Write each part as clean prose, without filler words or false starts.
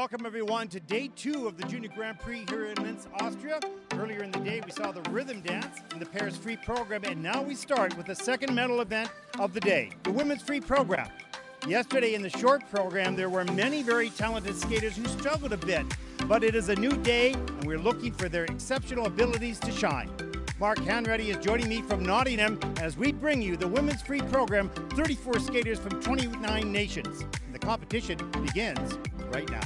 Welcome, everyone, to day 2 of the Junior Grand Prix here in Linz, Austria. Earlier in the day, we saw the rhythm dance in the pairs free program, and now we start with the second medal event of the day, the women's free program. Yesterday in the short program, there were many very talented skaters who struggled a bit, but it is a new day, and we're looking for their exceptional abilities to shine. Mark Hanratty is joining me from Nottingham as we bring you the women's free program, 34 skaters from 29 nations. And the competition begins right now.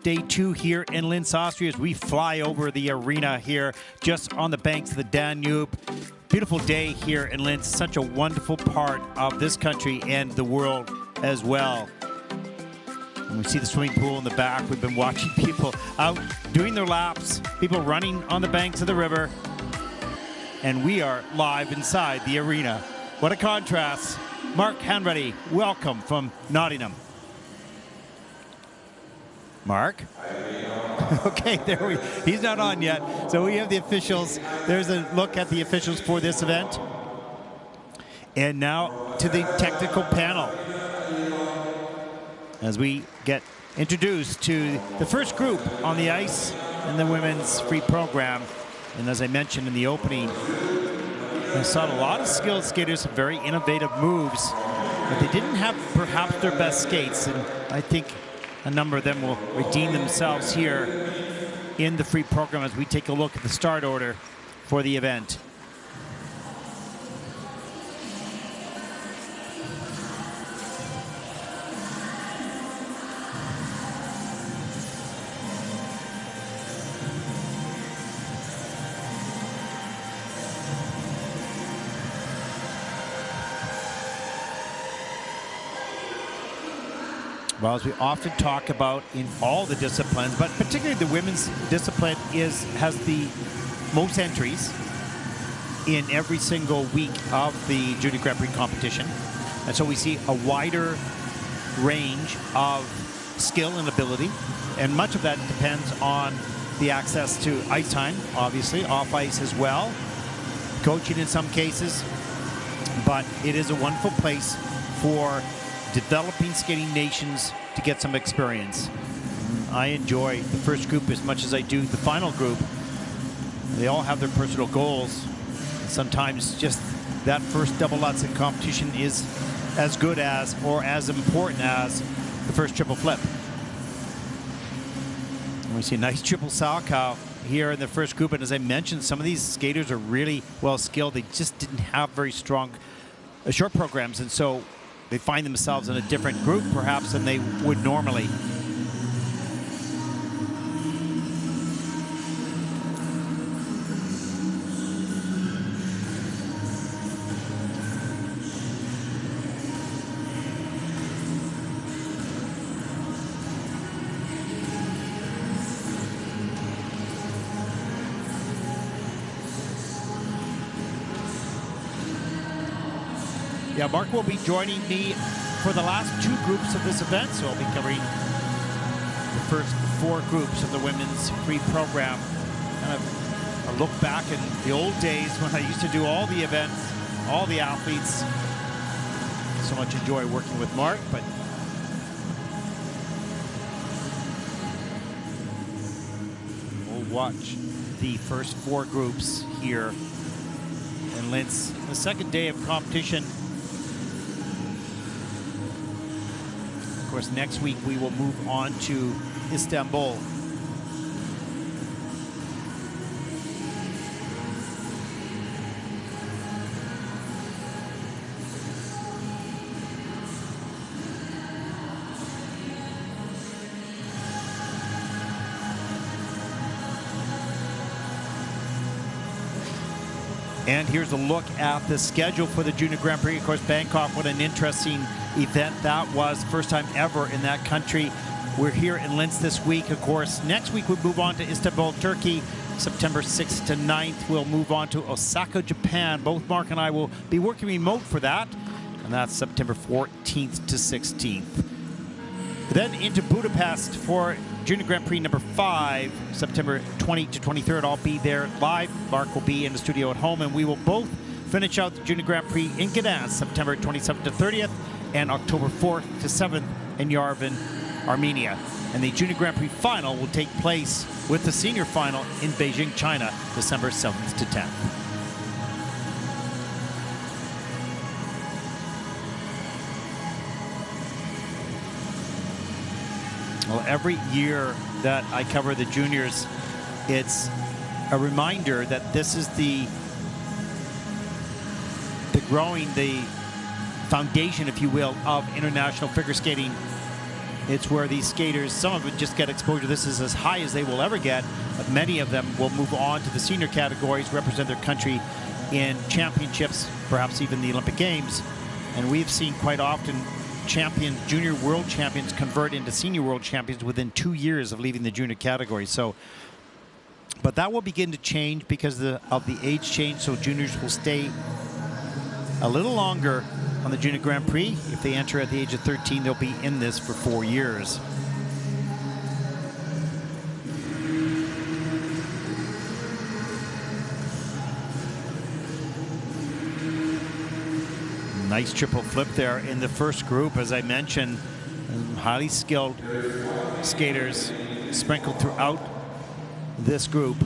Day 2 here in Linz, Austria, as we fly over the arena here just on the banks of the Danube. Beautiful day here in Linz, such a wonderful part of this country and the world as well. And we see the swimming pool in the back. We've been watching people out doing their laps, people running on the banks of the river, and we are live inside the arena. What a contrast. Mark Hanratty, welcome from Nottingham. Mark? Okay, he's not on yet. So we have the officials. There's a look at the officials for this event. And now to the technical panel as we get introduced to the first group on the ice in the women's free program. And as I mentioned in the opening, I saw a lot of skilled skaters, some very innovative moves, but they didn't have perhaps their best skates. And I think a number of them will redeem themselves here in the free program as we take a look at the start order for the event. Well, as we often talk about in all the disciplines, but particularly the women's discipline has the most entries in every single week of the Junior Grand Prix competition. And so we see a wider range of skill and ability, and much of that depends on the access to ice time, obviously, off ice as well, coaching in some cases, but it is a wonderful place for developing skating nations to get some experience. I enjoy the first group as much as I do the final group. They all have their personal goals. Sometimes just that first double Lutz in competition is as good as or as important as the first triple flip. And we see a nice triple Salchow here in the first group, and as I mentioned, some of these skaters are really well skilled. They just didn't have very strong short programs, and so they find themselves in a different group perhaps than they would normally. Yeah, Mark will be joining me for the last two groups of this event, so I'll be covering the first four groups of the women's free program. Kind of a look back in the old days when I used to do all the events, all the athletes. So much enjoy working with Mark, but we'll watch the first four groups here in Linz. The second day of competition. Of course, next week we will move on to Istanbul. And here's a look at the schedule for the Junior Grand Prix. Of course, Bangkok, what an interesting event that was. First time ever in that country. We're here in Linz this week, of course. Next week, we'll move on to Istanbul, Turkey, September 6th to 9th. We'll move on to Osaka, Japan. Both Mark and I will be working remote for that. And that's September 14th to 16th. Then into Budapest for Junior Grand Prix number 5, September 20 to 23rd. I'll be there live. Mark will be in the studio at home, and we will both finish out the Junior Grand Prix in Gdansk, September 27th to 30th, and October 4th to 7th in Yerevan, Armenia. And the Junior Grand Prix final will take place with the senior final in Beijing, China, December 7th to 10th. Well, every year that I cover the juniors, it's a reminder that this is the foundation, if you will, of international figure skating. It's where these skaters, some of them just get exposure. This is as high as they will ever get, but many of them will move on to the senior categories, represent their country in championships, perhaps even the Olympic Games. And we've seen quite often junior world champions convert into senior world champions within 2 years of leaving the junior category. So, but that will begin to change because of the age change. So juniors will stay a little longer on the Junior Grand Prix. If they enter at the age of 13, they'll be in this for 4 years. Nice triple flip there in the first group, as I mentioned. Highly skilled skaters sprinkled throughout this group.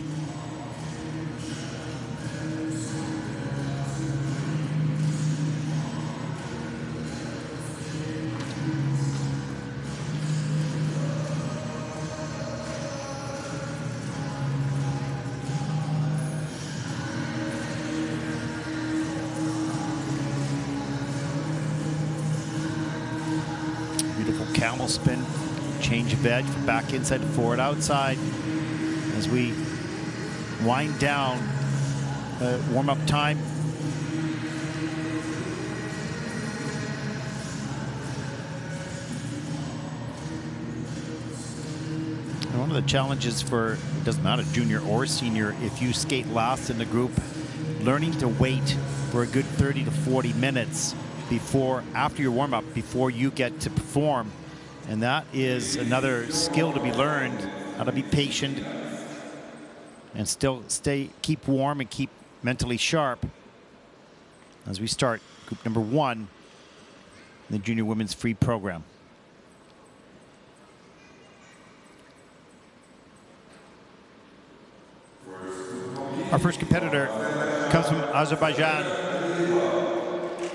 Camel spin, change of edge from back inside to forward outside as we wind down warm-up time. of the challenges for, it doesn't matter, junior or senior, if you skate last in the group, learning to wait for a good 30 to 40 minutes after your warm-up, before you get to perform. And that is another skill to be learned, how to be patient and still keep warm and keep mentally sharp as we start group number 1 in the junior women's free program. Our first competitor comes from Azerbaijan.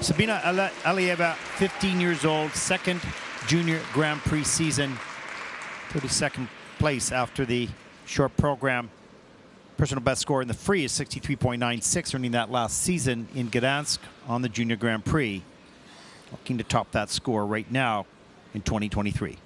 Sabina Aliyeva, 15 years old, second junior Grand Prix season, 32nd place after the short program. Personal best score in the free is 63.96, earning that last season in Gdansk on the Junior Grand Prix. Looking to top that score right now in 2023.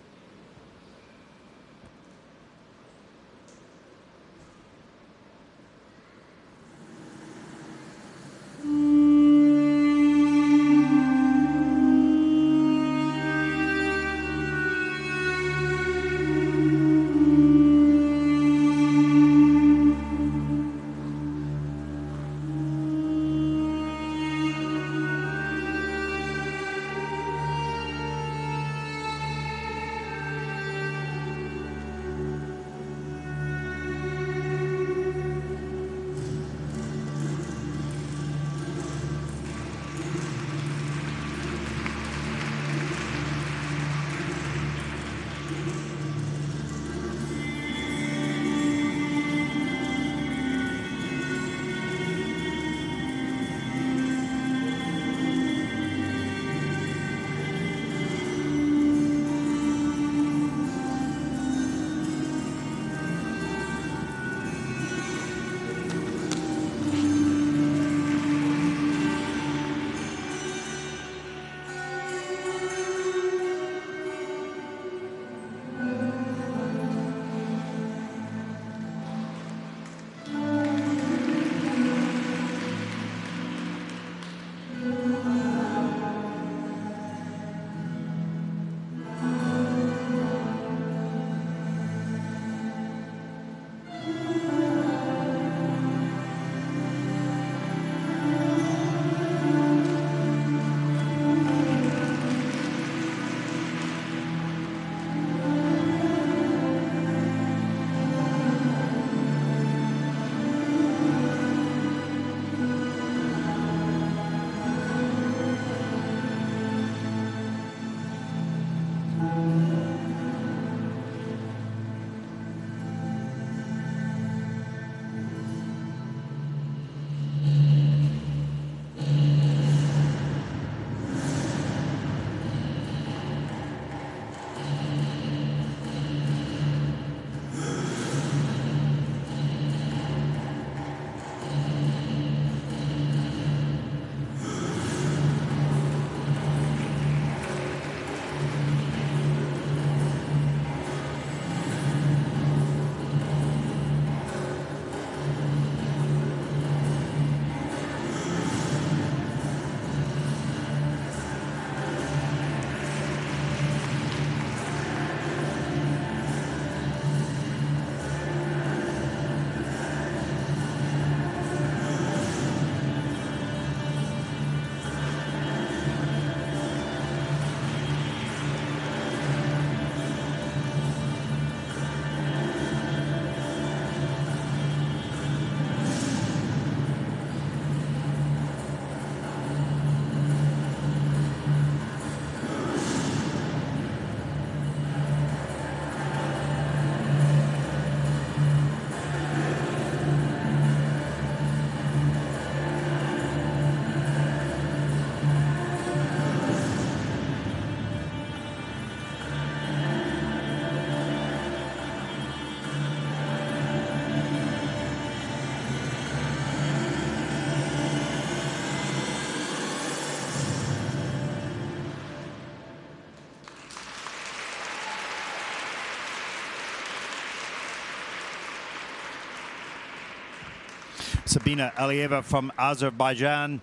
Sabina Aliyeva from Azerbaijan.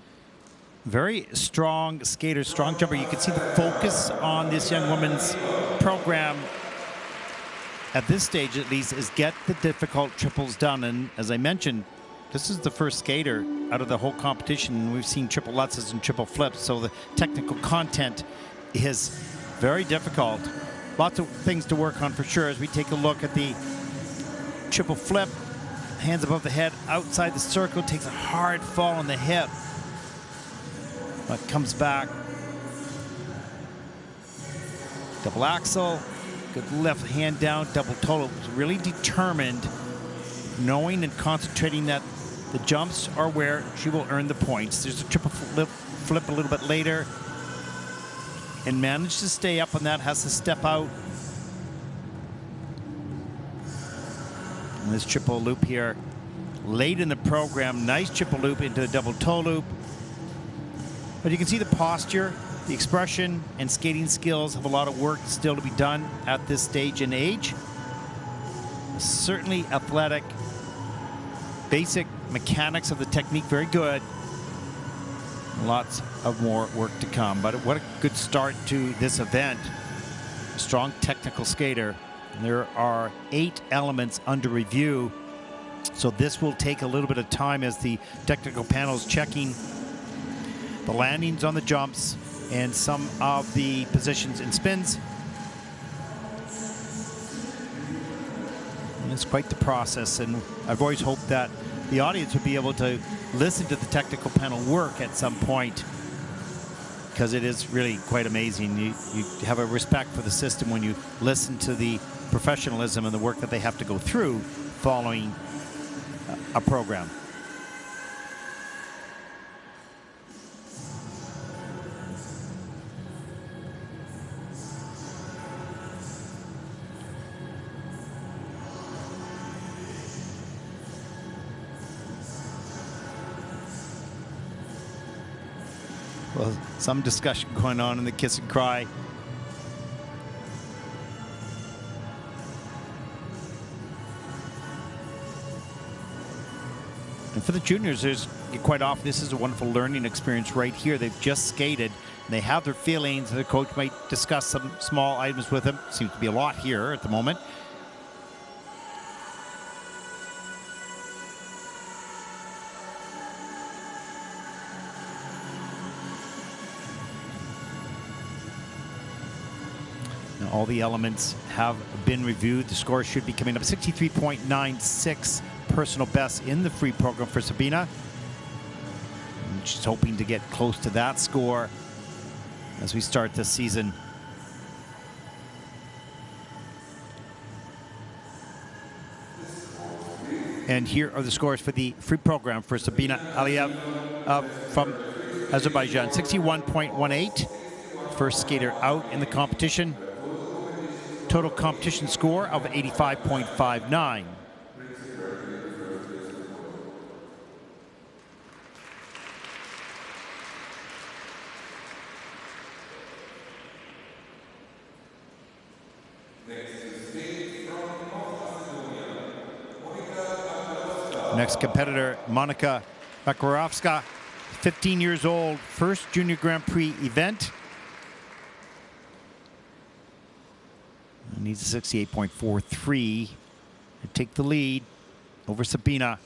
Very strong skater, strong jumper. You can see the focus on this young woman's program at this stage at least, is get the difficult triples done. And as I mentioned, this is the first skater out of the whole competition. We've seen triple lutzes and triple flips, so the technical content is very difficult. Lots of things to work on for sure. As we take a look at the triple flip, hands above the head, outside the circle, takes a hard fall on the hip, but comes back. Double axel, good left hand down, double toe. Really determined, knowing and concentrating that the jumps are where she will earn the points. There's a triple flip a little bit later, and managed to stay up on that, has to step out. And this triple loop here, late in the program, nice triple loop into the double toe loop. But you can see the posture, the expression, and skating skills have a lot of work still to be done at this stage in age. Certainly athletic, basic mechanics of the technique, very good. Lots of more work to come, but what a good start to this event. A strong technical skater. There are 8 elements under review, so this will take a little bit of time as the technical panel is checking the landings on the jumps and some of the positions and spins. And it's quite the process, and I've always hoped that the audience would be able to listen to the technical panel work at some point, because it is really quite amazing. You have a respect for the system when you listen to the professionalism and the work that they have to go through following a program. Well, some discussion going on in the kiss and cry. And for the juniors, quite often this is a wonderful learning experience right here. They've just skated, and they have their feelings. The coach might discuss some small items with them. Seems to be a lot here at the moment. Now, all the elements have been reviewed. The score should be coming up 63.96 personal best in the free program for Sabina. And she's hoping to get close to that score as we start this season. And here are the scores for the free program for Sabina Aliyeva from Azerbaijan. 61.18, first skater out in the competition. Total competition score of 85.59. Next competitor, Monika Makarovska, 15 years old, first Junior Grand Prix event. Needs a 68.43 to take the lead over Sabina.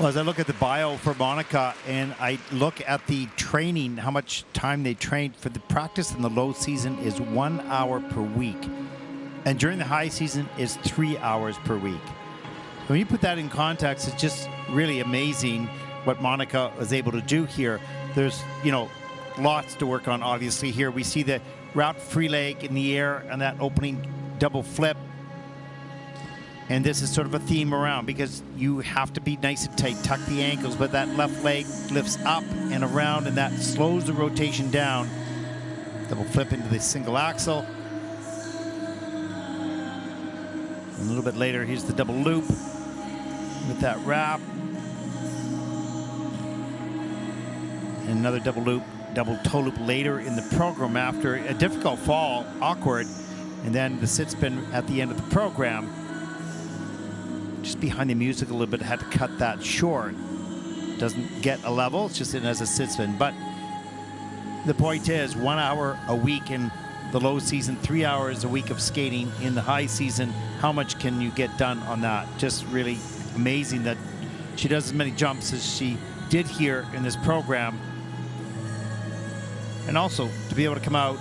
Well, as I look at the bio for Monica and I look at the training, how much time they trained for the practice in the low season is 1 hour per week. And during the high season is 3 hours per week. When you put that in context, it's just really amazing what Monica was able to do here. There's, you know, lots to work on, obviously. Here we see the route free leg in the air and that opening double flip. And this is sort of a theme around because you have to be nice and tight, tuck the ankles, but that left leg lifts up and around and that slows the rotation down. Double flip into the single axel. A little bit later, here's the double loop with that wrap. And another double loop, double toe loop later in the program after a difficult fall, awkward, and then the sit spin at the end of the program. Just behind the music a little bit, had to cut that short. Doesn't get a level, it's just in as a sit spin. But the point is 1 hour a week in the low season, 3 hours a week of skating in the high season. How much can you get done on that? Just really amazing that she does as many jumps as she did here in this program. And also to be able to come out,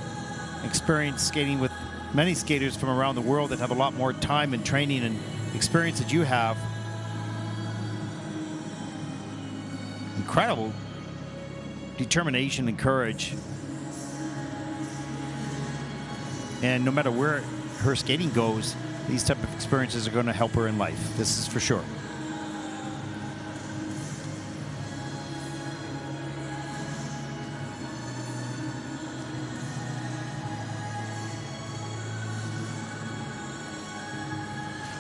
experience skating with many skaters from around the world that have a lot more time and training and experience that you have. Incredible determination and courage. And no matter where her skating goes, these type of experiences are going to help her in life. This is for sure.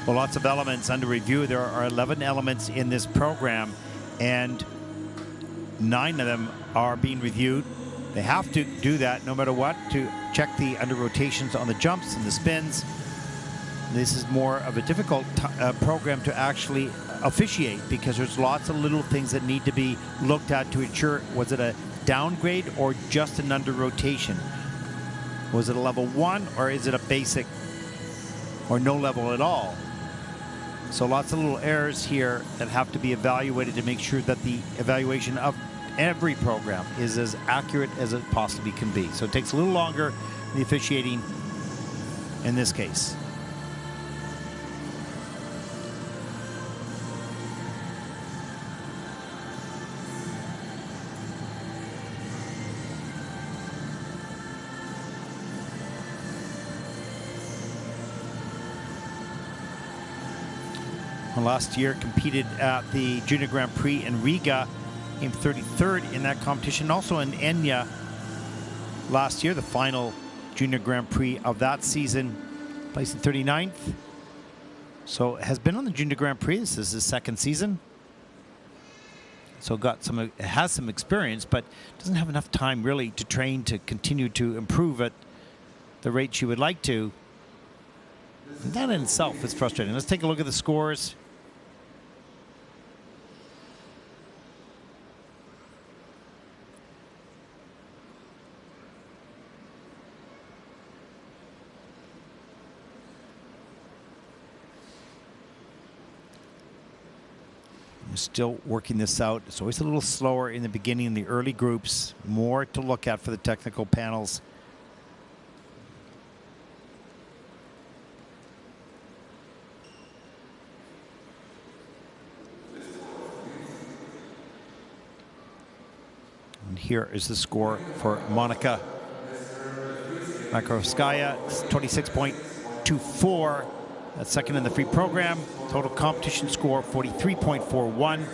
Well, lots of elements under review. There are 11 elements in this program, and 9 of them are being reviewed. They have to do that no matter what to check the under rotations on the jumps and the spins. This is more of a difficult program to actually officiate because there's lots of little things that need to be looked at to ensure, was it a downgrade or just an under rotation? Was it a level 1 or is it a basic or no level at all? So lots of little errors here that have to be evaluated to make sure that the evaluation of every program is as accurate as it possibly can be. So it takes a little longer than the officiating in this case. Last year competed at the Junior Grand Prix in Riga, came 33rd in that competition. Also in Enya last year, the final Junior Grand Prix of that season, placing 39th. So has been on the Junior Grand Prix. This is his second season. So has some experience, but doesn't have enough time really to train to continue to improve at the rate she would like to. And that in itself is frustrating. Let's take a look at the scores. Still working this out. It's always a little slower in the beginning in the early groups. More to look at for the technical panels. And here is the score for Monika Makarovskaya, 26.24. That's second in the free program. Total competition score, 43.41.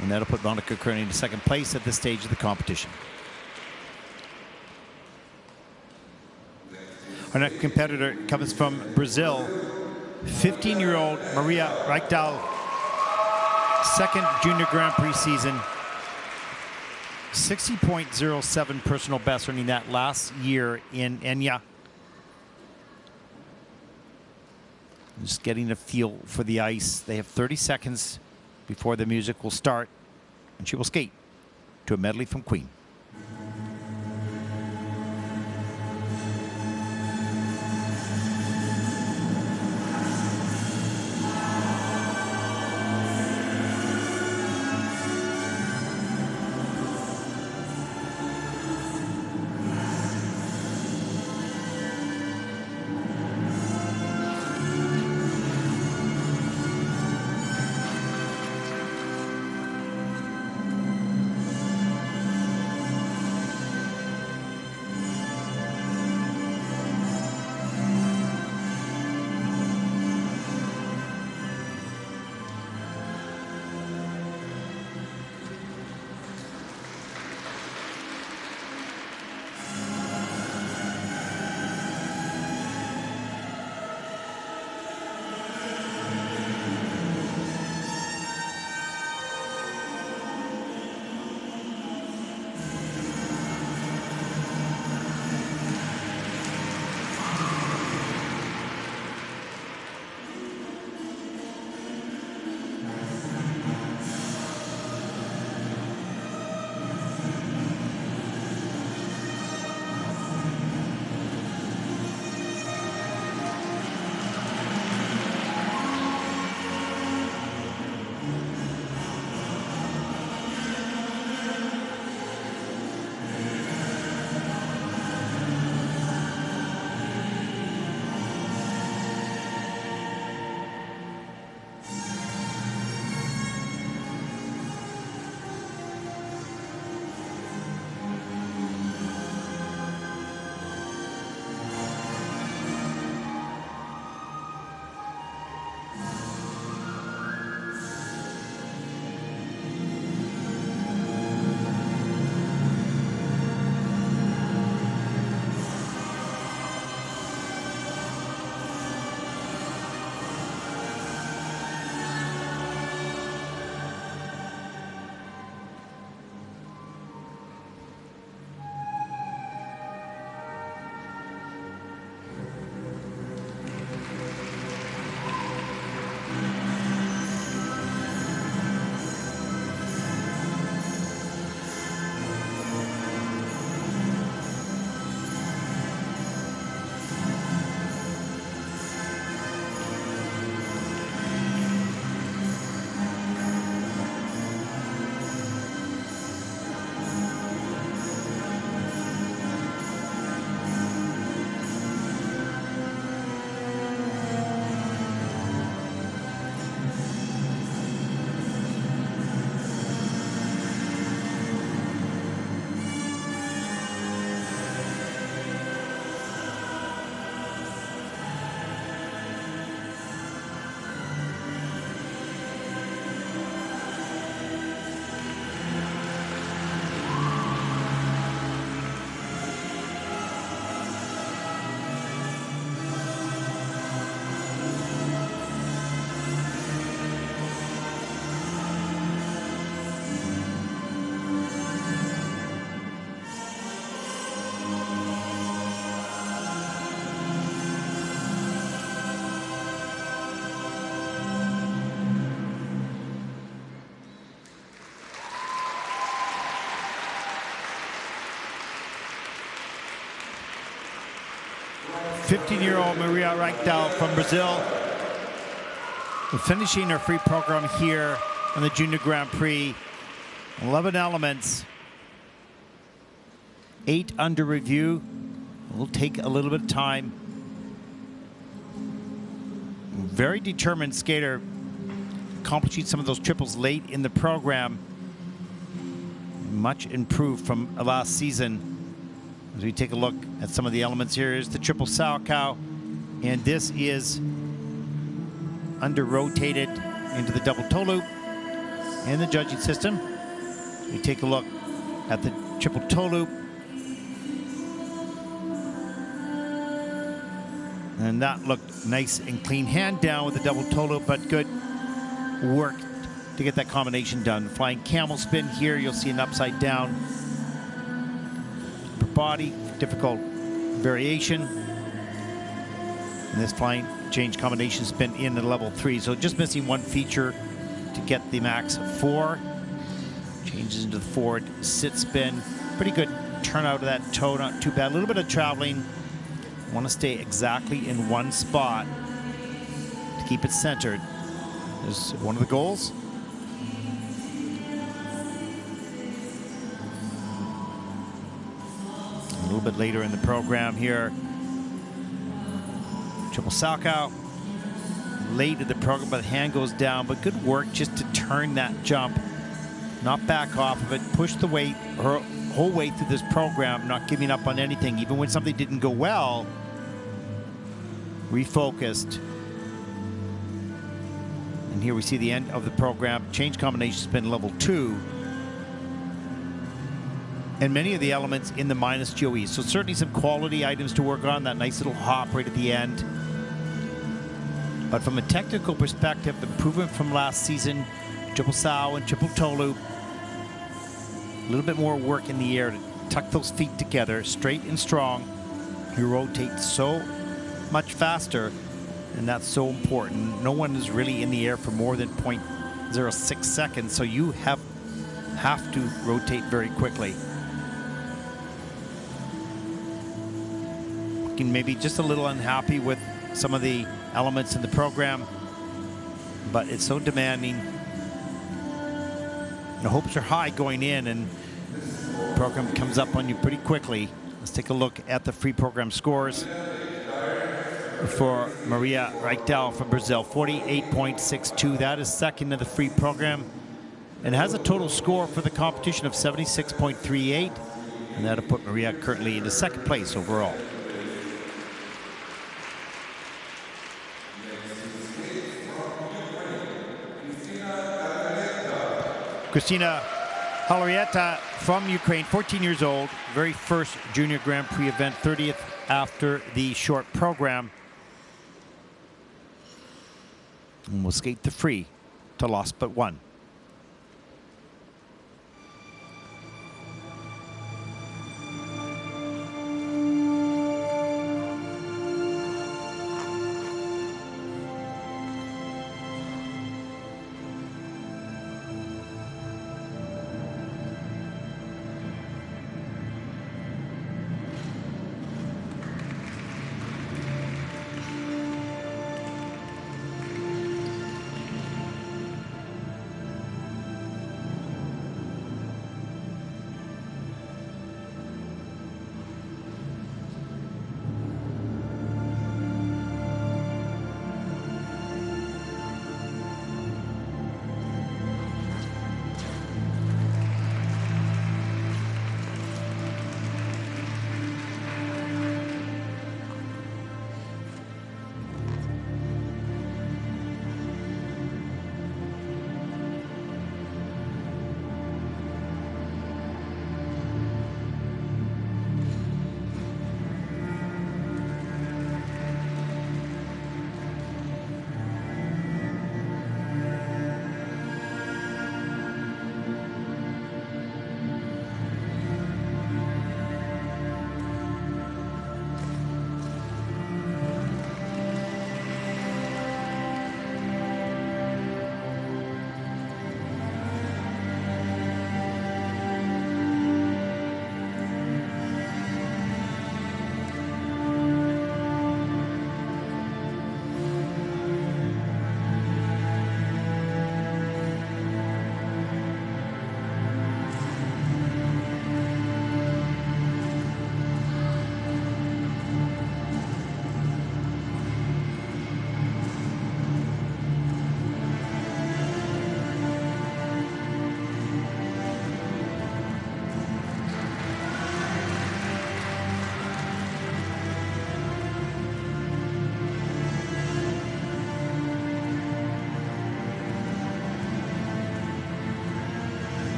And that'll put Monika currently in second place at this stage of the competition. Our next competitor comes from Brazil. 15-year-old Maria Reichdahl. Second Junior Grand Prix season. 60.07 personal best, earning that last year in Enya. Just getting a feel for the ice. They have 30 seconds before the music will start, and she will skate to a medley from Queen. 15-year-old Nuria Rodriguez from Brazil. We're finishing our free program here on the Junior Grand Prix. 11 elements. 8 under review. Will take a little bit of time. Very determined skater, accomplishing some of those triples late in the program. Much improved from last season. As we take a look at some of the elements here, is the triple Salchow, and this is under rotated into the double toe loop. And the judging system, we take a look at the triple toe loop. And that looked nice and clean. Hand down with the double toe loop, but good work to get that combination done. Flying camel spin here, you'll see an upside down per body, difficult variation. And this flying change combination spin in at level 3. So just missing one feature to get the max 4. Changes into the forward sit spin. Pretty good turnout of that toe, not too bad. A little bit of traveling. Want to stay exactly in one spot to keep it centered. Is one of the goals. A little bit later in the program here. Triple Salchow. Late in the program, but the hand goes down. But good work just to turn that jump. Not back off of it. Push the weight, her whole way through this program, not giving up on anything. Even when something didn't go well, refocused. And here we see the end of the program. Change combination spin level 2. And many of the elements in the minus GOE. So certainly some quality items to work on. That nice little hop right at the end. But from a technical perspective, improvement from last season, triple sow and triple toe loop. A little bit more work in the air to tuck those feet together, straight and strong. You rotate so much faster, and that's so important. No one is really in the air for more than 0.06 seconds, so you have to rotate very quickly. Looking maybe just a little unhappy with some of the elements in the program, but it's so demanding. The hopes are high going in, and the program comes up on you pretty quickly. Let's take a look at the free program scores for Nuria Rodriguez from Brazil. 48.62. That is second in the free program, and has a total score for the competition of 76.38, and that'll put Nuria currently into second place overall. Christina Haleta from Ukraine, 14 years old, very first Junior Grand Prix event, 30th after the short program. And will skate the free to lost but one.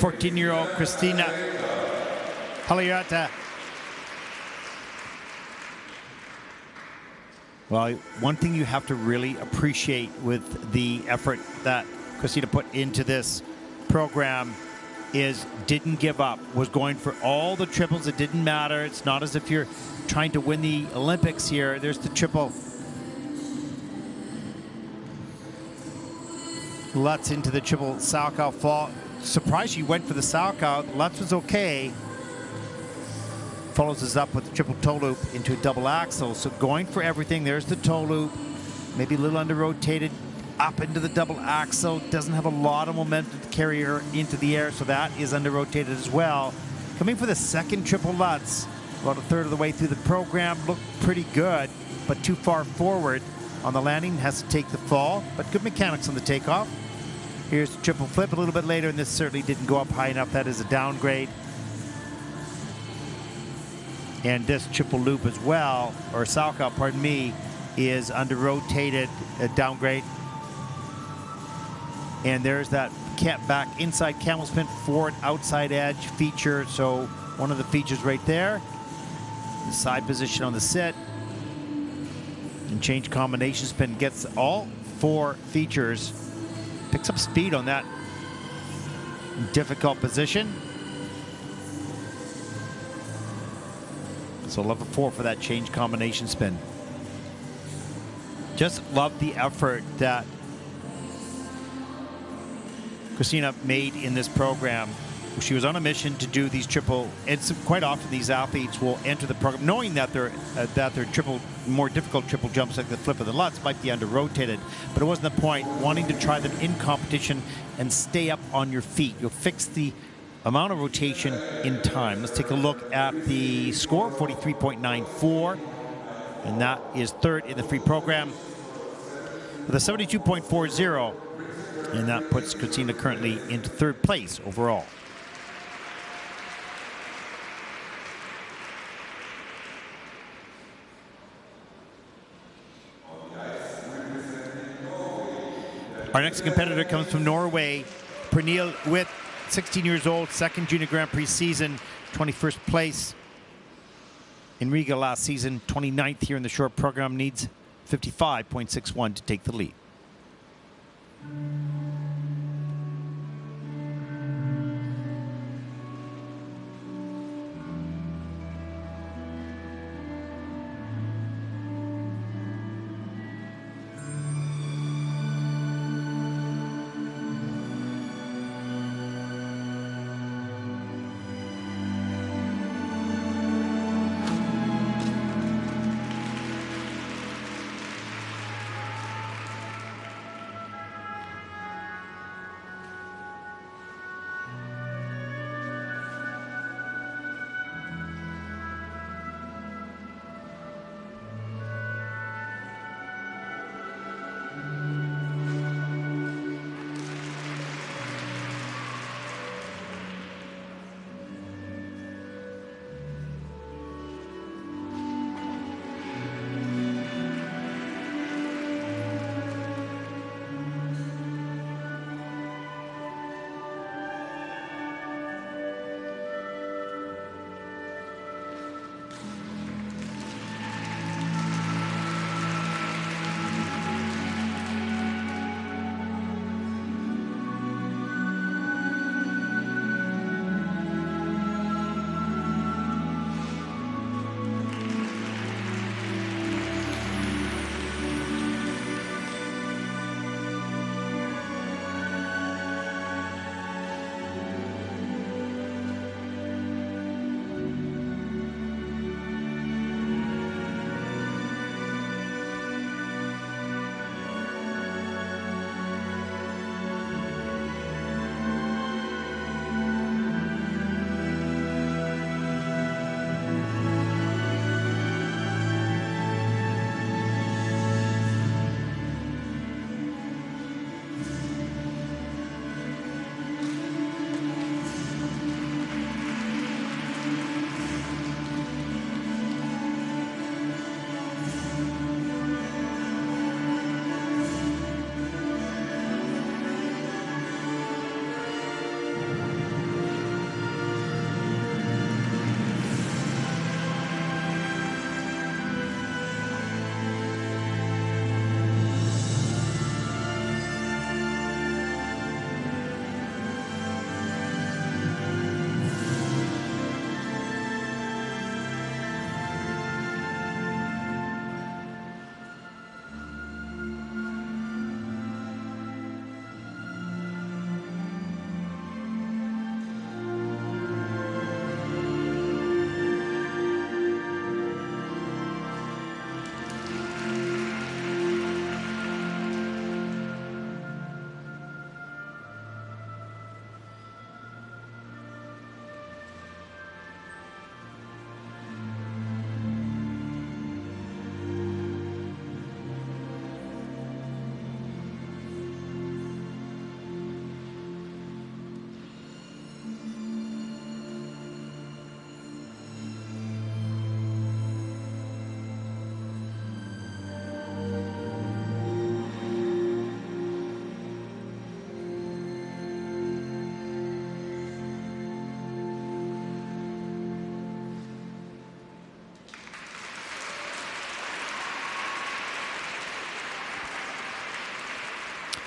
14-year-old Christina Haleta. Well, one thing you have to really appreciate with the effort that Christina put into this program is didn't give up, was going for all the triples. It didn't matter. It's not as if you're trying to win the Olympics here. There's the triple. Lutz into the triple Salchow fall. Surprised she went for the Salchow. Lutz was okay. Follows us up with the triple toe loop into a double axel. So going for everything. There's the toe loop. Maybe a little under rotated. Up into the double axel. Doesn't have a lot of momentum to carry her into the air. So that is under rotated as well. Coming for the second triple Lutz. About a third of the way through the program. Looked pretty good, but too far forward on the landing. Has to take the fall, but good mechanics on the takeoff. Here's the triple flip a little bit later, and this certainly didn't go up high enough. That is a downgrade. And this triple loop as well, or Salchow, pardon me, is under rotated, downgrade. And there's that back inside camel spin, forward outside edge feature. So one of the features right there. The side position on the sit. And change combination spin, gets all 4 features. Picks up speed on that difficult position. So level 4 for that change combination spin. Just love the effort that Christina made in this program. She was on a mission to do these triple, and quite often these athletes will enter the program knowing that their triple, more difficult triple jumps like the flip of the Lutz might be under rotated, but it wasn't the point. Wanting to try them in competition and stay up on your feet. You'll fix the amount of rotation in time. Let's take a look at the score, 43.94, and that is third in the free program with a 72.40, and that puts Christina currently into third place overall. Our next competitor comes from Norway, Pernille Witt, 16 years old, second Junior Grand Prix season, 21st place in Riga last season, 29th here in the short program, needs 55.61 to take the lead.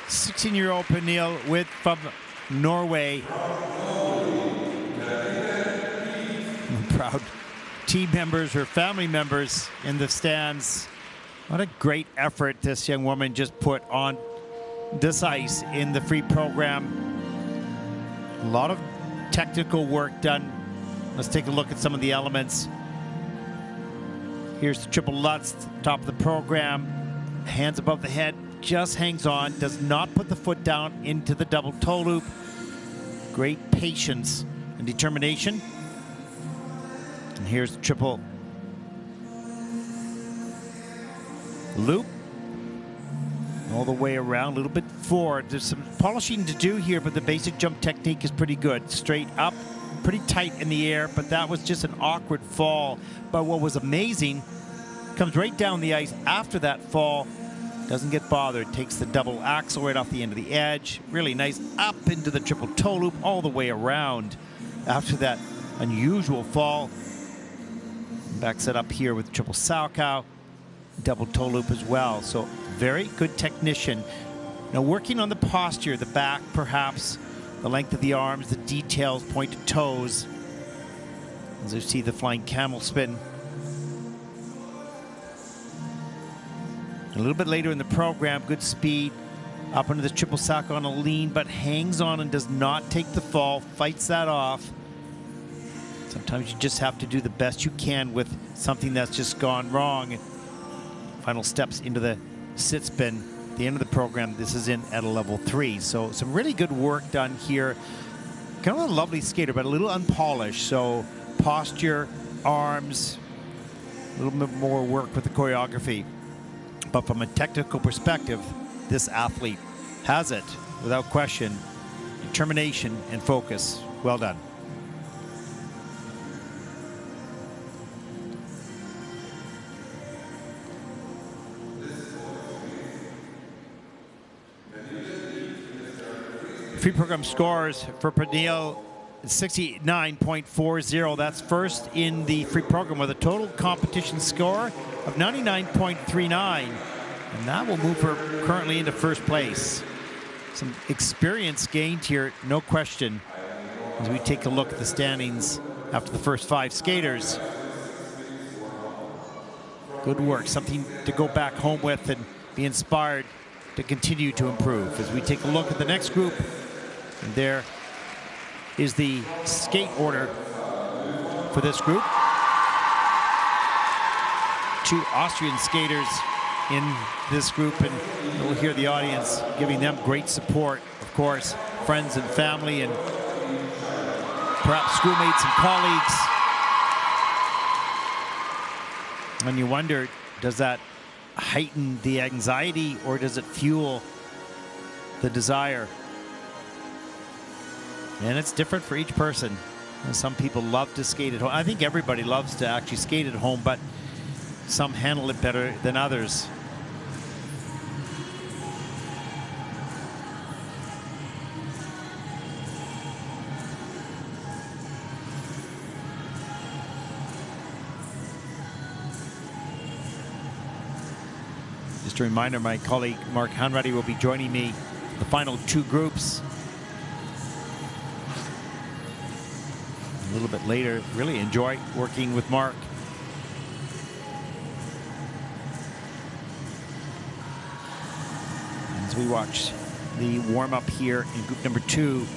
16-year-old Pernille from Norway. Proud team members, her family members in the stands. What a great effort this young woman just put on this ice in the free program. A lot of technical work done. Let's take a look at some of the elements. Here's the triple Lutz, top of the program. Hands above the head, just hangs on, does not put the foot down into the double toe loop. Great patience and determination. And here's the triple loop. All the way around, a little bit forward. There's some polishing to do here, but the basic jump technique is pretty good. Straight up, pretty tight in the air, but that was just an awkward fall. But what was amazing, comes right down the ice after that fall, doesn't get bothered, takes the double axel right off the end of the edge. Really nice up into the triple toe loop all the way around after that unusual fall. Backs it up here with triple Salchow, double toe loop as well. So very good technician. Now working on the posture, the back perhaps, the length of the arms, the details, pointed toes. As you see the flying camel spin. A little bit later in the program, good speed, up into the triple sack on a lean, but hangs on and does not take the fall, fights that off. Sometimes you just have to do the best you can with something that's just gone wrong. Final steps into the sit spin. At the end of the program, this is in at a level 3. So some really good work done here. Kind of a lovely skater, but a little unpolished. So posture, arms, a little bit more work with the choreography. But from a technical perspective, this athlete has it, without question. Determination and focus. Well done. Free program scores for Pernille, 69.40. That's first in the free program with a total competition score of 99.39. And that will move her currently into first place. Some experience gained here, no question, as we take a look at the standings after the first 5 skaters. Good work, something to go back home with and be inspired to continue to improve. As we take a look at the next group, and there is the skate order for this group. 2 Austrian skaters in this group, and we'll hear the audience giving them great support, of course, friends and family and perhaps schoolmates and colleagues. And you wonder, does that heighten the anxiety or does it fuel the desire? And it's different for each person. Some people love to skate at home. I think everybody loves to actually skate at home, but some handle it better than others. Just a reminder, my colleague Mark Hanratty will be joining me for the final 2 groups. A little bit later. Really enjoy working with Mark. As we watch the warm-up here in group number 2.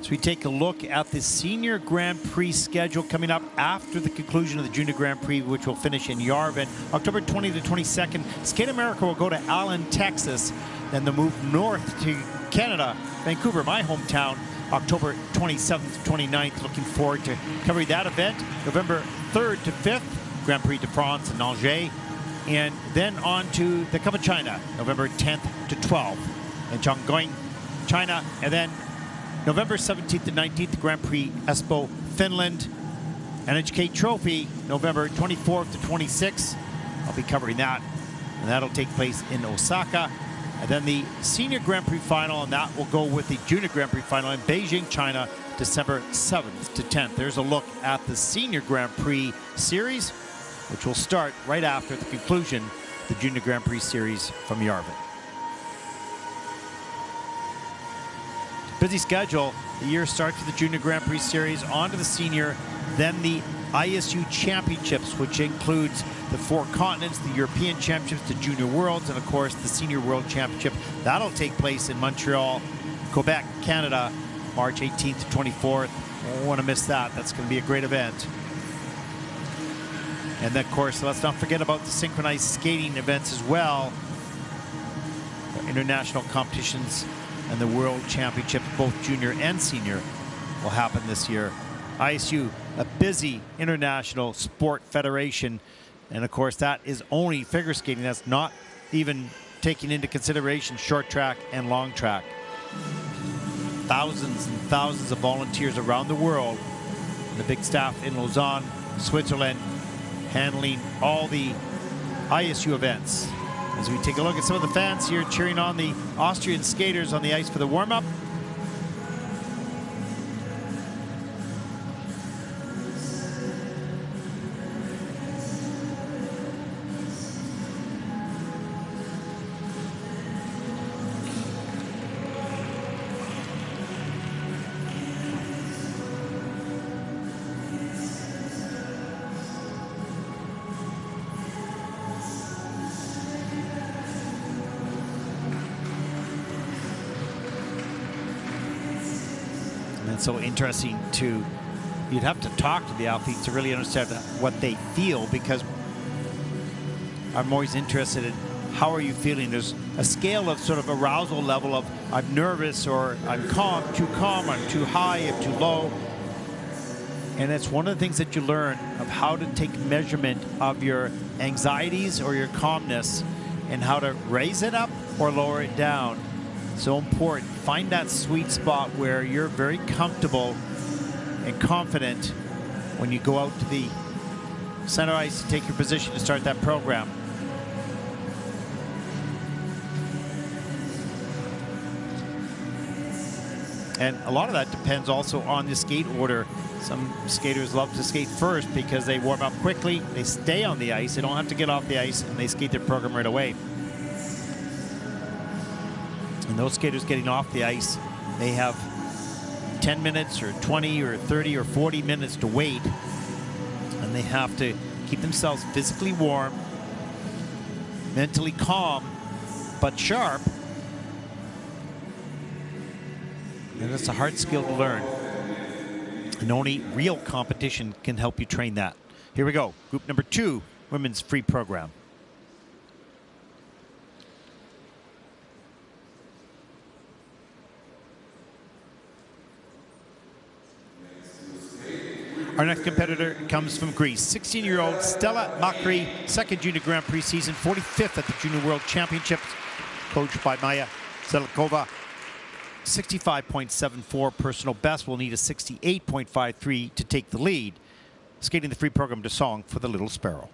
So we take a look at the Senior Grand Prix schedule coming up after the conclusion of the Junior Grand Prix, which will finish in Yerevan. October 20th to 22nd, Skate America will go to Allen, Texas. Then they'll move north to Canada, Vancouver, my hometown, October 27th to 29th. Looking forward to covering that event. November 3rd to 5th, Grand Prix de France in Angers. And then on to the Cup of China, November 10th to 12th in Chongqing, China. And then November 17th to 19th, Grand Prix Espoo, Finland. NHK Trophy, November 24th to 26th. I'll be covering that. And that'll take place in Osaka. And then the Senior Grand Prix Final, and that will go with the Junior Grand Prix Final in Beijing, China, December 7th to 10th. There's a look at the Senior Grand Prix Series, which will start right after the conclusion of the Junior Grand Prix Series from Yerevan. Busy schedule. The year starts with the Junior Grand Prix Series, on to the Senior, then the ISU Championships, which includes the 4 continents, the European Championships, the Junior Worlds, and of course the Senior World Championship. That'll take place in Montreal, Quebec, Canada, March 18th to 24th. Won't want to miss that. That's going to be a great event. And then, of course, let's not forget about the synchronized skating events as well. The international competitions and the World Championships, both junior and senior, will happen this year. ISU, a busy international sport federation. And of course, that is only figure skating. That's not even taking into consideration short track and long track. Thousands and thousands of volunteers around the world. And the big staff in Lausanne, Switzerland, handling all the ISU events. As we take a look at some of the fans here cheering on the Austrian skaters on the ice for the warm-up. So interesting you'd have to talk to the athletes to really understand what they feel, because I'm always interested in how are you feeling. There's a scale of sort of arousal level of I'm nervous, or I'm calm, I'm too high, I'm too low. And it's one of the things that you learn of how to take measurement of your anxieties or your calmness and how to raise it up or lower it down. So important. Find that sweet spot where you're very comfortable and confident when you go out to the center ice to take your position to start that program. And a lot of that depends also on the skate order. Some skaters love to skate first because they warm up quickly, they stay on the ice, they don't have to get off the ice, and they skate their program right away. And those skaters getting off the ice, they have 10 minutes or 20 or 30 or 40 minutes to wait. And they have to keep themselves physically warm, mentally calm, but sharp. And it's a hard skill to learn. And only real competition can help you train that. Here we go. Group number 2, women's free program. Our next competitor comes from Greece. 16-year-old Stella Makri, second Junior Grand Prix season, 45th at the Junior World Championships, coached by Mei Zhang. 65.74 personal best. Will need a 68.53 to take the lead. Skating the free program to song for the Little Sparrow.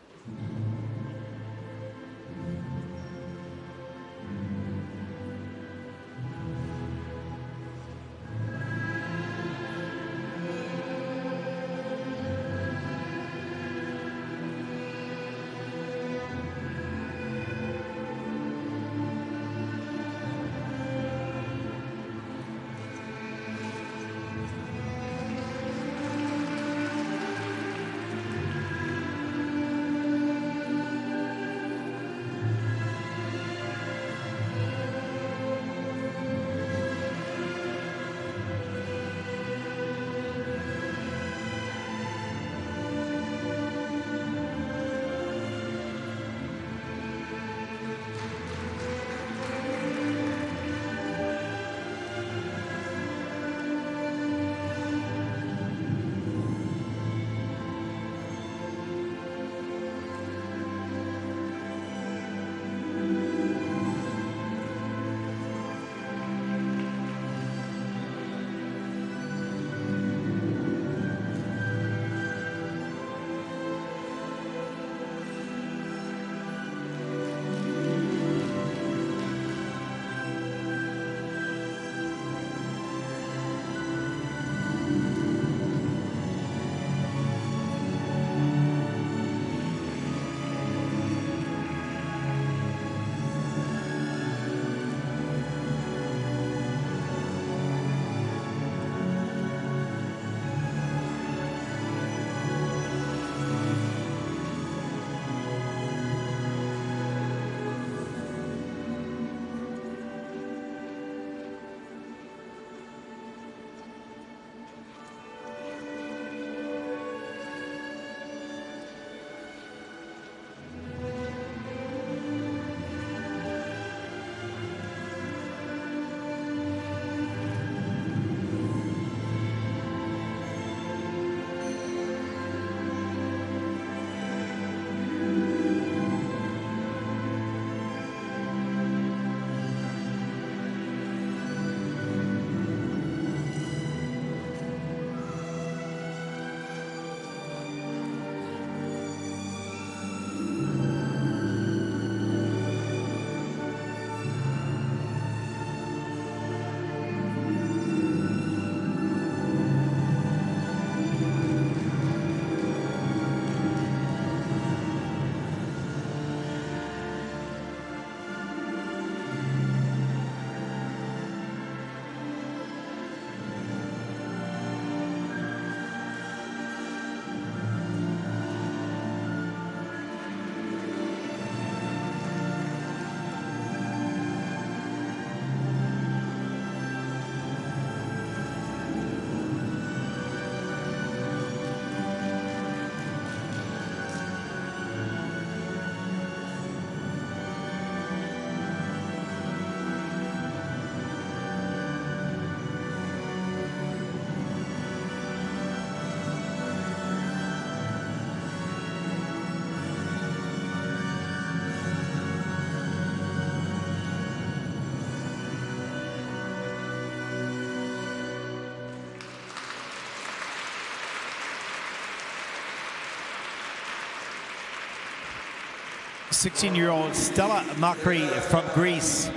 16-year-old Stella Makri from Greece.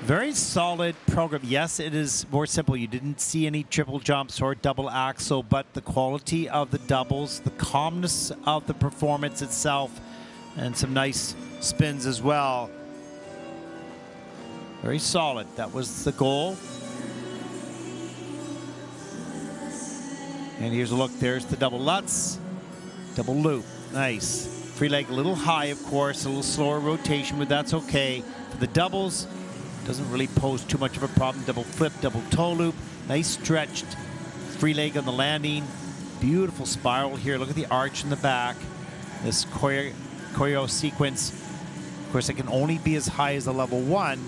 Very solid program. Yes, it is more simple. You didn't see any triple jumps or double axel, but the quality of the doubles, the calmness of the performance itself, and some nice spins as well. Very solid. That was the goal. And here's a look. There's the double Lutz. Double loop. Nice. Free leg a little high, of course. A little slower rotation, but that's okay. For the doubles, doesn't really pose too much of a problem. Double flip, double toe loop. Nice stretched free leg on the landing. Beautiful spiral here. Look at the arch in the back. This choreo sequence. Of course, it can only be as high as a level 1.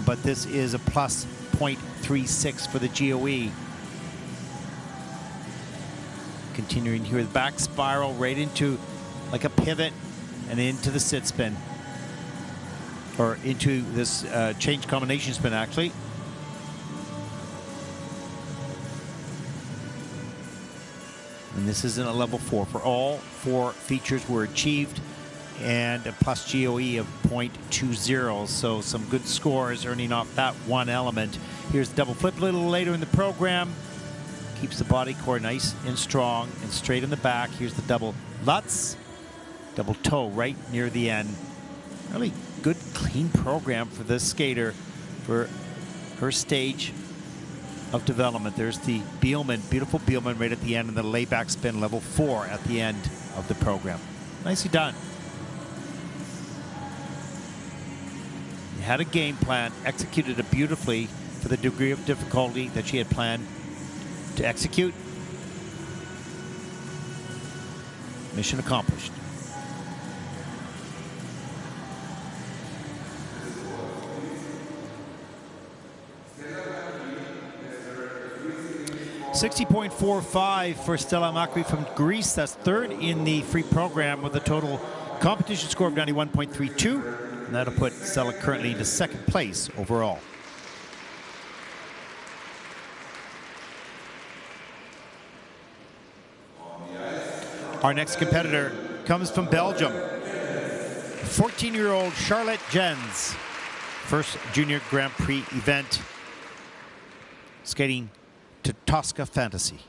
But this is a plus 0.36 for the GOE. Continuing here, the back spiral right into like a pivot and into the sit spin. Or into this change combination spin, actually. And this is in a level 4. For all 4 features were achieved, and a plus GOE of 0.20. So some good scores earning off that one element. Here's the double flip a little later in the program. Keeps the body core nice and strong and straight in the back. Here's the double Lutz. Double toe right near the end. Really good, clean program for this skater for her stage of development. There's the Bielmann, beautiful Bielmann right at the end, and the layback spin level 4 at the end of the program. Nicely done. You had a game plan, executed it beautifully for the degree of difficulty that she had planned to execute. Mission accomplished. .45 for Stella Makri from Greece. That's third in the free program with a total competition score of 91.32. And that'll put Stella currently into second place overall. Our next competitor comes from Belgium. 14-year-old Charlotte Jens. First junior Grand Prix event. Skating to Tosca Fantasy.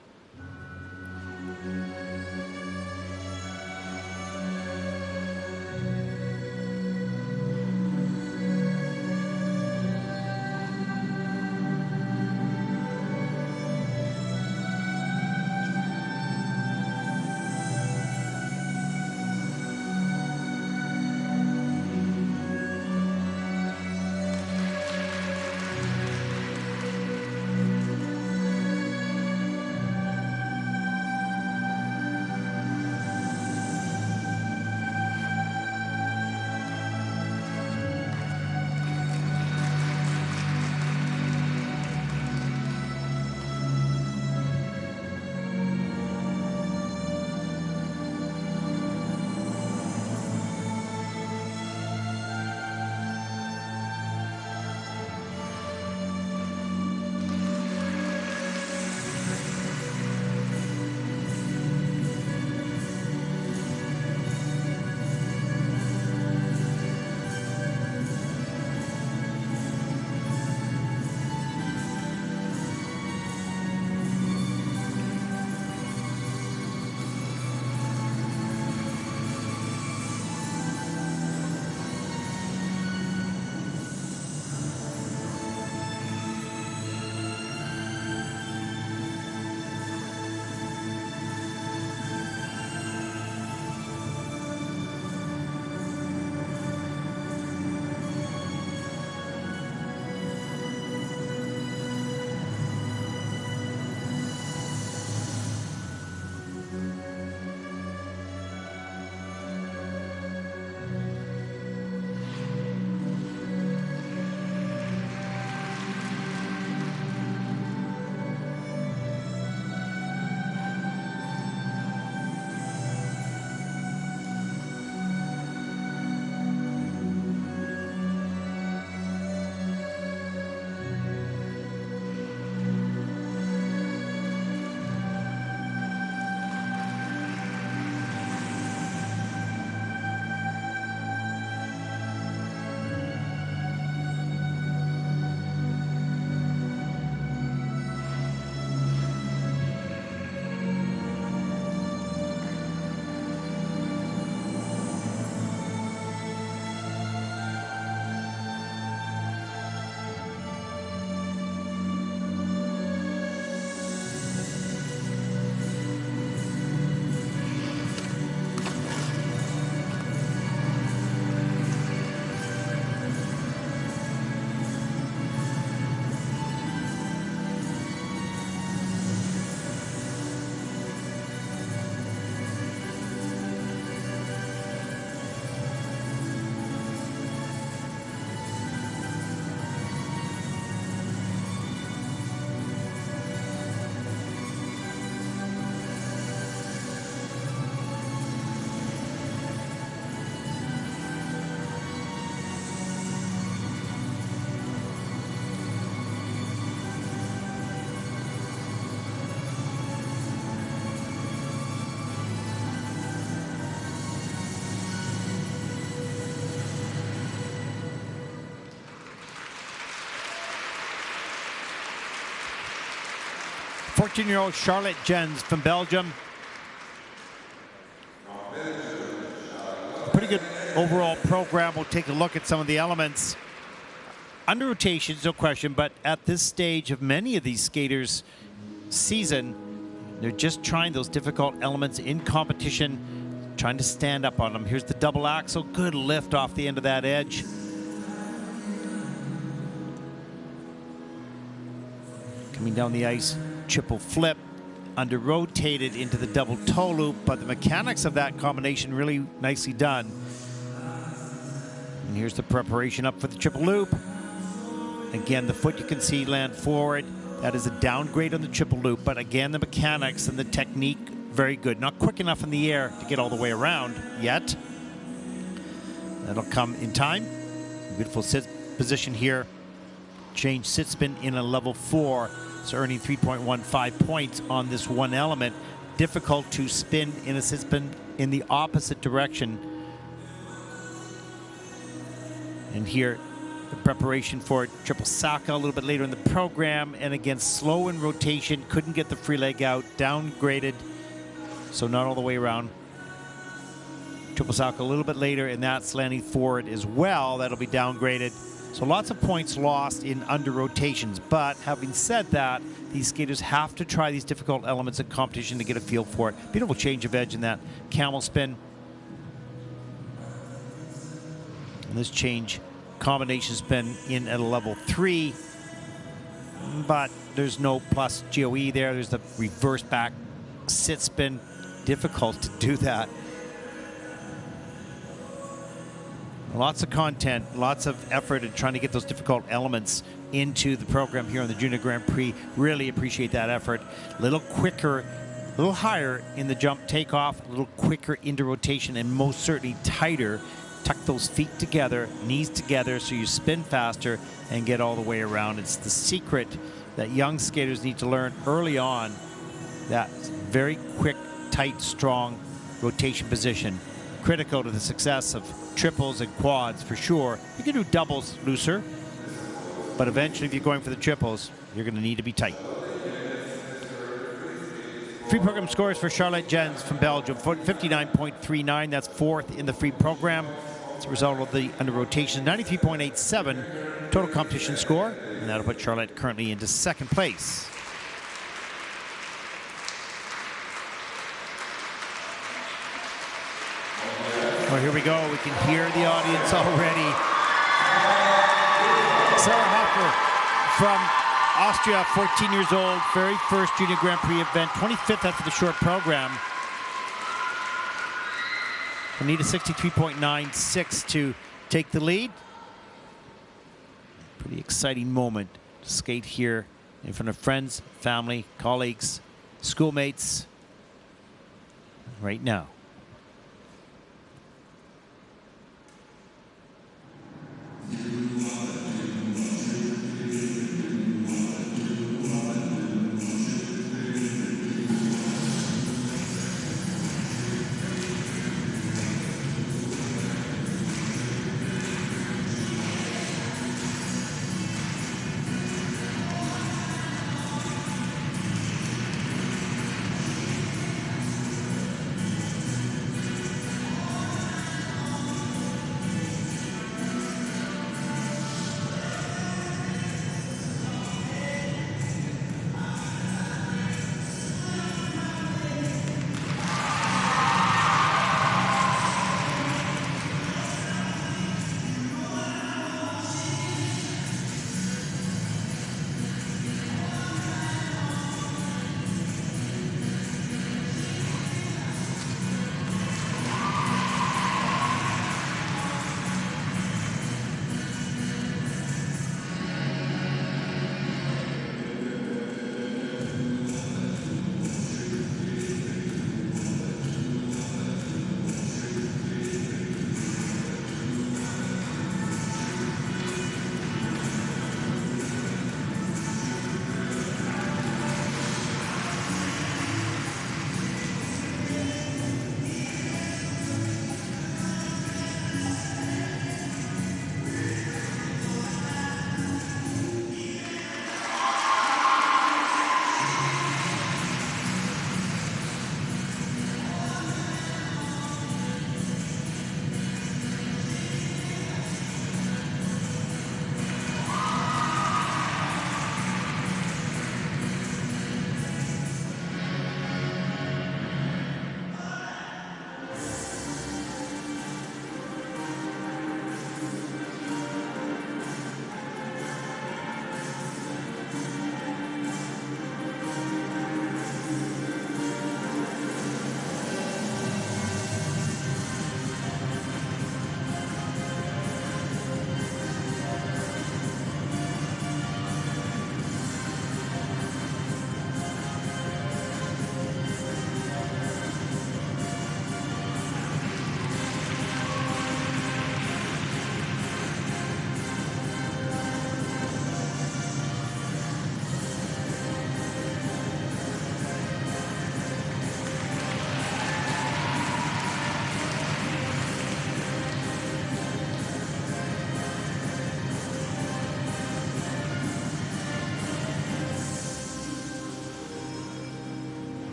14-year-old Charlotte Jens from Belgium. Pretty good overall program. We'll take a look at some of the elements. Under rotations, no question, but at this stage of many of these skaters' season, they're just trying those difficult elements in competition, trying to stand up on them. Here's the double axel, good lift off the end of that edge. Coming down the ice, triple flip, under rotated into the double toe loop, but the mechanics of that combination really nicely done. And here's the preparation up for the triple loop. Again, the foot you can see land forward. That is a downgrade on the triple loop, but again, the mechanics and the technique, very good. Not quick enough in the air to get all the way around yet. That'll come in time. Beautiful sit position here. Change sit spin in a level 4. So earning 3.15 points on this one element. Difficult to spin in a sit spin in the opposite direction. And here, the preparation for triple Saka a little bit later in the program. And again, slow in rotation, couldn't get the free leg out, downgraded. So not all the way around. Triple Saka a little bit later, and that's landing forward as well. That'll be downgraded. So lots of points lost in under rotations. But having said that, these skaters have to try these difficult elements in competition to get a feel for it. Beautiful change of edge in that camel spin. And this change combination spin in at a level 3. But there's no plus GOE there. There's the reverse back sit spin. Difficult to do that. Lots of content, lots of effort in trying to get those difficult elements into the program here on the Junior Grand Prix. Really appreciate that effort. A little quicker, a little higher in the jump takeoff, a little quicker into rotation, and most certainly tighter. Tuck those feet together, knees together, so you spin faster and get all the way around. It's the secret that young skaters need to learn early on. That very quick, tight, strong rotation position. Critical to the success of triples and quads for sure. You can do doubles looser, but eventually if you're going for the triples, you're going to need to be tight. Free program scores for Charlotte Jens from Belgium, 59.39. That's 4th in the free program. It's a result of the under rotation, 93.87 total competition score, and that'll put Charlotte currently into 2nd place. Well, here we go. We can hear the audience already. Sarah from Austria, 14 years old, very first Junior Grand Prix event, 25th after the short program. We need a 63.96 to take the lead. Pretty exciting moment to skate here in front of friends, family, colleagues, schoolmates right now.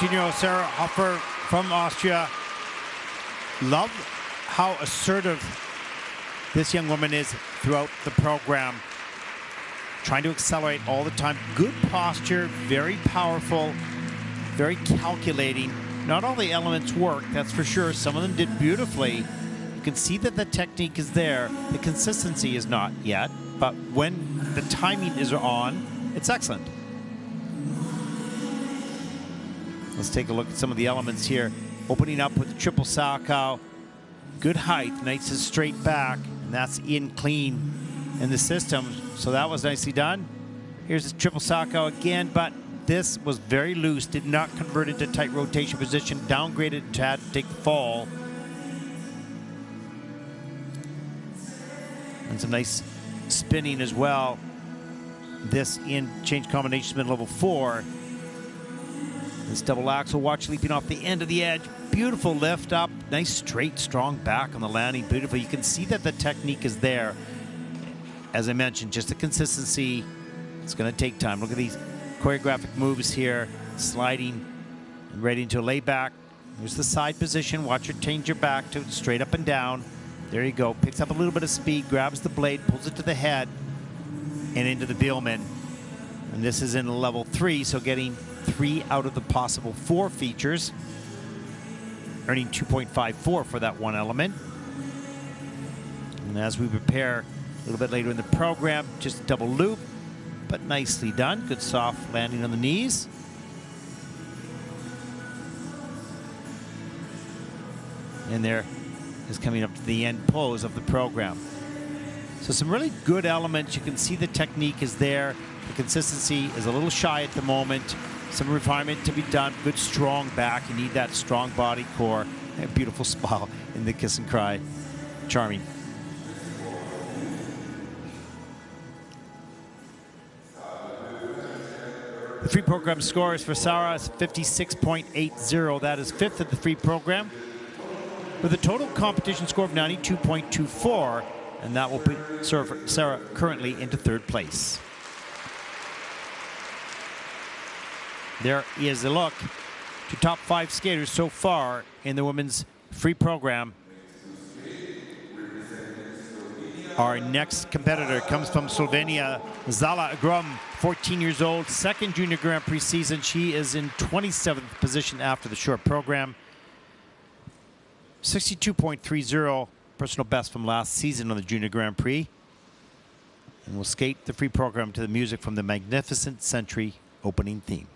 14-year-old Sarah Hoffer from Austria. Love how assertive this young woman is throughout the program. Trying to accelerate all the time. Good posture, very powerful, very calculating. Not all the elements work, that's for sure. Some of them did beautifully. You can see that the technique is there. The consistency is not yet, but when the timing is on, it's excellent. Let's take a look at some of the elements here. Opening up with the triple Sakao. Good height, nice and straight back, and that's in clean in the system. So that was nicely done. Here's the triple Sakao again, but this was very loose, did not convert into tight rotation position, downgraded to had to take the fall. And some nice spinning as well. This in change combination spin level 4. This double axel watch leaping off the end of the edge. Beautiful lift up, nice straight, strong back on the landing, beautiful. You can see that the technique is there. As I mentioned, just the consistency, it's gonna take time. Look at these choreographic moves here, sliding and ready into a layback. Here's the side position. Watch her change your back to straight up and down. There you go. Picks up a little bit of speed, grabs the blade, pulls it to the head and into the Biellmann. And this is in level 3, so getting 3 out of the possible 4 features, earning 2.54 for that one element. And as we prepare a little bit later in the program, just a double loop, but nicely done. Good soft landing on the knees. And there is coming up to the end pose of the program. So some really good elements. You can see the technique is there. The consistency is a little shy at the moment. Some refinement to be done. Good strong back. You need that strong body core. And a beautiful smile in the kiss and cry. Charming. The free program scores for Sara is 56.80. That is 5th of the free program, with a total competition score of 92.24, and that will put Sara currently into 3rd place. There is a look to top 5 skaters so far in the women's free program. Our next competitor comes from Slovenia, Zala Grum, 14 years old, 2nd Junior Grand Prix season. She is in 27th position after the short program. 62.30, personal best from last season on the Junior Grand Prix. And we'll skate the free program to the music from the Magnificent Century opening theme.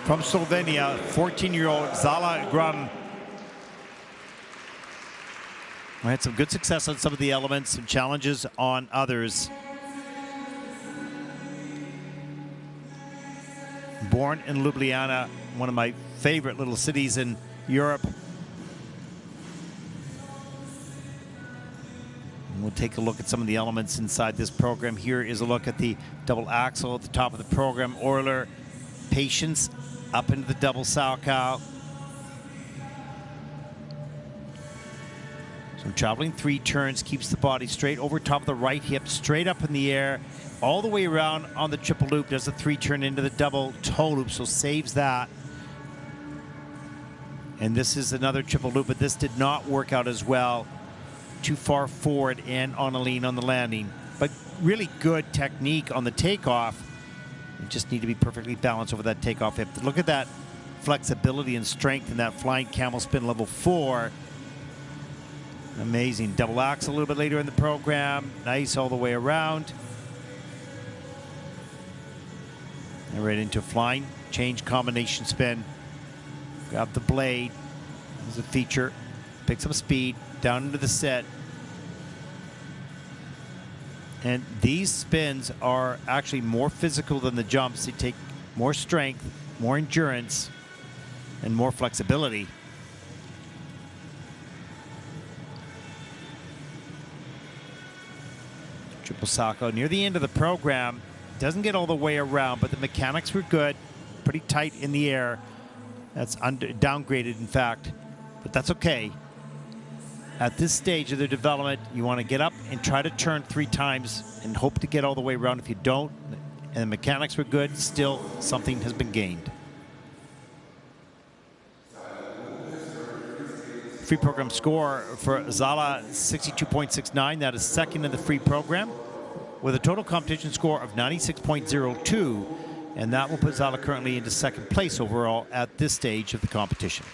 from Slovenia, 14-year-old Zala Grum. We had some good success on some of the elements, some challenges on others. Born in Ljubljana, one of my favorite little cities in Europe. And we'll take a look at some of the elements inside this program. Here is a look at the double axel at the top of the program. Euler, patience, up into the double Salchow. So traveling 3 turns, keeps the body straight over top of the right hip, straight up in the air, all the way around on the triple loop, does a 3 turn into the double toe loop, so saves that. And this is another triple loop, but this did not work out as well. Too far forward and on a lean on the landing. But really good technique on the takeoff. You just need to be perfectly balanced over that takeoff hip. Look at that flexibility and strength in that flying camel spin level 4. Amazing. Double axel a little bit later in the program. Nice all the way around. And right into flying. Change combination spin. Grab the blade. There's a feature. Picks up speed. Down into the set. And these spins are actually more physical than the jumps. They take more strength, more endurance, and more flexibility. Triple Salchow near the end of the program. Doesn't get all the way around, but the mechanics were good. Pretty tight in the air. That's downgraded, in fact, but that's okay. At this stage of their development, you want to get up and try to turn 3 times and hope to get all the way around. If you don't, and the mechanics were good, still something has been gained. Free program score for Zala, 62.69. That is second in the free program with a total competition score of 96.02. And that will put Zala currently into second place overall at this stage of the competition.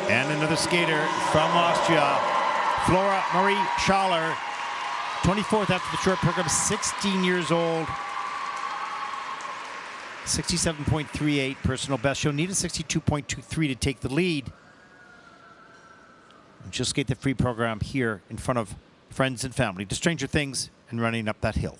And another skater from Austria, Flora Schaller, 24th after the short program, 16 years old. 67.38 personal best. She'll need a 62.23 to take the lead. And she'll skate the free program here in front of friends and family to Stranger Things and running up that hill.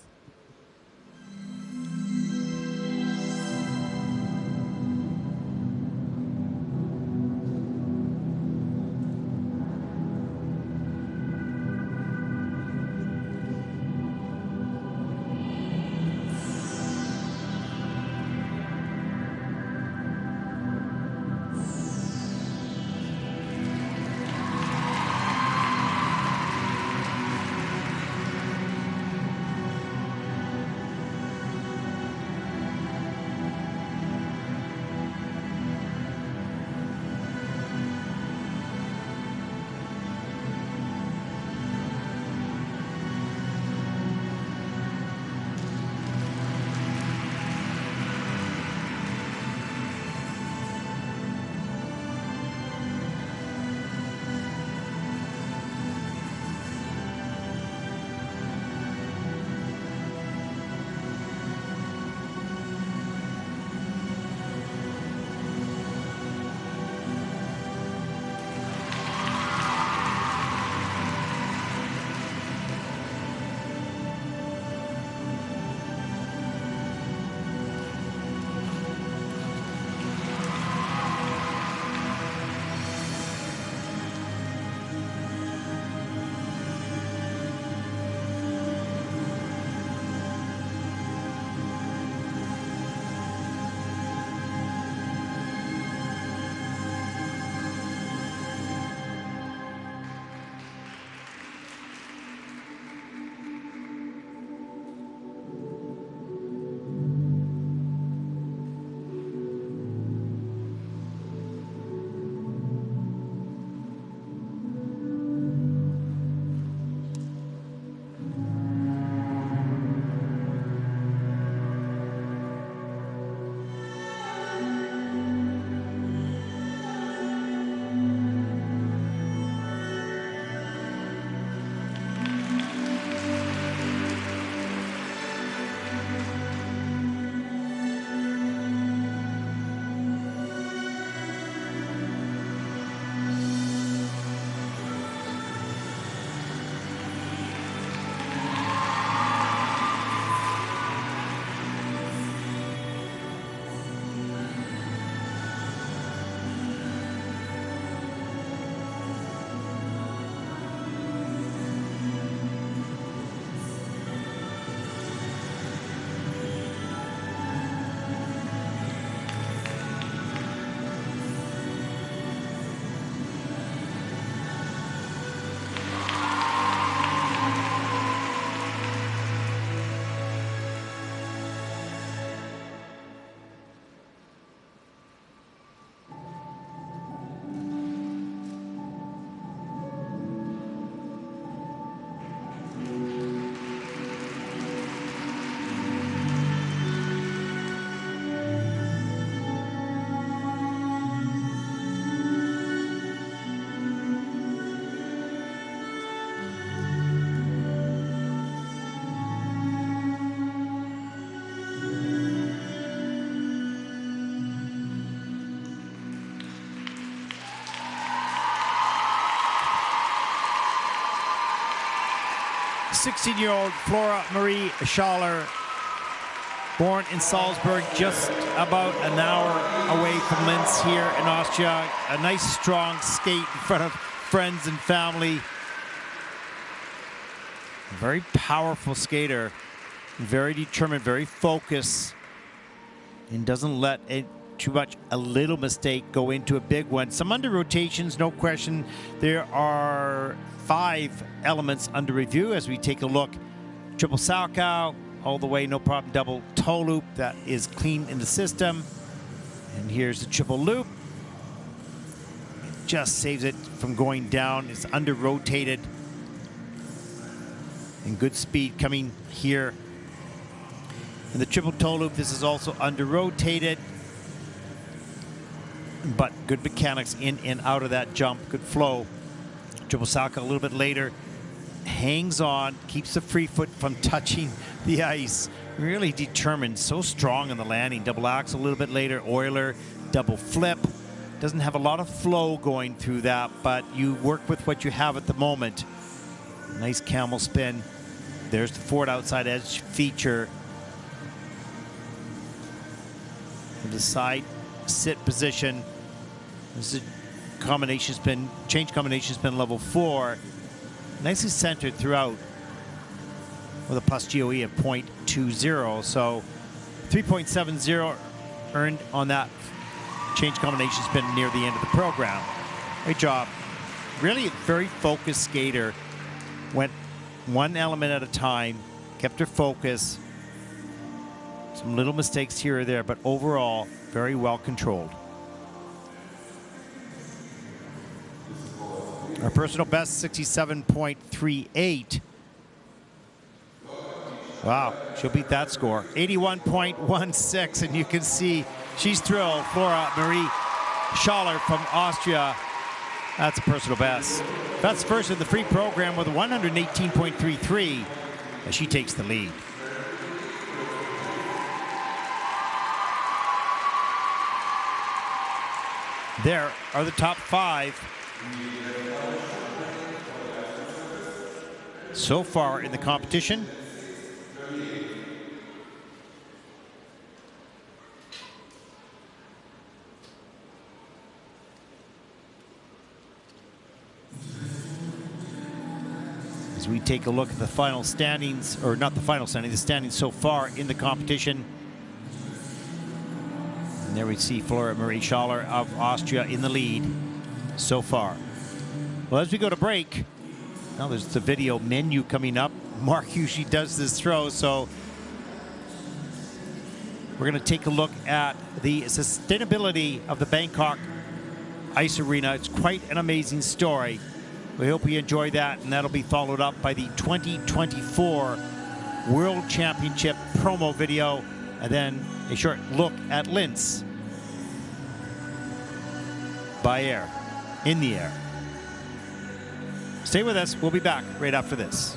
16-year-old Flora Marie Schaller, born in Salzburg, just about an hour away from Linz here in Austria. A nice, strong skate in front of friends and family. A very powerful skater, very determined, very focused, and doesn't let it too much a little mistake go into a big one. Some under rotations, no question. There are 5 elements under review as we take a look. Triple Salchow, all the way, no problem. Double toe loop, that is clean in the system. And here's the triple loop. It just saves it from going down. It's under rotated. And good speed coming here. And the triple toe loop, this is also under rotated. But good mechanics in and out of that jump, good flow. Triple Salchow a little bit later, hangs on, keeps the free foot from touching the ice. Really determined, so strong in the landing. Double axel a little bit later, Euler, double flip. Doesn't have a lot of flow going through that, but you work with what you have at the moment. Nice camel spin. There's the forward outside edge feature. And the side sit position. This is combination spin, change combination spin level 4. Nicely centered throughout with a plus GOE of 0.20. So 3.70 earned on that change combination spin near the end of the program. Great job. Really a very focused skater. Went one element at a time, kept her focus. Some little mistakes here or there, but overall, very well controlled. Our personal best, 67.38. Wow, she'll beat that score. 81.16, and you can see she's thrilled. Flora Marie Schaller from Austria. That's a personal best. That's first in the free program with 118.33 as she takes the lead. There are the top 5 so far in the competition. As we take a look at the final standings, or not the final standings, the standings so far in the competition. And there we see Flora Marie Schaller of Austria in the lead so far. Well, as we go to break, now there's the video menu coming up. Mark usually does this throw, so we're going to take a look at the sustainability of the Bangkok Ice Arena. It's quite an amazing story. We hope you enjoy that, and that'll be followed up by the 2024 World Championship promo video, and then a short look at Linz by air, in the air. Stay with us. We'll be back right after this.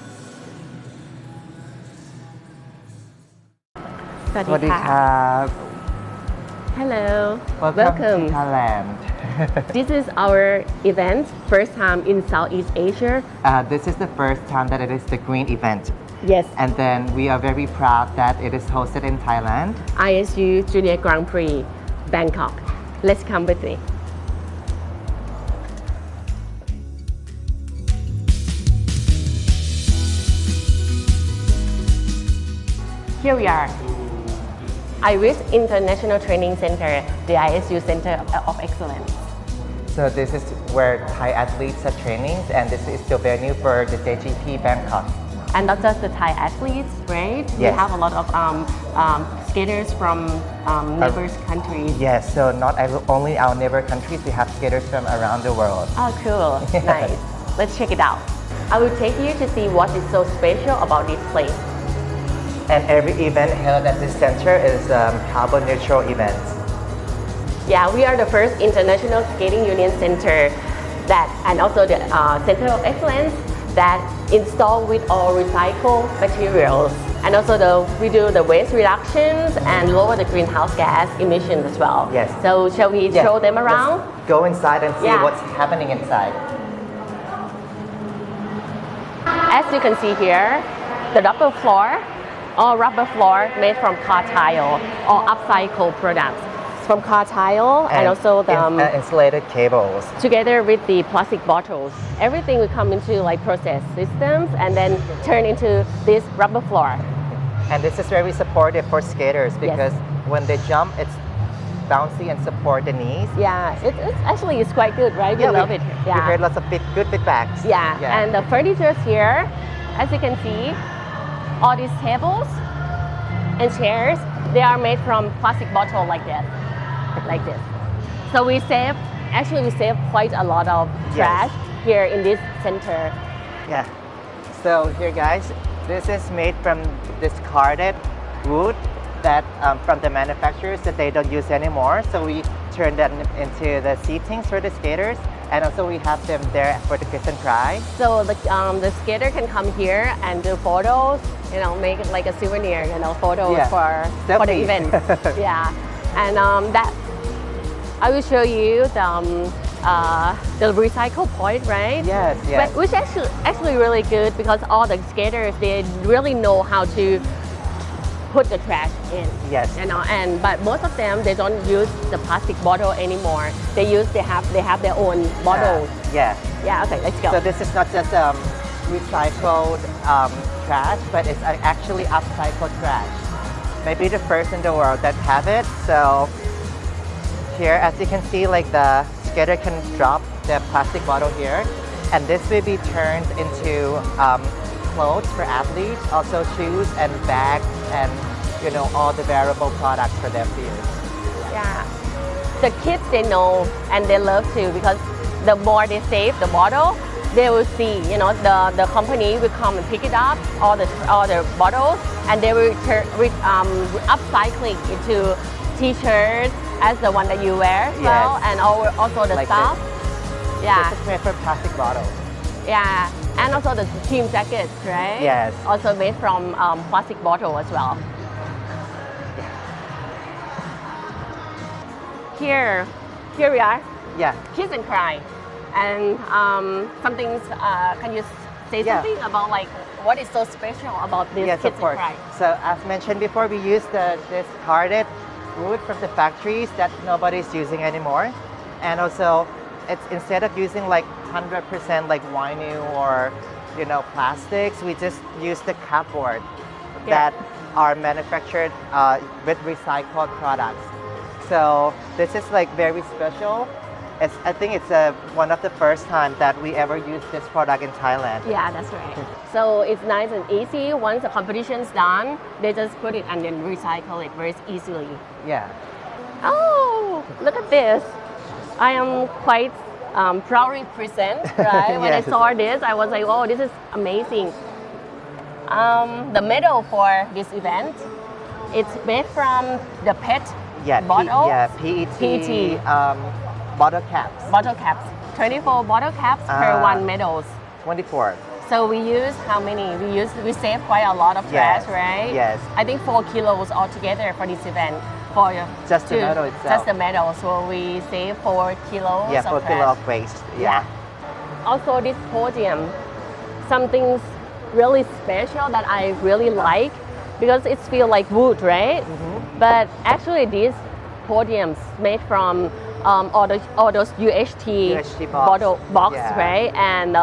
สวัสดีครับ Hello. Welcome to Thailand. This is our event, first time in Southeast Asia. This is the first time that it is the green event. Yes. And then we are very proud that it is hosted in Thailand. ISU Junior Grand Prix, Bangkok. Let's come with me. Here we are. IRIS International Training Center, the ISU Center of Excellence. So this is where Thai athletes are training, and this is the venue for the JGP Bangkok. And not just the Thai athletes, right? Yes. We have a lot of skaters from neighbors countries. Yes, so not only our neighbor countries, we have skaters from around the world. Oh, cool. Nice. Let's check it out. I will take you to see what is so special about this place. And every event held at this center is carbon neutral events. Yeah, we are the first international skating union center that, and also the Center of Excellence that install with all recycled materials. And also we do the waste reductions and lower the greenhouse gas emissions as well. Yes. So shall we show them around? Let's go inside and see what's happening inside. As you can see here, the rubber floor, all rubber floor made from car tile or upcycled products from car tile and also the insulated cables. together with the plastic bottles. Everything will come into like process systems and then turn into this rubber floor. And this is very supportive for skaters because when they jump, it's bouncy and support the knees. Yeah, it's quite good, right? We love it. We heard lots of good feedbacks. Yeah, and the furniture here, as you can see, all these tables and chairs, they are made from plastic bottle like this. So we saved quite a lot of trash here in this center. Yeah. So here guys, this is made from discarded wood that from the manufacturers that they don't use anymore. So we turn them into the seatings for the skaters, and also we have them there for the kiss and cry. So the skater can come here and do photos, make it like a souvenir, photos for the event. Yeah, and that I will show you the recycle point, right? Yes. But which actually really good because all the skaters, they really know how to put the trash in. Yes. But most of them, they don't use the plastic bottle anymore. They have their own bottles. Yeah. Okay, let's go. So this is not just recycled trash, but it's actually upcycled trash. Maybe the first in the world that have it. So here, as you can see, like the skater can drop the plastic bottle here, and this will be turned into clothes for athletes, also shoes and bags, and all the wearable products for them to use. Yeah, the kids, they know and they love to because the more they save the bottle, they will see, the company will come and pick it up, all the bottles, and they will upcycling into t-shirts as the one that you wear as well, and also the like stuff. This. Yeah. This is made from plastic bottles. Yeah, and also the team jackets, right? Yes. Also made from plastic bottle as well. Here we are. Yeah. Kiss and cry. And can you say something about like what is so special about this Yes, kiss of course. and cry? So as mentioned before, we use this discarded wood from the factories that nobody's using anymore. And also, it's instead of using like 100% like vinyl or plastics, we just use the cardboard that are manufactured with recycled products. So this is like very special. I think it's one of the first time that we ever use this product in Thailand. Yeah, that's right. So it's nice and easy. Once the competition's done, they just put it and then recycle it very easily. Yeah. Oh, look at this. I am quite proudly present, right? When I saw this, I was like, oh, this is amazing. The medal for this event, it's made from the PET bottle. PET. Bottle caps. Bottle caps. 24 bottle caps per one medals. 24. So we use how many? We save quite a lot of trash, right? Yes. I think 4 kilos altogether for this event. Just the medal itself. Just the medal. So we save 4 kilos. Yeah, 4 kilos of waste. Yeah. Also, this podium, something really special that I really like because it feels like wood, right? Mm-hmm. But actually, these podiums made from all those UHT bottle box, right? And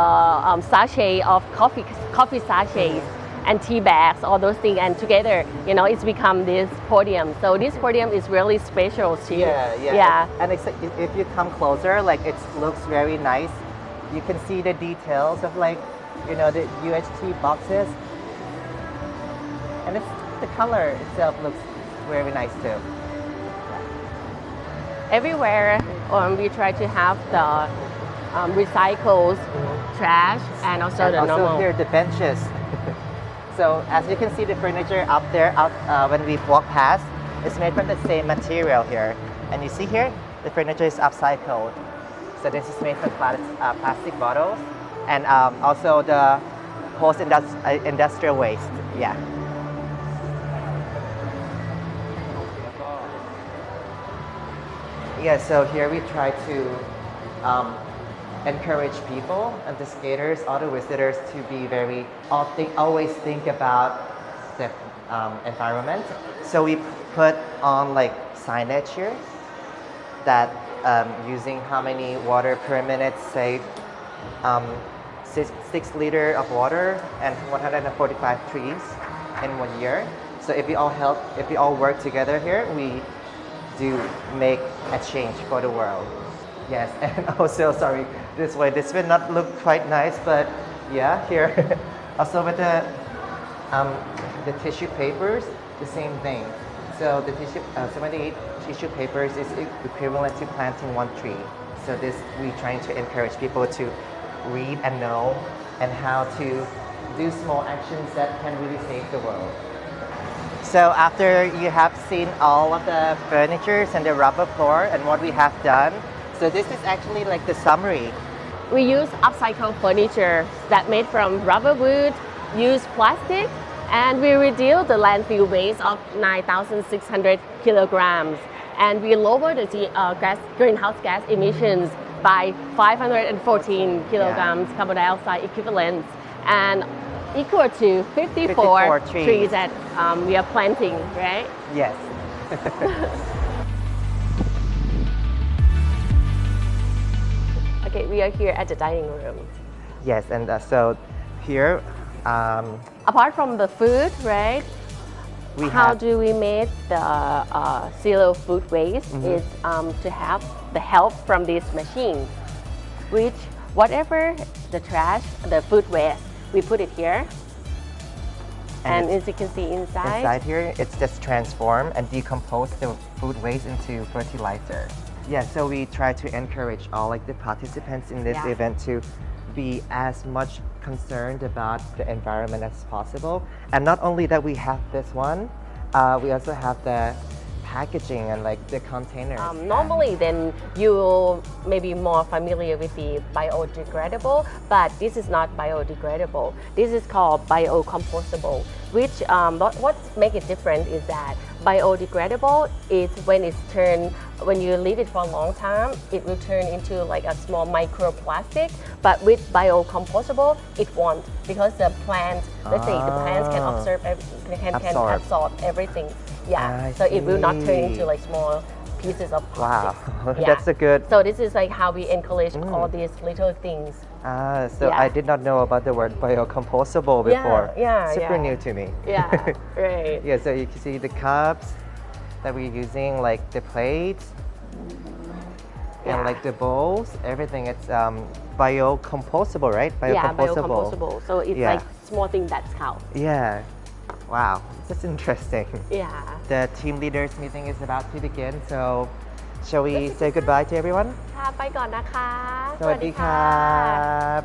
sachet of coffee sachets and tea bags, all those things, and together, it's become this podium. So this podium is really special too. Yeah. And if you come closer, like it looks very nice. You can see the details of the UHT boxes, and the color itself looks very nice too. Everywhere we try to have the recycled trash and also the normal. Also here the benches. So as you can see, the furniture up there, when we walk past, is made from the same material here. And you see here, the furniture is upcycled. So this is made from plastic bottles and also the post-industrial waste. Yeah. Yeah, so here we try to encourage people and the skaters, all the visitors to be very, always think about the environment. So we put on like signage here that using how many water per minute save 6 liters of water and 145 trees in 1 year. So if we all work together here, we do make a change for the world. Yes, and also, sorry, this will not look quite nice, but yeah, here. Also with the tissue papers, the same thing. So the 78 tissue papers is equivalent to planting 1 tree. So this, we trying to encourage people to read and know and how to do small actions that can really save the world. So after you have seen all of the furnitures and the rubber floor and what we have done, so this is actually like the summary. We use upcycled furniture that made from rubber wood, use plastic, and we reduce the landfill waste of 9,600 kilograms. And we lower the greenhouse gas emissions by 514 kilograms carbon dioxide equivalents, and equal to 54 trees that we are planting, right? Yes. Okay, we are here at the dining room. Yes, and so here, apart from the food, right? How do we make the zero food waste? Is to have the help from this machine, which whatever the trash, the food waste, we put it here. And as you can see inside here, it's just transform and decompose the food waste into fertilizer. Yeah, so we try to encourage all like the participants in this event to be as much concerned about the environment as possible. And not only that, we have this one, we also have the packaging and like the containers. Normally then you may be more familiar with the biodegradable, but this is not biodegradable. This is called biocompostable, which what makes it different is that biodegradable is when you leave it for a long time, it will turn into like a small microplastic. But with biocompostable, it won't, because the plant, let's say the plants can absorb everything. Yeah, so it will not turn into like small pieces of plastic. Wow, that's a good. So this is like how we encourage all these little things. I did not know about the word biocompostable before. Super new to me. Yeah, right. Yeah, so you can see the cups that we're using, like the plates and like the bowls, everything. It's biocompostable, right? Yeah, biocompostable. So it's like small thing that's count. Yeah. Wow, that's interesting. Yeah. The team leaders meeting is about to begin, so shall we say goodbye to everyone? ค่ะไปก่อนนะคะ สวัสดีครับ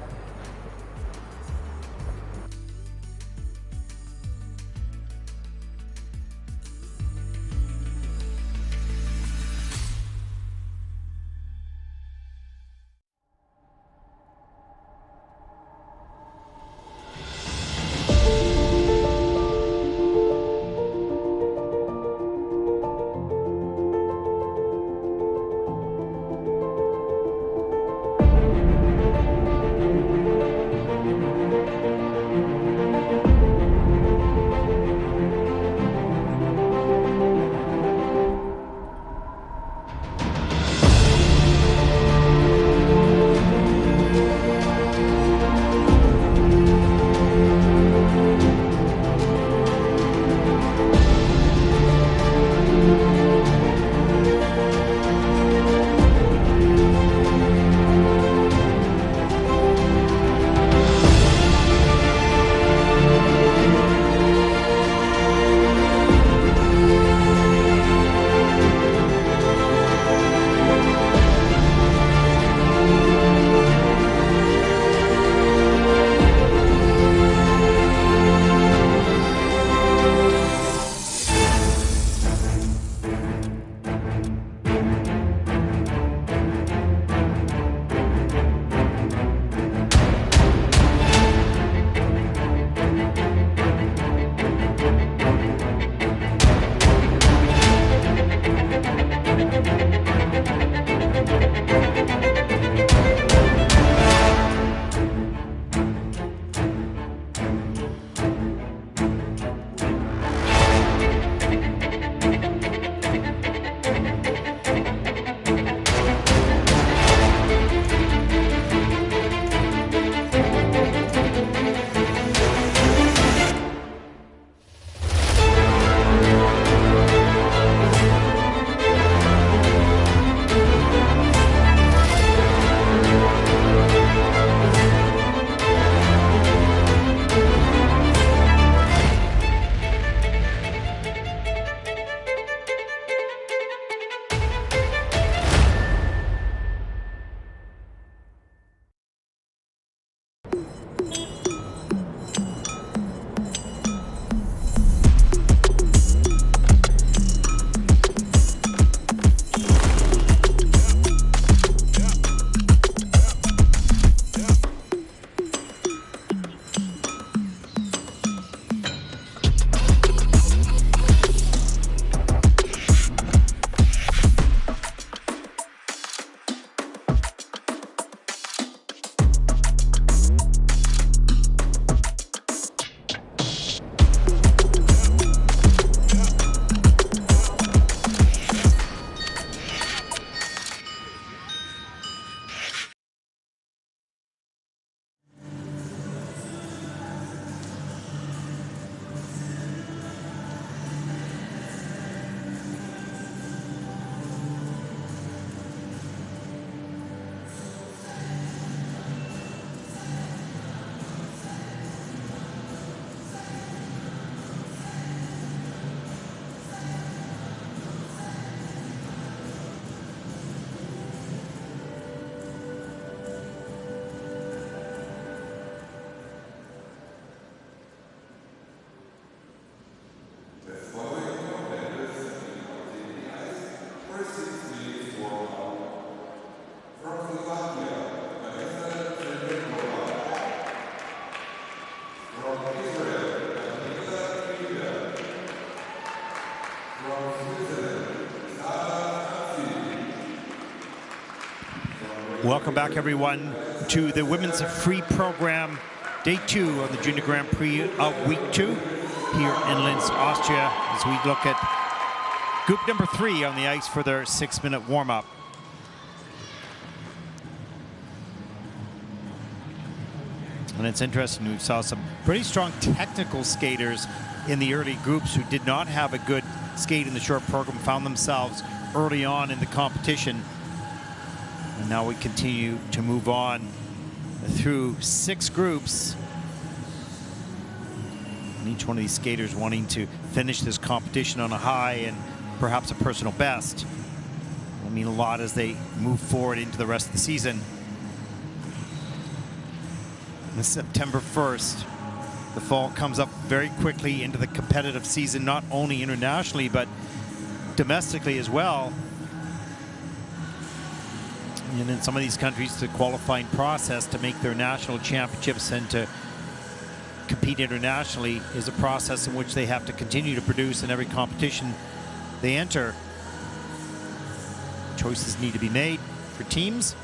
Welcome back, everyone, to the women's free program, day 2 of the Junior Grand Prix of week 2 here in Linz, Austria, as we look at group number 3 on the ice for their 6-minute warm-up. And it's interesting, we saw some pretty strong technical skaters in the early groups who did not have a good skate in the short program, found themselves early on in the competition. And now we continue to move on through 6 groups. And each one of these skaters wanting to finish this competition on a high and perhaps a personal best. Will mean a lot as they move forward into the rest of the season. September 1st, the fall comes up very quickly into the competitive season, not only internationally but domestically as well. And in some of these countries, the qualifying process to make their national championships and to compete internationally is a process in which they have to continue to produce in every competition they enter. Choices need to be made for teams.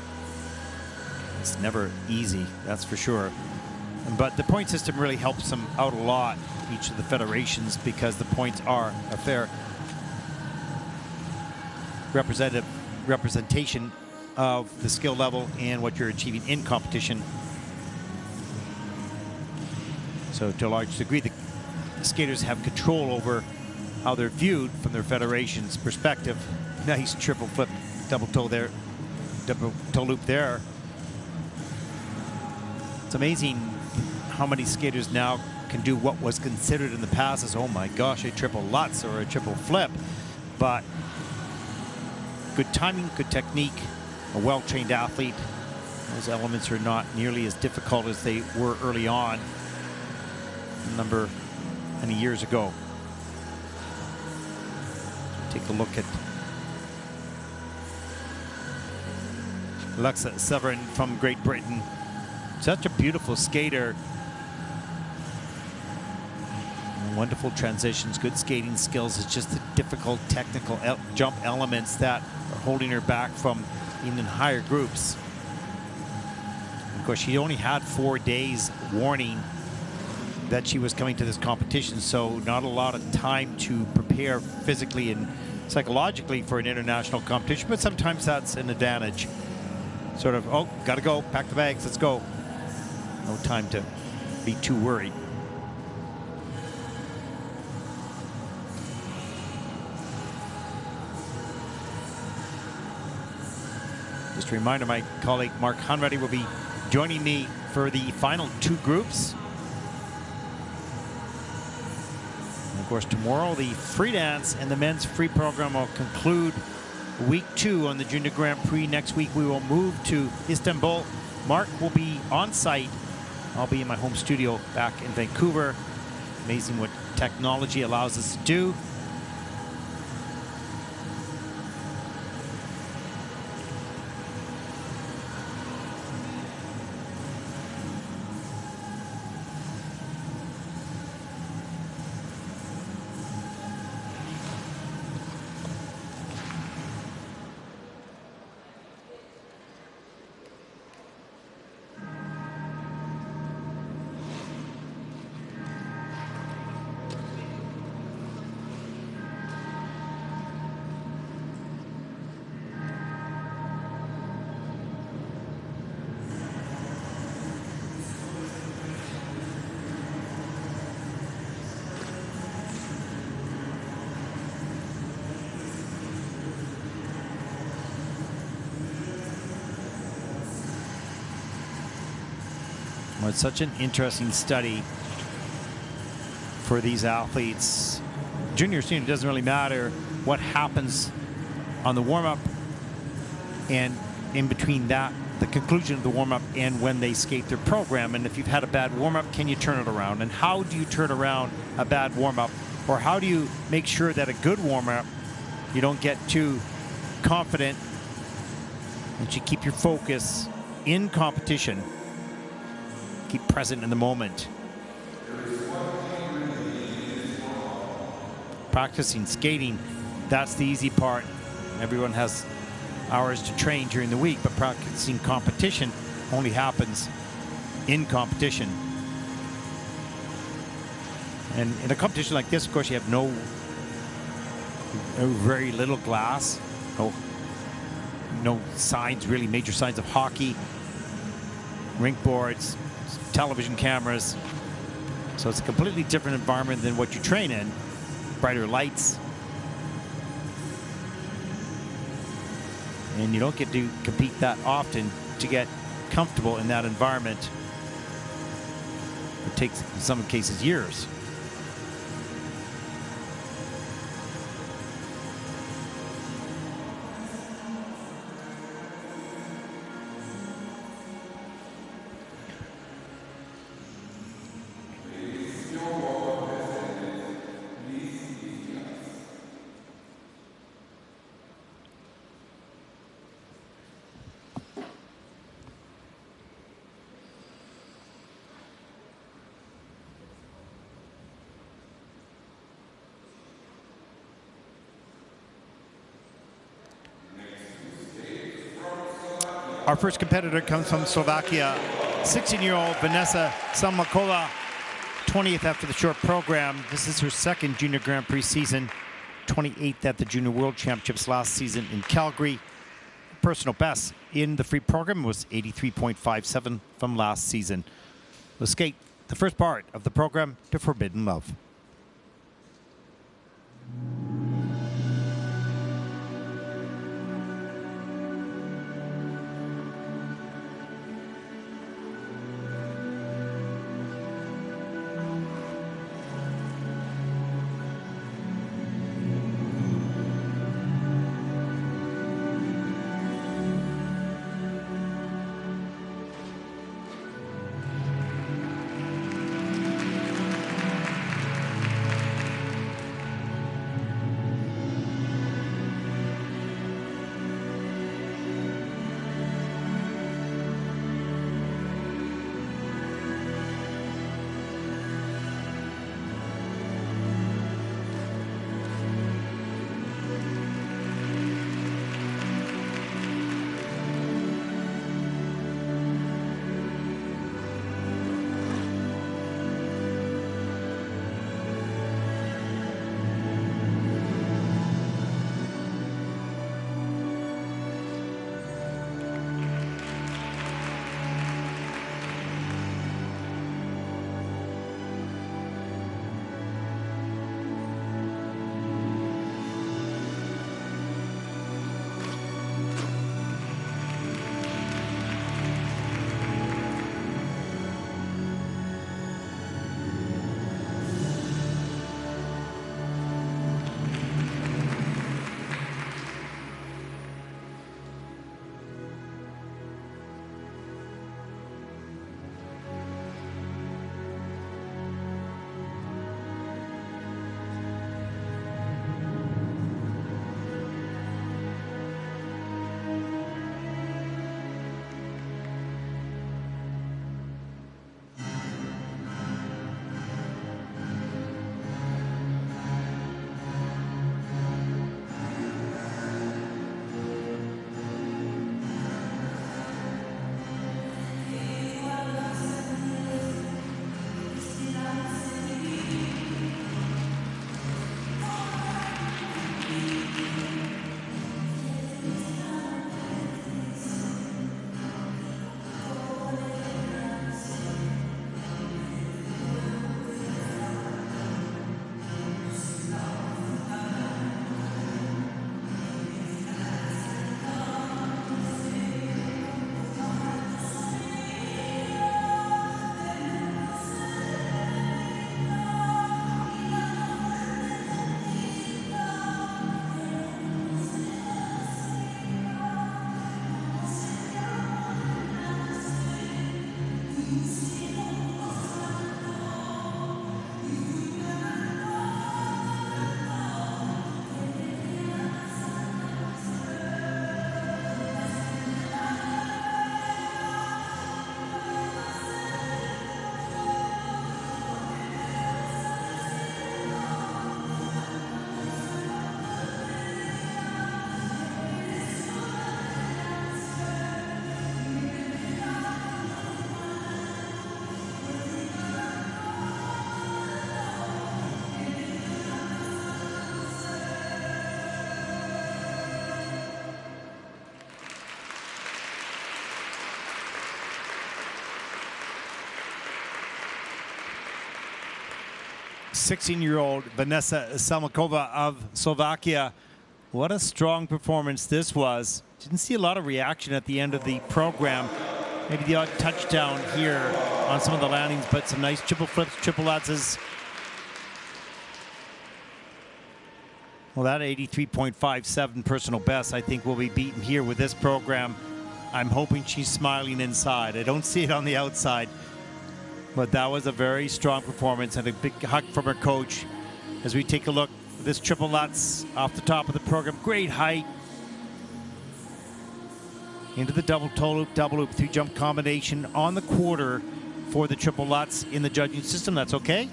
It's never easy, that's for sure. But the point system really helps them out a lot, each of the federations, because the points are a fair representation of the skill level and what you're achieving in competition. So to a large degree, the skaters have control over how they're viewed from their federation's perspective. Nice triple flip, double toe there, double toe loop there. It's amazing how many skaters now can do what was considered in the past as, oh my gosh, a triple lutz or a triple flip. But good timing, good technique, a well-trained athlete. Those elements are not nearly as difficult as they were early on, many years ago. Take a look at Alexa Severin from Great Britain. Such a beautiful skater. Wonderful transitions, good skating skills. It's just the difficult technical jump elements that are holding her back from being in higher groups. Of course, she only had 4 days warning that she was coming to this competition, so not a lot of time to prepare physically and psychologically for an international competition, but sometimes that's an advantage. Sort of, oh, gotta go, pack the bags, let's go. No time to be too worried. Just a reminder, my colleague Mark Hunready will be joining me for the final 2 groups. And of course, tomorrow the free dance and the men's free program will conclude week 2 on the Junior Grand Prix. Next week we will move to Istanbul. Mark will be on site. I'll be in my home studio back in Vancouver. Amazing what technology allows us to do. Well, it's such an interesting study for these athletes. Junior, senior, doesn't really matter what happens on the warm-up and in between that, the conclusion of the warm-up and when they skate their program. And if you've had a bad warm-up, can you turn it around? And how do you turn around a bad warm-up? Or how do you make sure that a good warm-up, you don't get too confident, and you keep your focus in competition, keep present in the moment. Practicing skating, that's the easy part. Everyone has hours to train during the week, but practicing competition only happens in competition. And in a competition like this, of course, you have very little glass, no signs, really major signs of hockey, rink boards, television cameras. So it's a completely different environment than what you train in. Brighter lights. And you don't get to compete that often to get comfortable in that environment. It takes, in some cases, years. Our first competitor comes from Slovakia, 16-year-old Vanessa Sakova, 20th after the short program. This is her second Junior Grand Prix season, 28th at the Junior World Championships last season in Calgary. Personal best in the free program was 83.57 from last season. Let's skate the first part of the program to Forbidden Love. 16-year-old Vanessa Sakova of Slovakia. What a strong performance this was. Didn't see a lot of reaction at the end of the program. Maybe the odd touchdown here on some of the landings, but some nice triple flips, triple lutzes. Well, that 83.57 personal best, I think, will be beaten here with this program. I'm hoping she's smiling inside. I don't see it on the outside. But that was a very strong performance and a big hug from her coach as we take a look at this triple lutz off the top of the program. Great height. Into the double toe loop, double loop, 3-jump combination on the quarter for the triple lutz in the judging system. That's okay.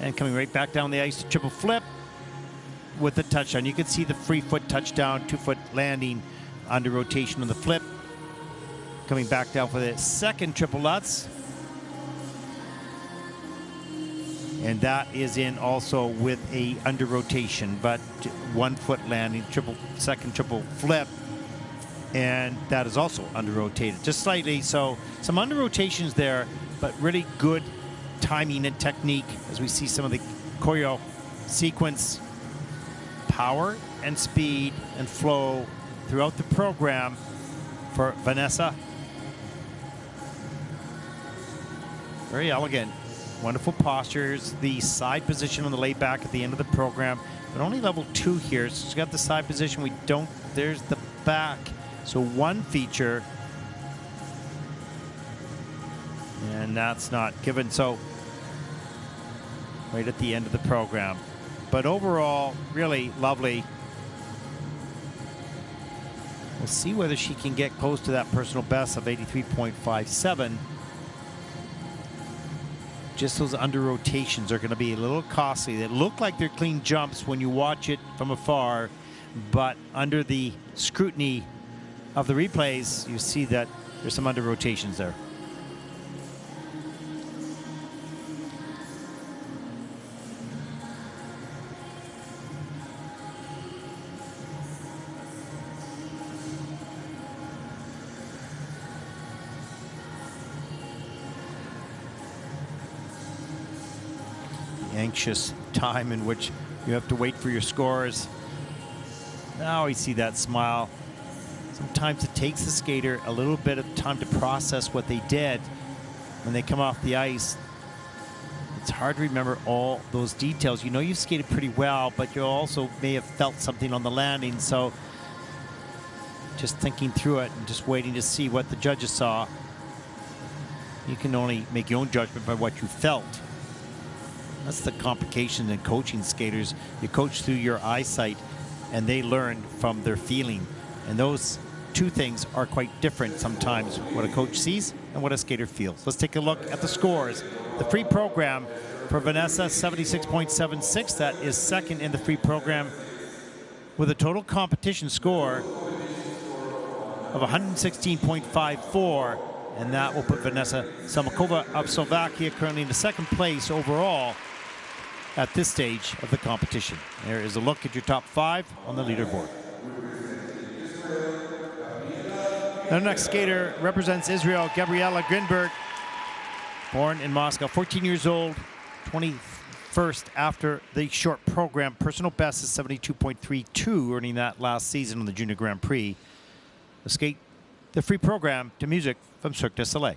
And coming right back down the ice to triple flip with the touchdown. You can see the free foot touchdown, 2-foot landing under rotation on the flip. Coming back down for the second triple lutz. And that is in also with a under rotation, but 1-foot landing, second triple flip. And that is also under rotated, just slightly. So some under rotations there, but really good timing and technique as we see some of the choreo sequence, power and speed and flow throughout the program for Vanessa. Very elegant, wonderful postures, the side position on the laid back at the end of the program, but only level 2 here. So she's got the side position. There's the back. So one feature, and that's not given. So right at the end of the program. But overall, really lovely. We'll see whether she can get close to that personal best of 83.57. Just those under rotations are going to be a little costly. They look like they're clean jumps when you watch it from afar, but under the scrutiny of the replays, you see that there's some under rotations there. The anxious time in which you have to wait for your scores. Now we see that smile. Sometimes it takes the skater a little bit of time to process what they did when they come off the ice. It's hard to remember all those details. You know you skated pretty well, but you also may have felt something on the landing. So just thinking through it and just waiting to see what the judges saw. You can only make your own judgment by what you felt. That's the complication in coaching skaters. You coach through your eyesight, and they learn from their feeling. And those two things are quite different sometimes, what a coach sees and what a skater feels. Let's take a look at the scores. The free program for Vanessa, 76.76. That is second in the free program with a total competition score of 116.54. And that will put Vanessa Sakova of Slovakia currently in the second place overall at this stage of the competition. There is a look at your top 5 on the leaderboard. The next skater represents Israel, Gabriella Grinberg, born in Moscow, 14 years old, 21st after the short program. Personal best is 72.32, earning that last season on the Junior Grand Prix. The skate, the free program to music from Cirque du Soleil.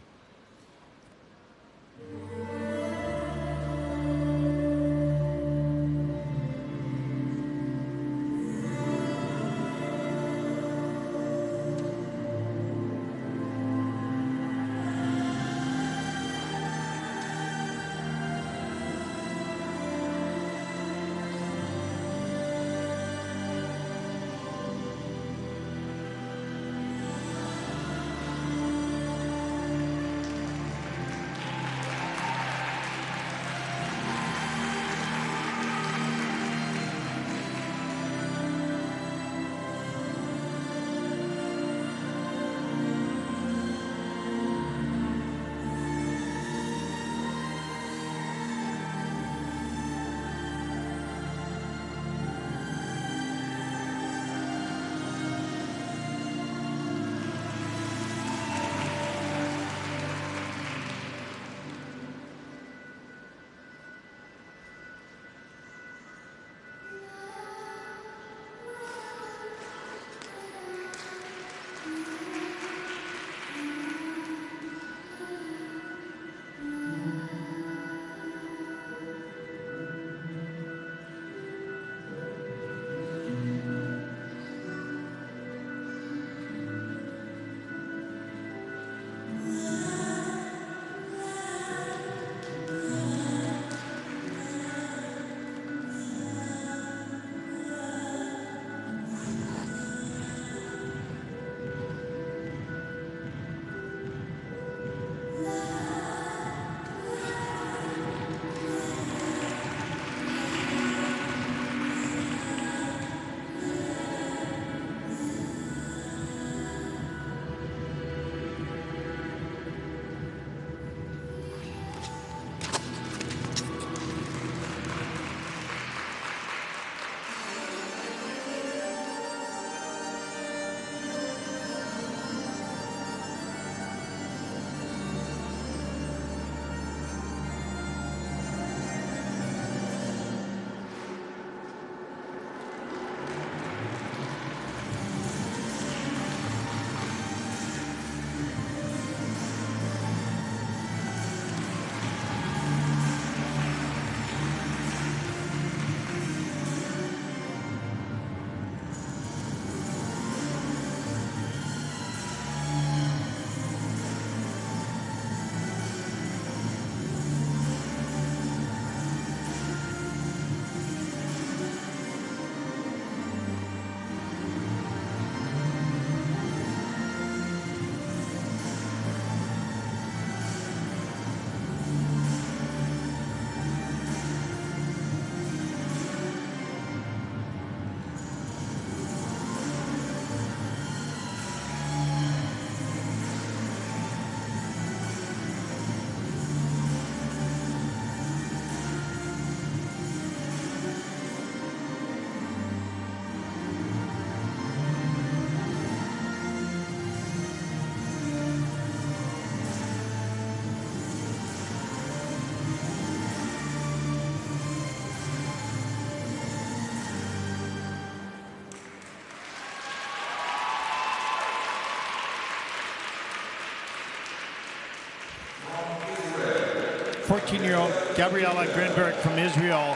14-year-old Gabriella Grinberg from Israel.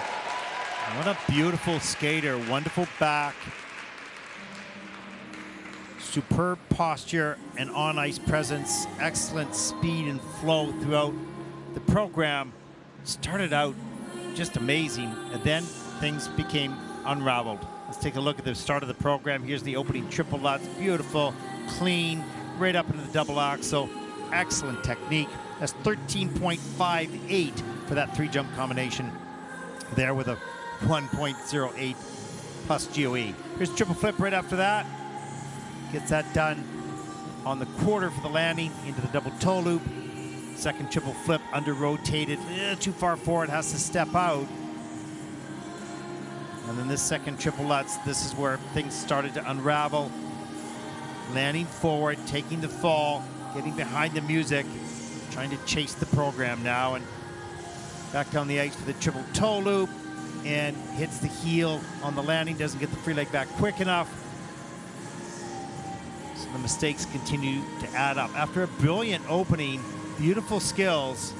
What a beautiful skater, wonderful back. Superb posture and on-ice presence, excellent speed and flow throughout the program. Started out just amazing, and then things became unraveled. Let's take a look at the start of the program. Here's the opening triple lutz, beautiful, clean, right up into the double axel. Excellent technique. That's 13.58 for that three-jump combination there with a 1.08 plus GOE. Here's triple flip right after that. Gets that done on the quarter for the landing into the double toe loop. Second triple flip, under rotated, too far forward, has to step out. And then this second triple lutz, this is where things started to unravel. Landing forward, taking the fall, getting behind the music, trying to chase the program now, and back down the ice for the triple toe loop, and hits the heel on the landing, doesn't get the free leg back quick enough. So the mistakes continue to add up. After a brilliant opening, beautiful skills,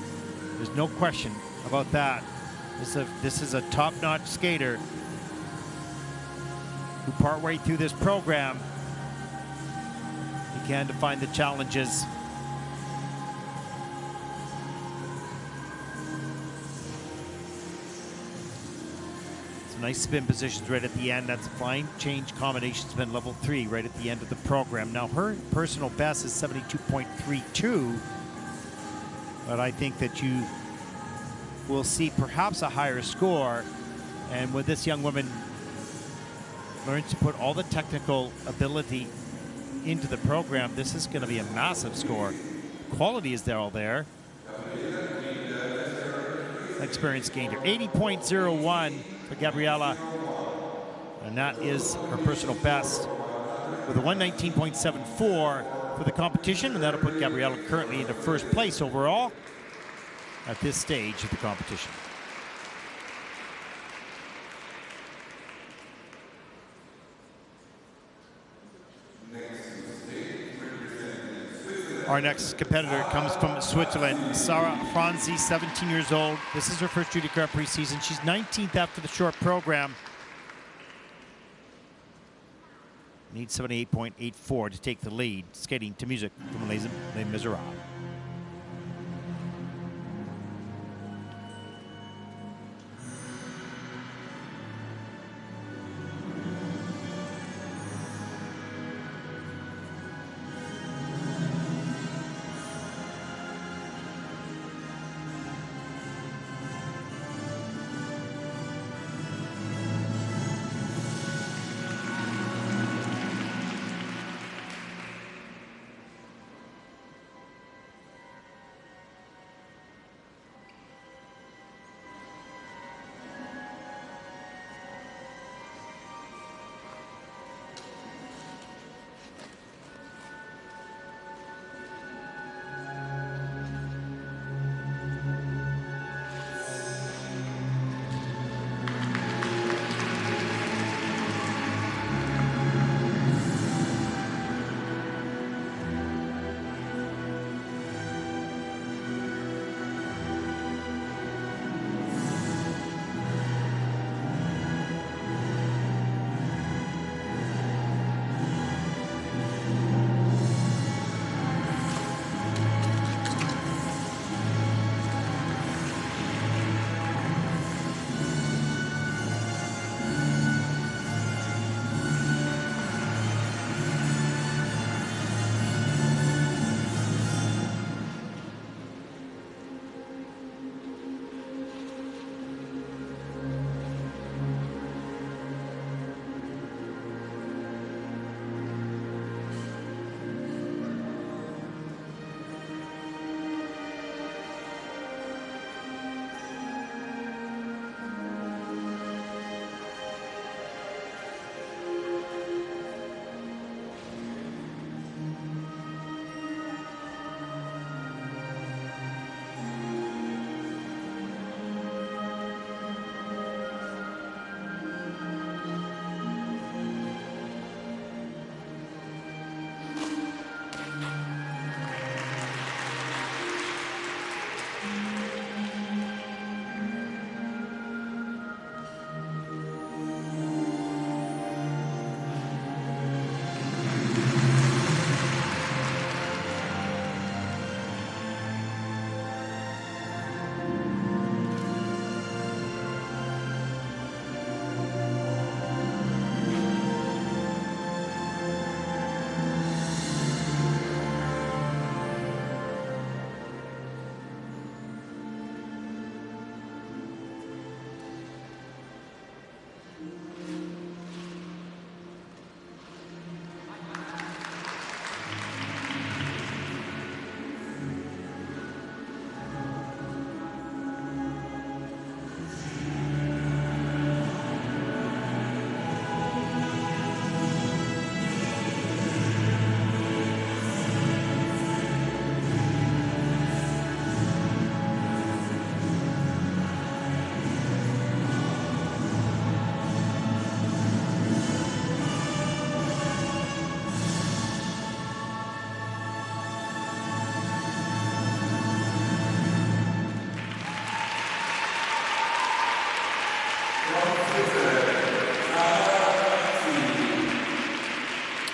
there's no question about that. This is a top-notch skater who partway through this program began to find the challenges. Nice spin positions right at the end. That's flying change combination spin level 3 right at the end of the program. Now her personal best is 72.32, but I think that you will see perhaps a higher score. And when this young woman learns to put all the technical ability into the program, this is going to be a massive score. Quality is there all there. Experience gained her 80.01 for Gabriella, and that is her personal best with a 119.74 for the competition, and that'll put Gabriella currently into first place overall at this stage of the competition. Our next competitor comes from Switzerland, Sara Franzi, 17 years old. This is her first Junior Grand Prix season. She's 19th after the short program. Needs 78.84 to take the lead. Skating to music from Les Miserables.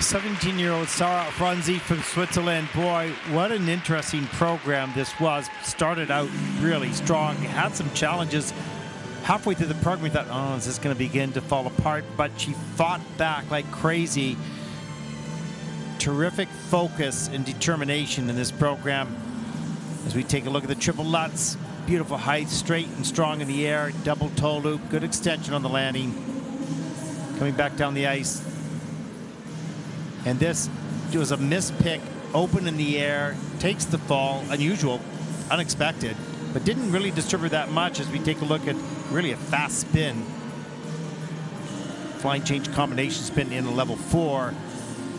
17-year-old Sara Franzi from Switzerland. Boy, what an interesting program this was. Started out really strong, had some challenges. Halfway through the program, we thought, oh, is this going to begin to fall apart? But she fought back like crazy. Terrific focus and determination in this program. As we take a look at the triple Lutz, beautiful height, straight and strong in the air, double toe loop, good extension on the landing. Coming back down the ice. And this was a missed pick, open in the air, takes the fall, unusual, unexpected, but didn't really disturb her that much as we take a look at really a fast spin. Flying change combination spin in a level 4.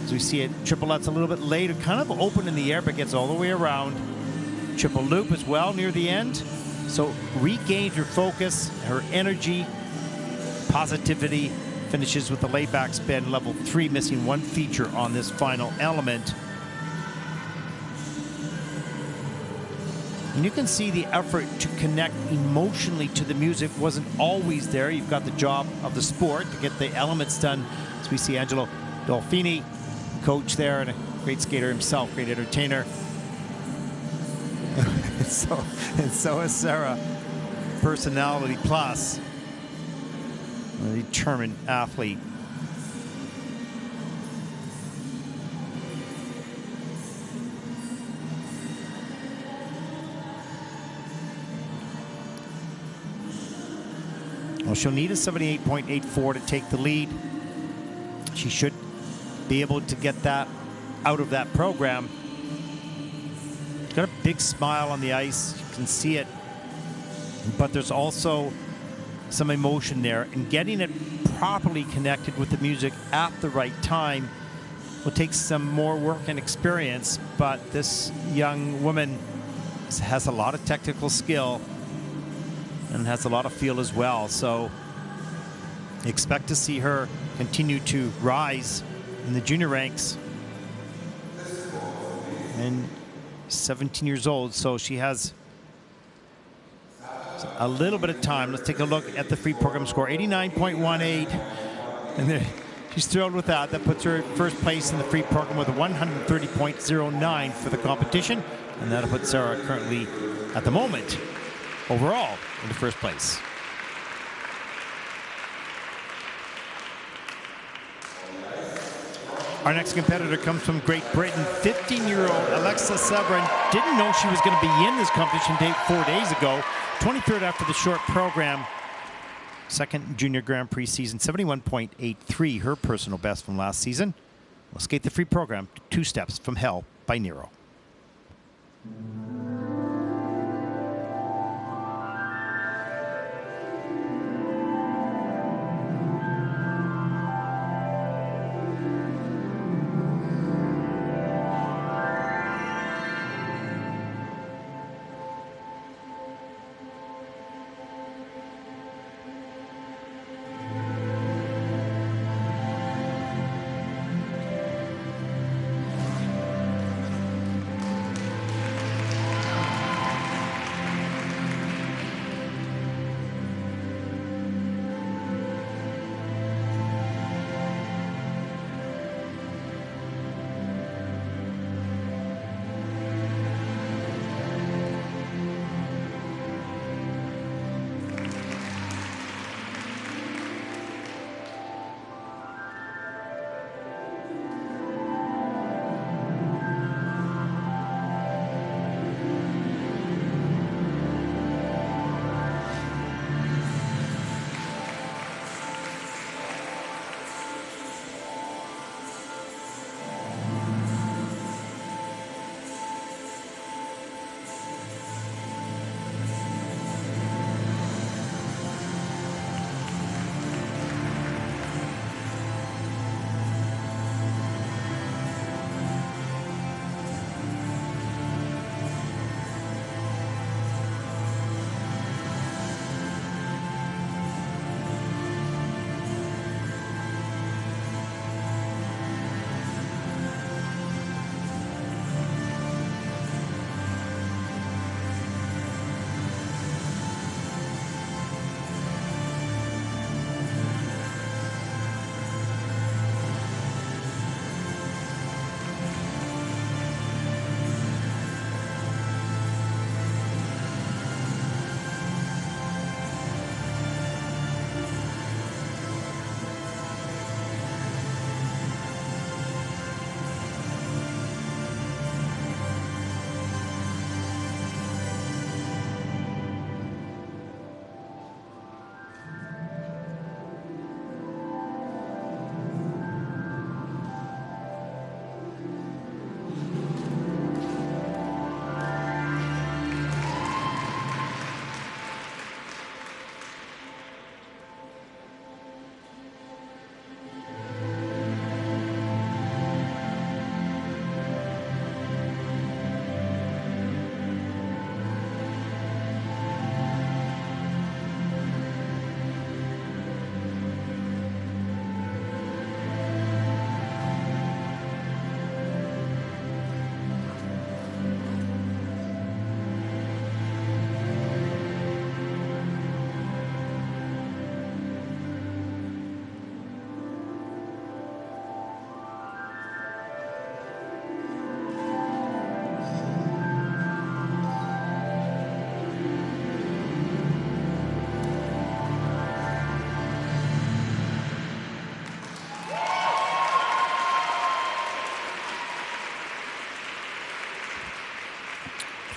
As we see it, triple Lutz a little bit later, kind of open in the air, but gets all the way around. Triple loop as well near the end. So regained her focus, her energy, positivity, finishes with the layback spin, level 3, missing one feature on this final element. And you can see the effort to connect emotionally to the music wasn't always there. You've got the job of the sport to get the elements done. As we see Angelo Dolfini, coach there, and a great skater himself, great entertainer. and so is Sarah, personality plus. A determined athlete. Well, she'll need a 78.84 to take the lead. She should be able to get that out of that program. She's got a big smile on the ice. You can see it. But there's also some emotion there, and getting it properly connected with the music at the right time will take some more work and experience, but this young woman has a lot of technical skill and has a lot of feel as well, so expect to see her continue to rise in the junior ranks. And 17 years old, so she has a little bit of time. Let's take a look at the free program score, 89.18. And she's thrilled with that. That puts her at first place in the free program with a 130.09 for the competition. And that'll put Sarah currently, at the moment, overall in the first place. Our next competitor comes from Great Britain. 15-year-old Alexa Severin didn't know she was going to be in this competition 4 days ago. 23rd after the short program. Second junior Grand Prix season, 71.83, her personal best from last season. We'll skate the free program, 2 Steps from Hell by Nero.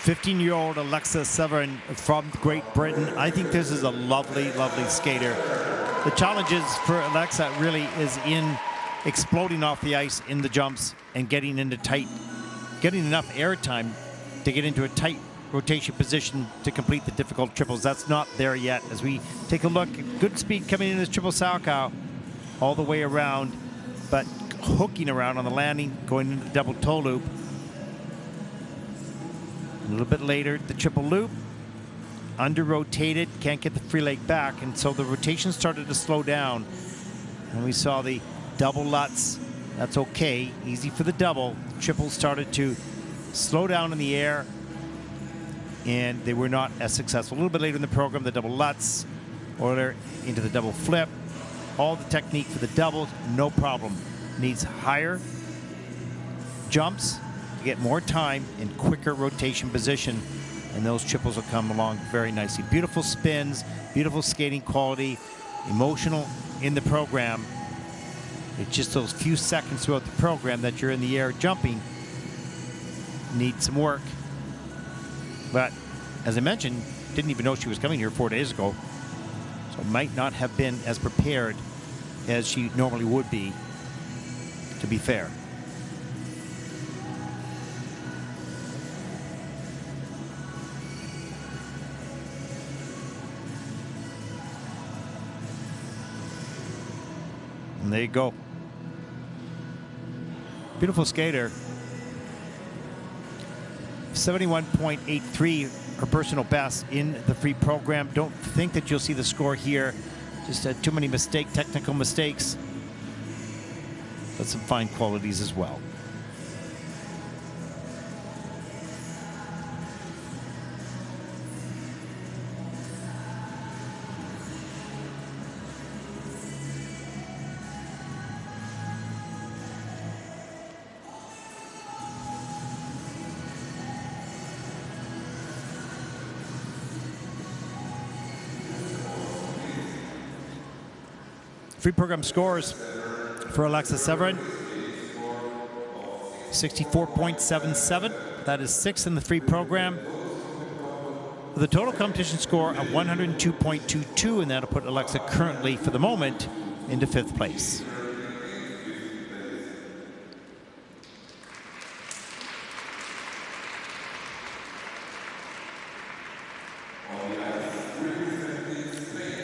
15-year-old Alexa Severin from Great Britain. I think this is a lovely, lovely skater. The challenges for Alexa really is in exploding off the ice in the jumps and getting enough air time to get into a tight rotation position to complete the difficult triples. That's not there yet. As we take a look, good speed coming in as triple Salchow all the way around, but hooking around on the landing, going into the double toe loop. A little bit later, the triple loop, under-rotated, can't get the free leg back, and so the rotation started to slow down. And we saw the double Lutz. That's okay, easy for the double. Triple started to slow down in the air, and they were not as successful. A little bit later in the program, the double Lutz, Euler into the double flip. All the technique for the doubles, no problem. Needs higher jumps to get more time in quicker rotation position, and those triples will come along very nicely. Beautiful spins, beautiful skating quality, emotional in the program. It's just those few seconds throughout the program that you're in the air jumping need some work. But as I mentioned, didn't even know she was coming here 4 days ago, so might not have been as prepared as she normally would be, to be fair. And there you go. Beautiful skater. 71.83, her personal best in the free program. Don't think that you'll see the score here. Just had too many technical mistakes, but some fine qualities as well. Free program scores for Alexa Severin: 64.77. That is 6th in the free program, with a total competition score of 102.22, and that'll put Alexa currently, for the moment, into 5th place.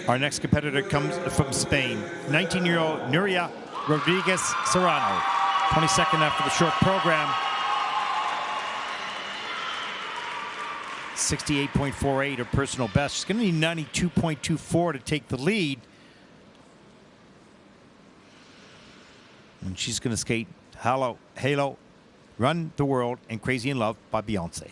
Our next competitor comes from Spain, 19-year-old Nuria Rodriguez Serrano, 22nd after the short program. 68.48, her personal best. She's going to need 92.24 to take the lead. And she's going to skate Halo, Run the World, and Crazy in Love by Beyonce.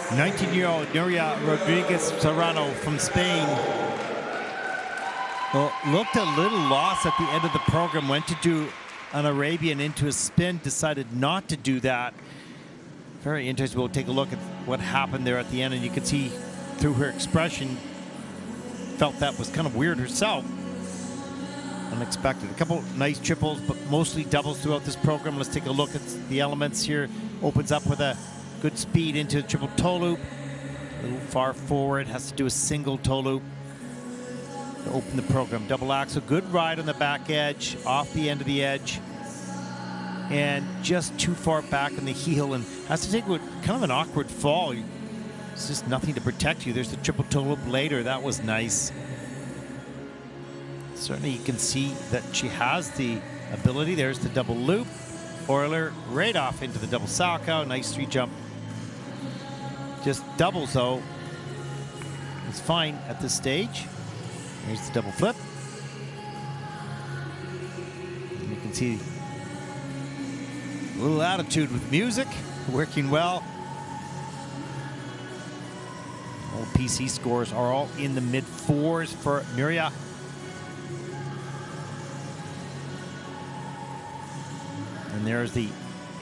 19-year-old Nuria Rodriguez Serrano from Spain. Well, looked a little lost at the end of the program, went to do an Arabian into a spin, decided not to do that. Very interesting. We'll take a look at what happened there at the end, and you can see through her expression, felt that was kind of weird herself. Unexpected. A couple nice triples, but mostly doubles throughout this program. Let's take a look at the elements here. Opens up with a good speed into a triple toe loop. A little far forward, has to do a single toe loop to open the program. Double axel, good ride on the back edge, off the end of the edge, and just too far back in the heel, and has to take kind of an awkward fall. It's just nothing to protect you. There's the triple toe loop later. That was nice. Certainly you can see that she has the ability. There's the double loop. Euler right off into the double Salchow. Nice 3-jump. Just doubles though. It's fine at this stage. Here's the double flip. And you can see a little attitude with music, working well. All PC scores are all in the mid-4s for Nuria. And there's the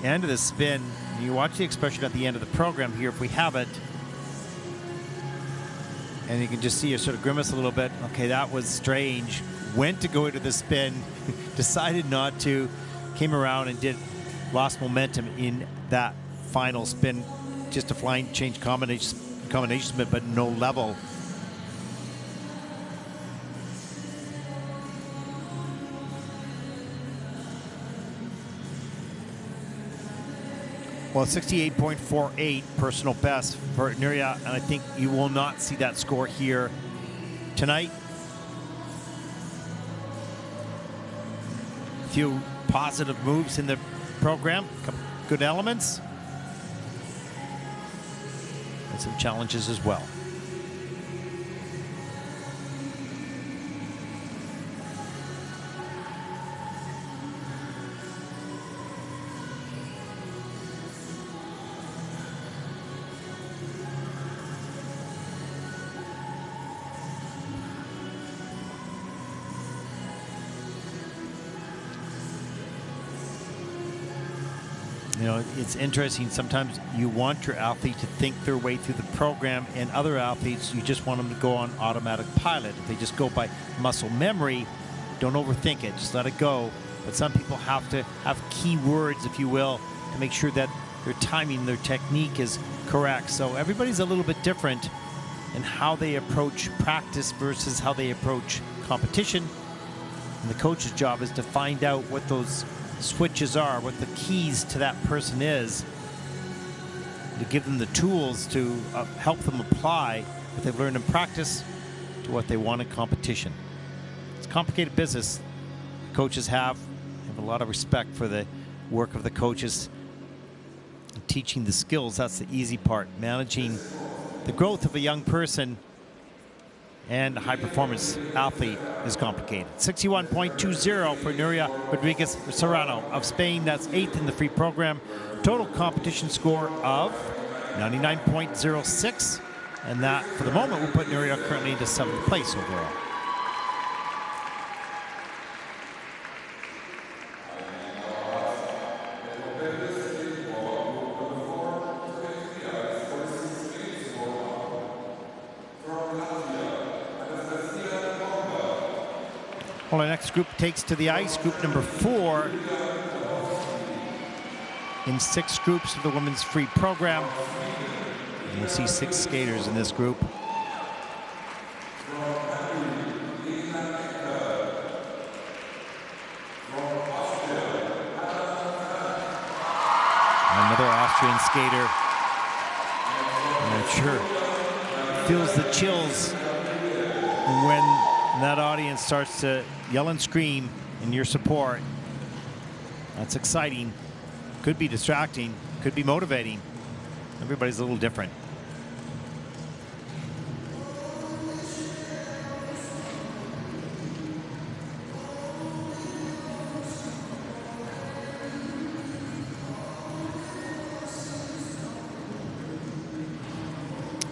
end of the spin. You watch the expression at the end of the program here, if we have it. And you can just see her sort of grimace a little bit. Okay, that was strange. Went to go into the spin, decided not to, came around and lost momentum in that final spin. Just a flying change combination but no level. Well, 68.48 personal best for Nuria, and I think you will not see that score here tonight. A few positive moves in the program, couple good elements, and some challenges as well. You know, it's interesting. Sometimes you want your athlete to think their way through the program, and other athletes, you just want them to go on automatic pilot. If they just go by muscle memory, don't overthink it. Just let it go. But some people have to have key words, if you will, to make sure that their timing, their technique is correct. So everybody's a little bit different in how they approach practice versus how they approach competition. And the coach's job is to find out what those switches are, what the keys to that person is, to give them the tools to help them apply what they've learned in practice to what they want in competition. It's a complicated business. Coaches have a lot of respect for the work of the coaches. Teaching the skills, that's the easy part. Managing the growth of a young person and a high-performance athlete is complicated. 61.20 for Nuria Rodriguez Serrano of Spain. That's 8th in the free program. Total competition score of 99.06. And that, for the moment, will put Nuria currently into 7th place overall. Well, our next group takes to the ice, group number 4 in 6 groups of the women's free program. And we'll see 6 skaters in this group. Another Austrian skater. And I'm sure feels the chills when that audience starts to yell and scream in your support. That's exciting. Could be distracting, could be motivating. Everybody's a little different.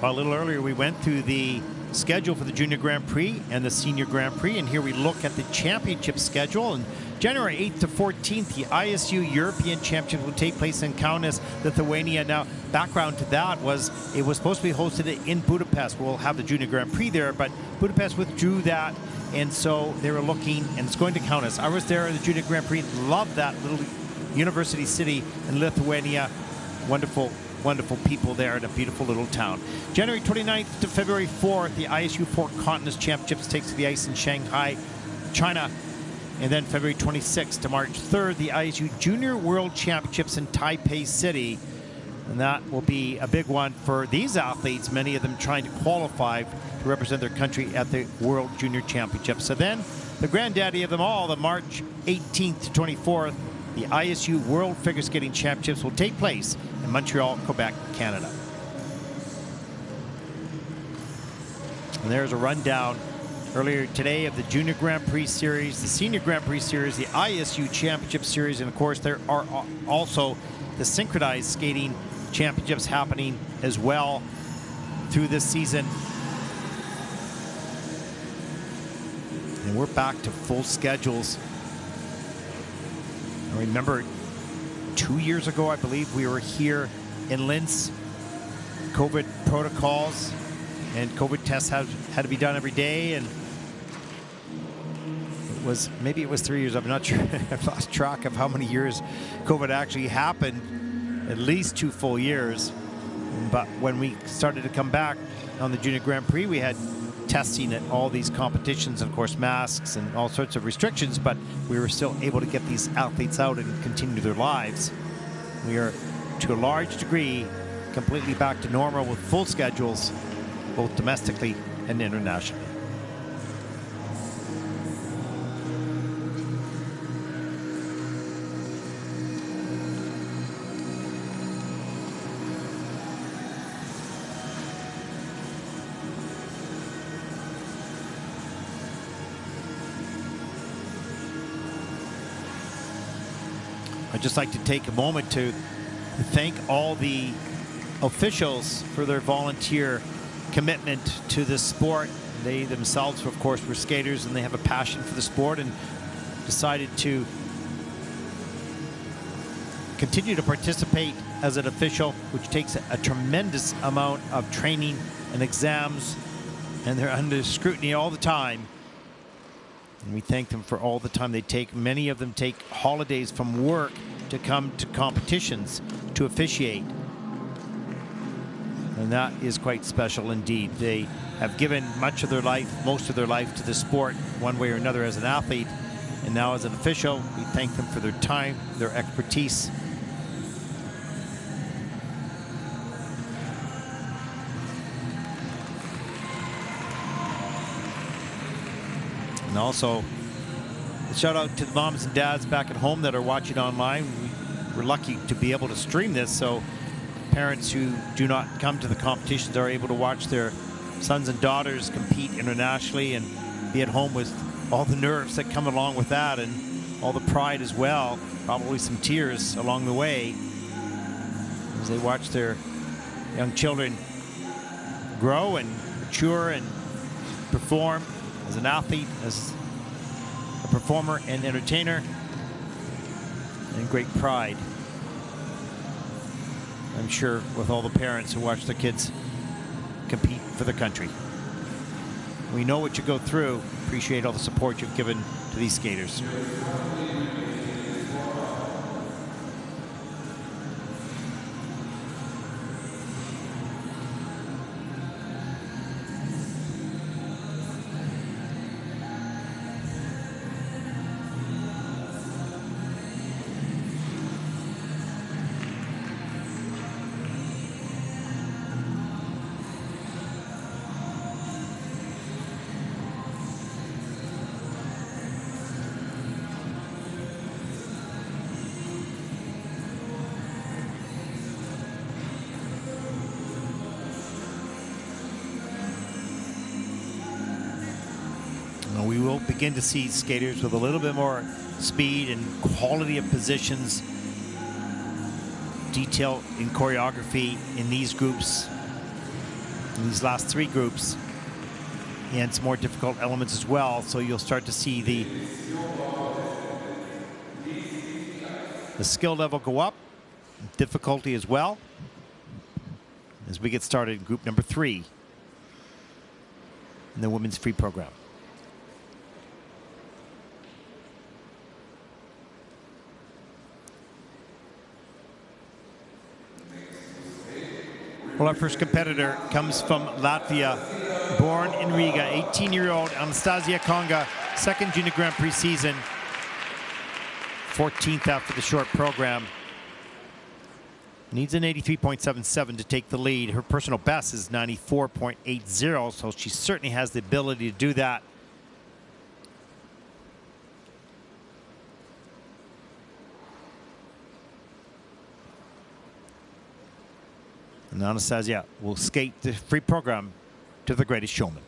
A little earlier, we went through the schedule for the Junior Grand Prix and the Senior Grand Prix, and here we look at the championship schedule. And January 8th to 14th, the ISU European Championship will take place in Kaunas, Lithuania. Now, background to that was it was supposed to be hosted in Budapest. We'll have the Junior Grand Prix there, but Budapest withdrew that, and so they were looking, and it's going to Kaunas. I was there at the Junior Grand Prix, loved that little university city in Lithuania. Wonderful, wonderful people there in a beautiful little town. January 29th to February 4th, the ISU Four Continents Championships takes to the ice in Shanghai, China. And then February 26th to March 3rd, the ISU Junior World Championships in Taipei City. And that will be a big one for these athletes, many of them trying to qualify to represent their country at the World Junior Championships. So then, the granddaddy of them all, the March 18th to 24th, the ISU World Figure Skating Championships will take place in Montreal, Quebec, Canada. And there's a rundown earlier today of the Junior Grand Prix Series, the Senior Grand Prix Series, the ISU Championship Series, and of course there are also the Synchronized Skating Championships happening as well through this season. And we're back to full schedules. I remember 2 years ago, I believe, we were here in Linz. COVID protocols and COVID tests had to be done every day, and maybe it was 3 years. I'm not sure. I've lost track of how many years COVID actually happened. At least 2 full years. But when we started to come back on the Junior Grand Prix, we had testing at all these competitions, and of course masks and all sorts of restrictions, but we were still able to get these athletes out and continue their lives. We are, to a large degree, completely back to normal with full schedules, both domestically and internationally. I'd just like to take a moment to thank all the officials for their volunteer commitment to this sport. They themselves, of course, were skaters, and they have a passion for the sport and decided to continue to participate as an official, which takes a tremendous amount of training and exams, and they're under scrutiny all the time. And we thank them for all the time they take. Many of them take holidays from work to come to competitions to officiate. And that is quite special indeed. They have given much of their life, most of their life, to the sport, one way or another, as an athlete. And now as an official, we thank them for their time, their expertise. And also, a shout out to the moms and dads back at home that are watching online. We're lucky to be able to stream this, so parents who do not come to the competitions are able to watch their sons and daughters compete internationally and be at home with all the nerves that come along with that, and all the pride as well, probably some tears along the way as they watch their young children grow and mature and perform as an athlete, as a performer and entertainer, and great pride, I'm sure, with all the parents who watch their kids compete for the country. We know what you go through. Appreciate all the support you've given to these skaters. We will begin to see skaters with a little bit more speed and quality of positions, detail in choreography in these groups in these last three groups, and some more difficult elements as well. So you'll start to see the skill level go up, difficulty as well, as we get started in group number 3 in the women's free program. Well, our first competitor comes from Latvia, born in Riga, 18-year-old Anastasia Konga, second Junior Grand Prix season, 14th after the short program. Needs an 83.77 to take the lead. Her personal best is 94.80, so she certainly has the ability to do that. And Anastasia will skate the free program to the greatest showman.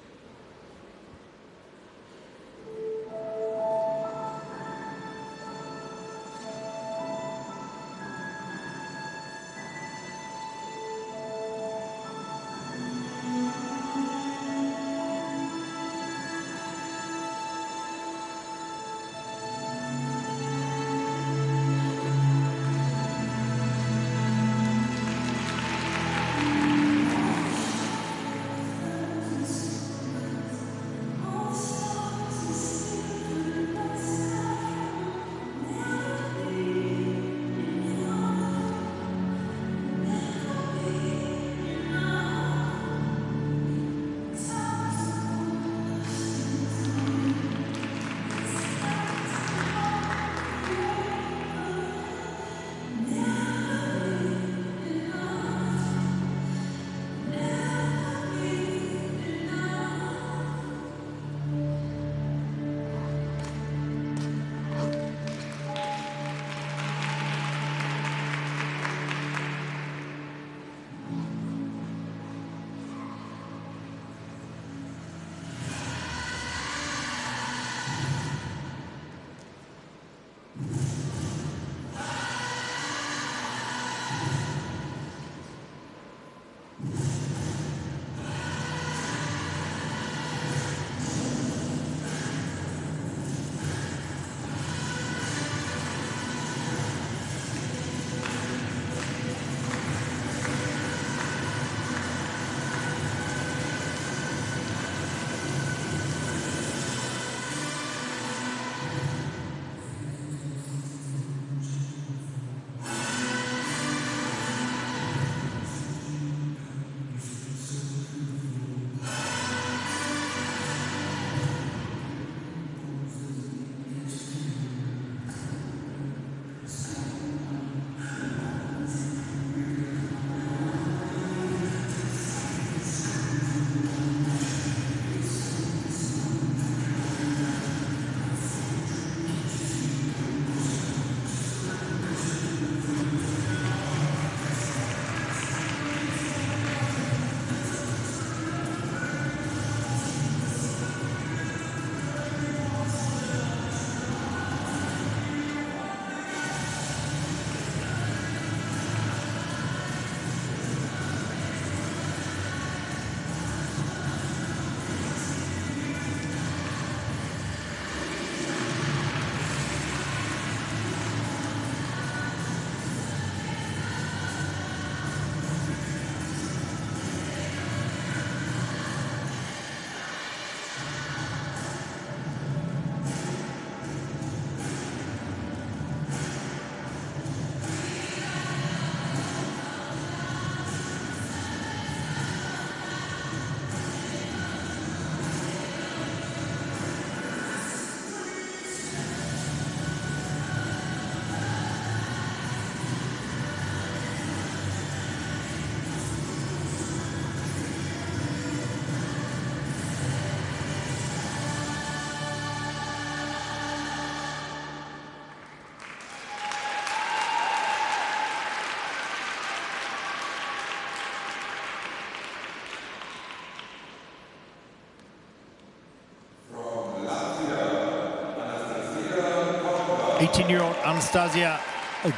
'18-year-old Anastasia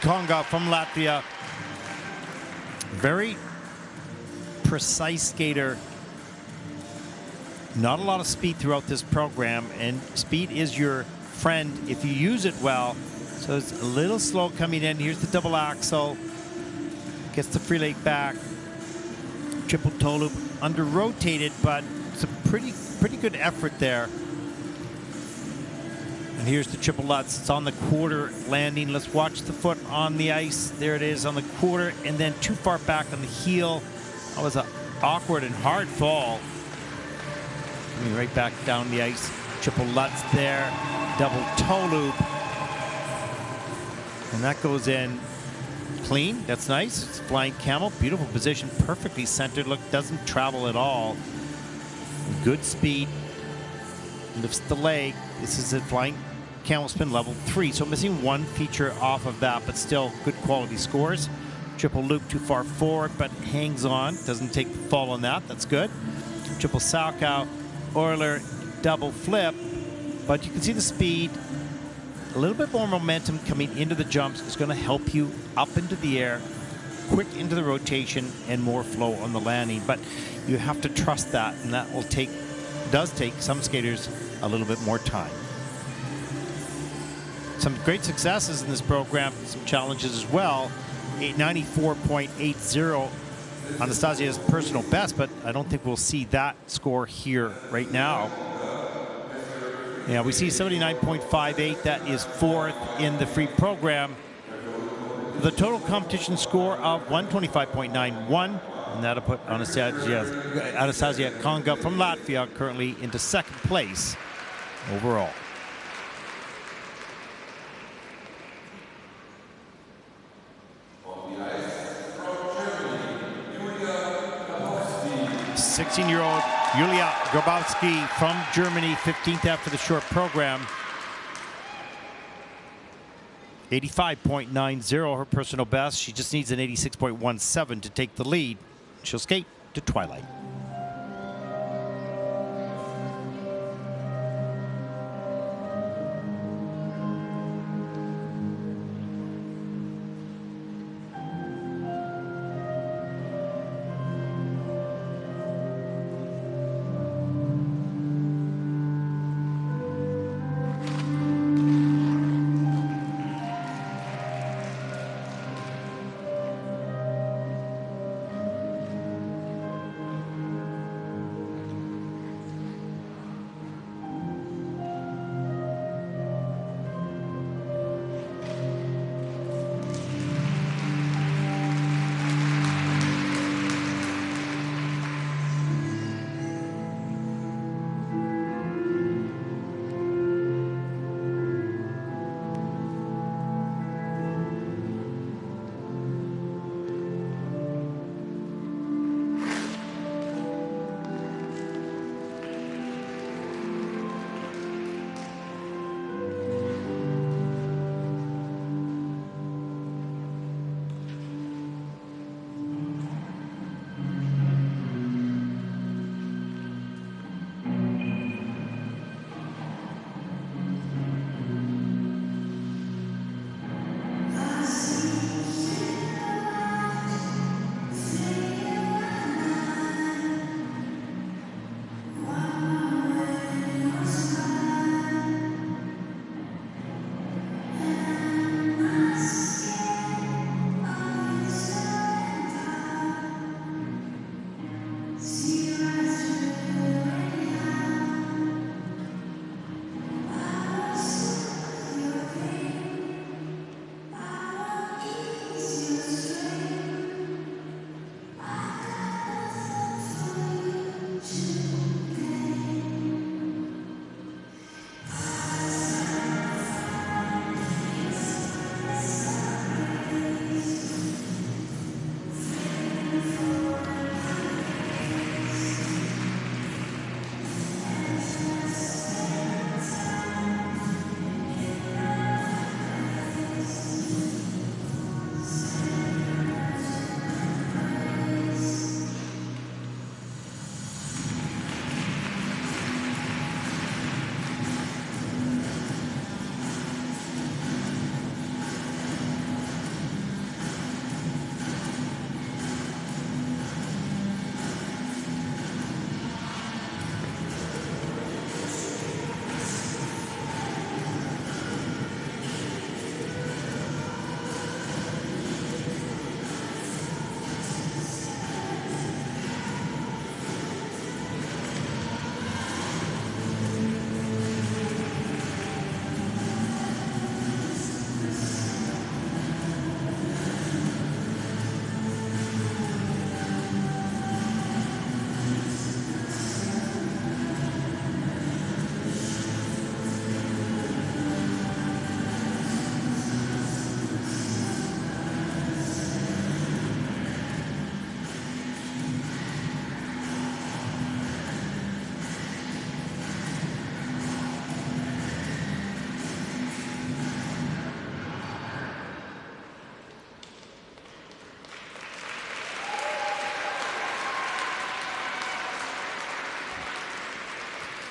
Konga from Latvia. Very precise skater Not a lot of speed throughout this program, and speed is your friend if you use it well. So it's a little slow coming in. Here's the double axel. Gets the free leg back. Triple toe loop, under rotated, but it's a pretty good effort there. And here's the triple lutz. It's on the quarter landing. Let's watch the foot on the ice. There it is on the quarter, and then too far back on the heel. That was an awkward and hard fall. Coming right back down the ice. Triple lutz there. Double toe loop. And that goes in clean. That's nice. It's flying camel. Beautiful position. Perfectly centered. Look, doesn't travel at all. Good speed. Lifts the leg. This is a flying camel spin level 3. So missing one feature off of that, but still good quality scores. Triple loop too far forward, but hangs on. Doesn't take the fall on that. That's good. Triple Salchow, Euler, double flip. But you can see the speed. A little bit more momentum coming into the jumps is going to help you up into the air, quick into the rotation, and more flow on the landing. But you have to trust that, and that will does take some skaters a little bit more time. Some great successes in this program, some challenges as well. 94.80, Anastasia's personal best, but I don't think we'll see that score here right now. Yeah, we see 79.58. That is 4th in the free program. The total competition score of 125.91, and that'll put Anastasia Konga from Latvia currently into 2nd place overall. The 16-year-old Julia Grabowski from Germany, 15th after the short program. 85.90, her personal best. She just needs an 86.17 to take the lead. She'll skate to twilight.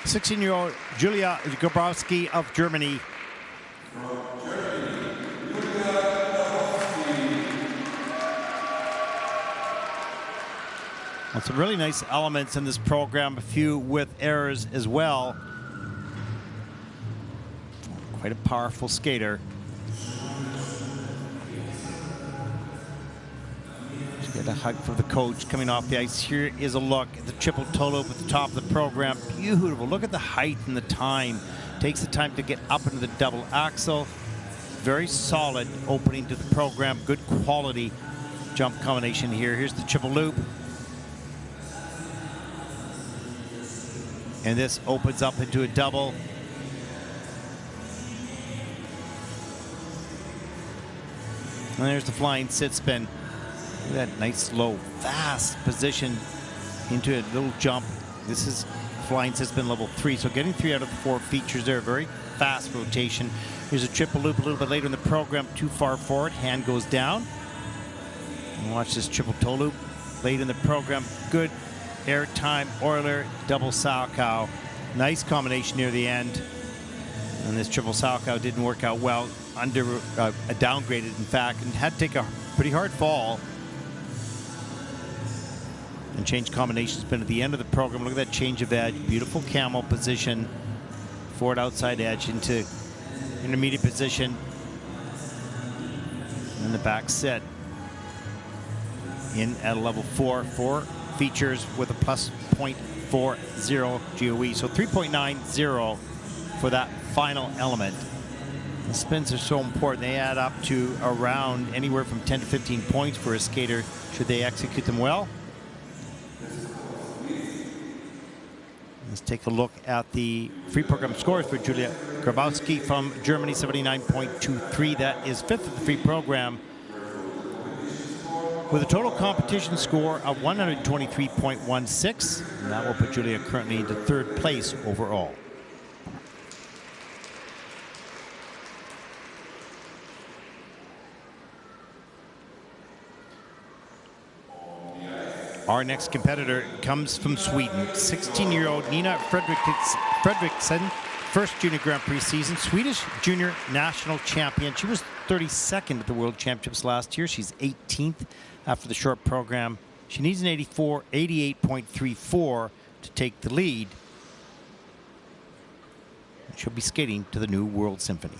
16-year-old Julia Grabowski of Germany. Well, some really nice elements in this program, a few with errors as well. Quite a powerful skater. Just get a hug from the coach coming off the ice. Here is a look at the triple toe loop at the top of the program. Beautiful. Look at the height and the time. Takes the time to get up into the double axel. Very solid opening to the program. Good quality jump combination here. Here's the triple loop. And this opens up into a double. And there's the flying sit spin. Look at that nice, slow, fast position into a little jump. This is flying sit spin level 3. So getting 3 out of the 4 features there. Very fast rotation. Here's a triple loop a little bit later in the program. Too far forward. Hand goes down. And watch this triple toe loop late in the program. Good air time, Euler, double Salchow. Nice combination near the end. And this triple Salchow didn't work out well. Downgraded, in fact, and had to take a pretty hard fall. And change combination spin at the end of the program. Look at that change of edge. Beautiful camel position. Forward outside edge into intermediate position. And the back set. In at a level 4. 4 features with a plus 0.40 GOE. So 3.90 for that final element. The spins are so important. They add up to around anywhere from 10 to 15 points for a skater should they execute them well. Let's take a look at the free program scores for Julia Grabowski from Germany, 79.23. That is 5th of the free program, with a total competition score of 123.16. And that will put Julia currently into 3rd place overall. Our next competitor comes from Sweden, 16-year-old Nina Fredriksson, first Junior Grand Prix season, Swedish Junior National Champion. She was 32nd at the World Championships last year. She's 18th after the short program. She needs an 88.34 to take the lead. She'll be skating to the new World Symphony.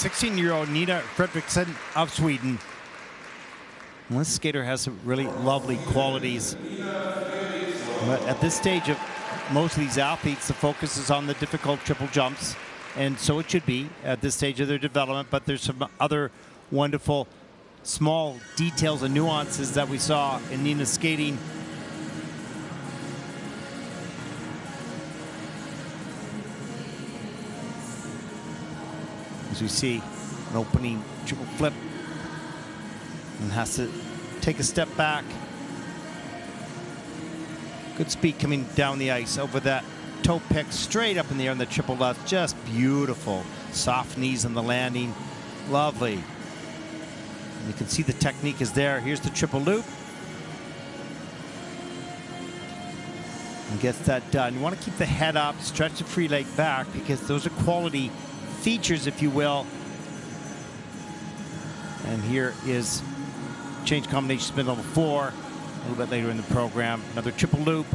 16-year-old Nina Fredriksson of Sweden. And this skater has some really lovely qualities. But at this stage of most of these athletes, the focus is on the difficult triple jumps. And so it should be at this stage of their development. But there's some other wonderful small details and nuances that we saw in Nina's skating. As we see an opening triple flip and has to take a step back. Good speed coming down the ice over that toe pick straight up in the air on the triple left. Just beautiful. Soft knees on the landing. Lovely. And you can see the technique is there. Here's the triple loop. And gets that done. You want to keep the head up, stretch the free leg back, because those are quality features, if you will. And here is change combination spin level 4 a little bit later in the program. Another triple loop,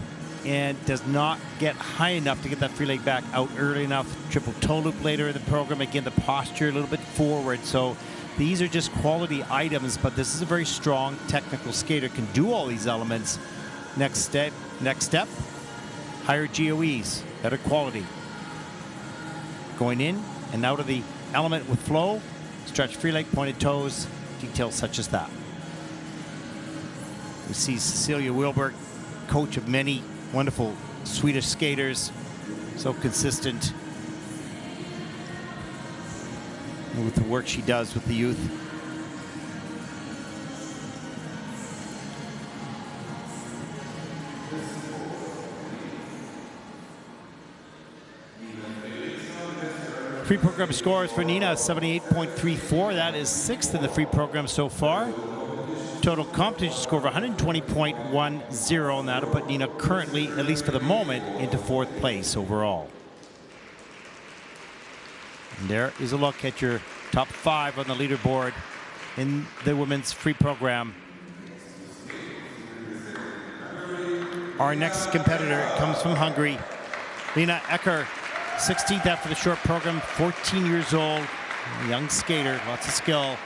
and does not get high enough to get that free leg back out early enough. Triple toe loop later in the program. Again, the posture a little bit forward. So these are just quality items, but this is a very strong technical skater, can do all these elements. Next step, higher GOEs, better quality. Going in and out of the element with flow, stretch free leg, pointed toes, details such as that. We see Cecilia Wilberg, coach of many wonderful Swedish skaters, so consistent with the work she does with the youth. Free program scores for Nina, 78.34. That is 6th in the free program so far. Total competition score of 120.10, and that'll put Nina currently, at least for the moment, into 4th place overall. And there is a look at your top 5 on the leaderboard in the women's free program. Our next competitor comes from Hungary, Lena Egorov, 16th after the short program, 14 years old, a young skater, lots of skill.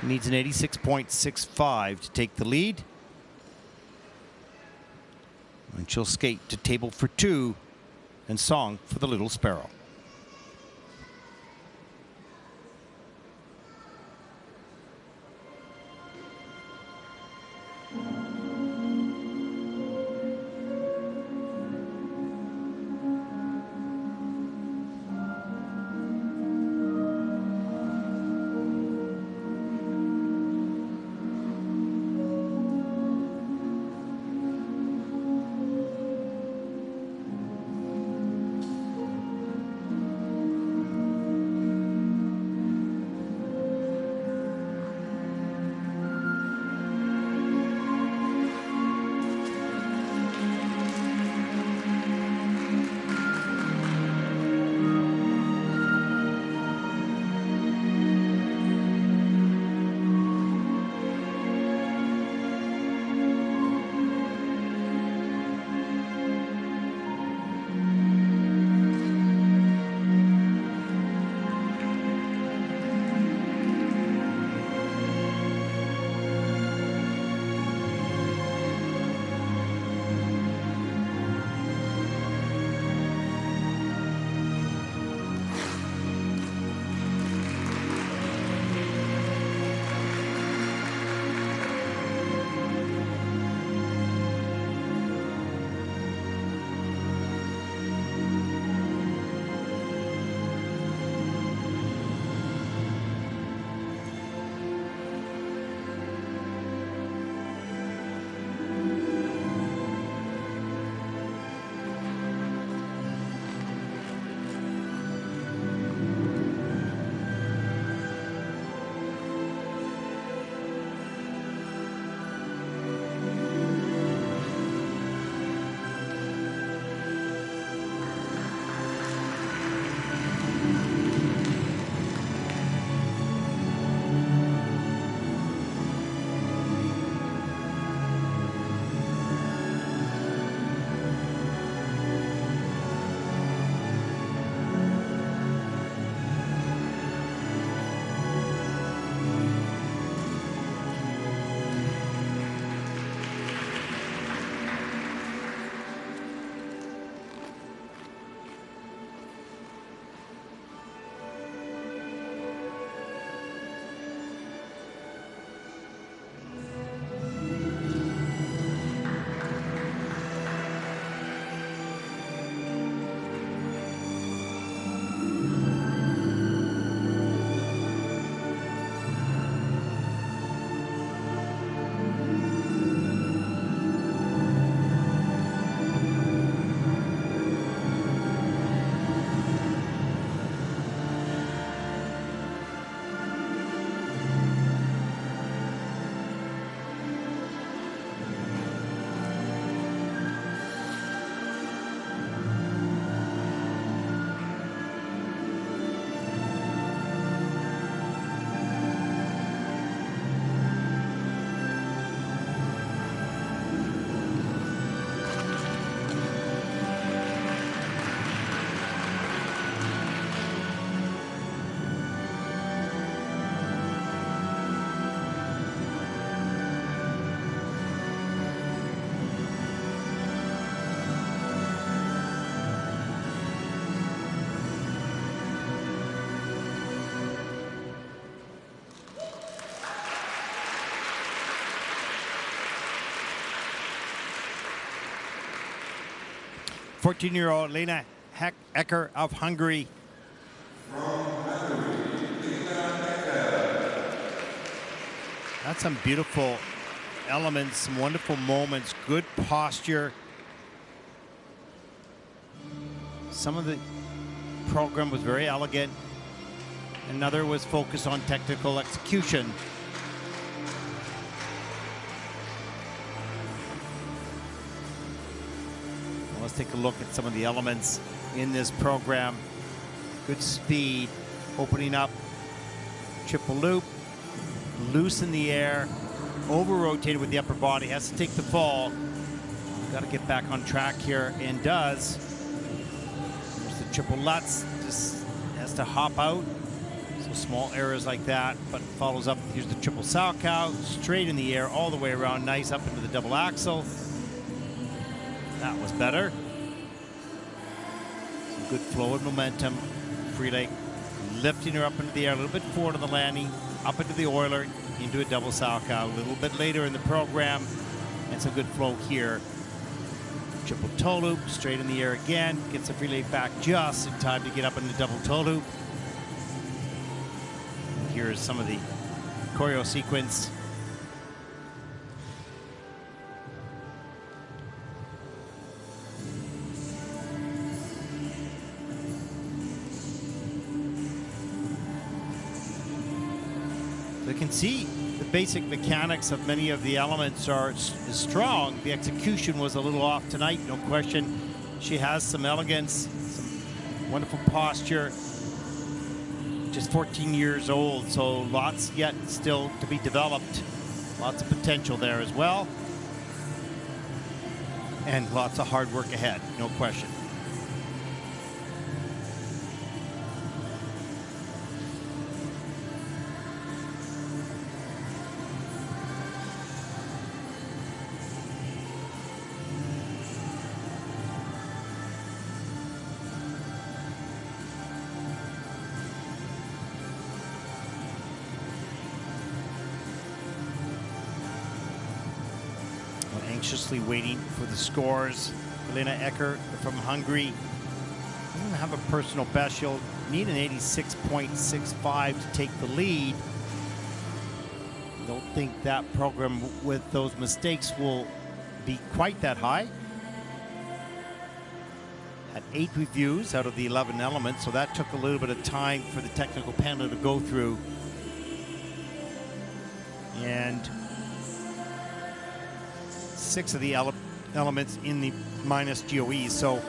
She needs an 86.65 to take the lead. And she'll skate to table for 2 and song for the Little Sparrow. 14-year-old Lena Egorov of Hungary. That's some beautiful elements, some wonderful moments, good posture. Some of the program was very elegant. Another was focused on technical execution. Well, let's take a look at some of the elements in this program. Good speed, opening up, triple loop, loose in the air, over-rotated with the upper body, has to take the fall. Got to get back on track here, and does. There's the triple Lutz, just has to hop out. So small errors like that, but follows up. Here's the triple Salchow, straight in the air, all the way around, nice up into the double axel. That was better. Some good flow and momentum. Free leg lifting her up into the air, a little bit forward on the landing, up into the Euler, into a double Salchow. A little bit later in the program, and some good flow here. Triple toe loop, straight in the air again, gets the free leg back just in time to get up in the double toe loop. Here's some of the choreo sequence. So you can see the basic mechanics of many of the elements is strong. The execution was a little off tonight, no question. She has some elegance, some wonderful posture. Just 14 years old, so lots yet still to be developed. Lots of potential there as well. And lots of hard work ahead, no question. Anxiously waiting for the scores. Lena Egorov from Hungary doesn't have a personal best. She'll need an 86.65 to take the lead. Don't think that program with those mistakes will be quite that high. Had 8 reviews out of the 11 elements, so that took a little bit of time for the technical panel to go through. And 6 of the elements in the minus GOE, so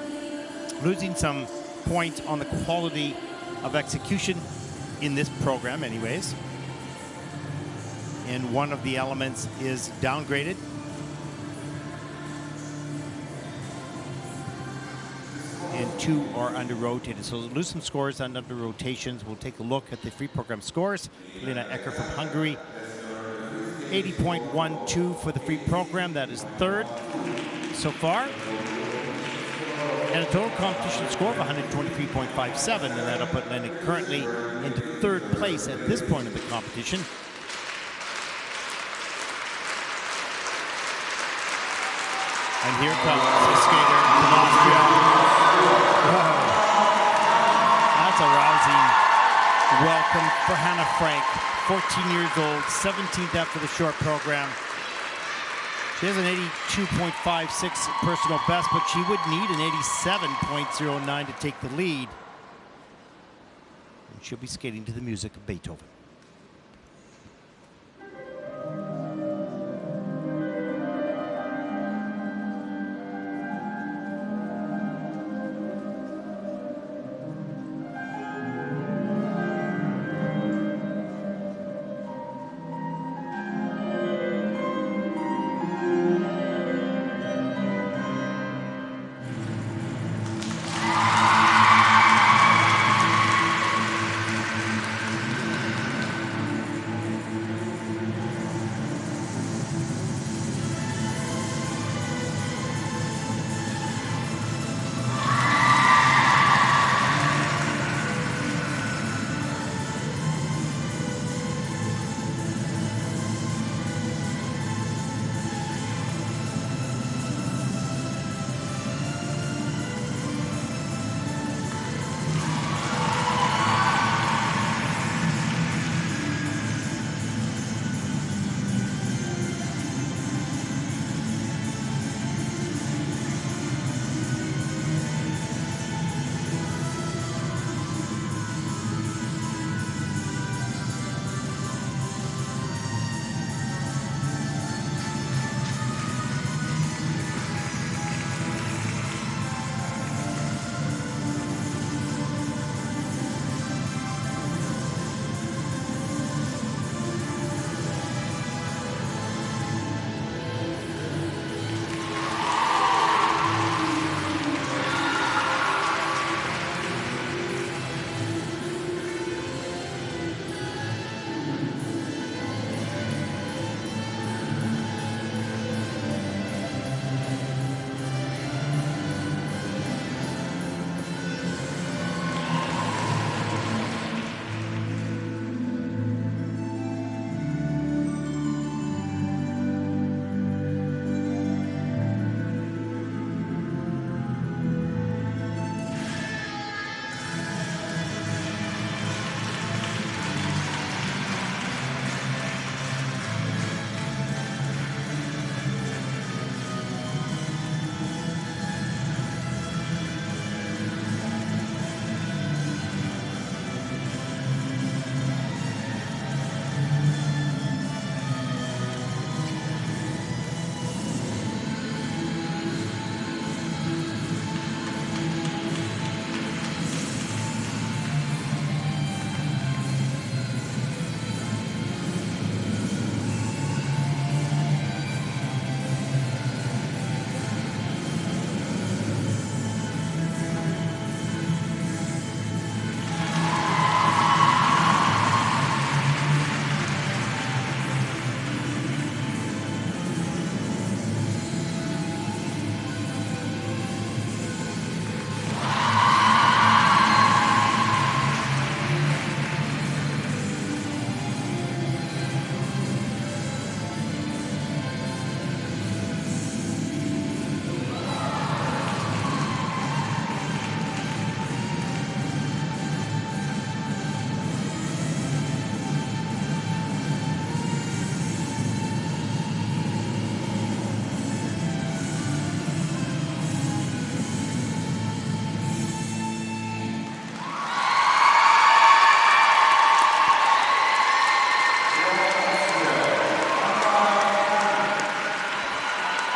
losing some points on the quality of execution in this program anyways. And one of the elements is downgraded. And 2 are under rotated. So lose some scores on under rotations. We'll take a look at the free program scores. Lena Egorov from Hungary, 80.12 for the free program. That is 3rd so far. And a total competition score of 123.57, and that'll put Lena currently into 3rd place at this point of the competition. And here comes the skater from Austria. Whoa. That's a rousing welcome for Hannah Frank. 14 years old, 17th after the short program. She has an 82.56 personal best, but she would need an 87.09 to take the lead. And she'll be skating to the music of Beethoven.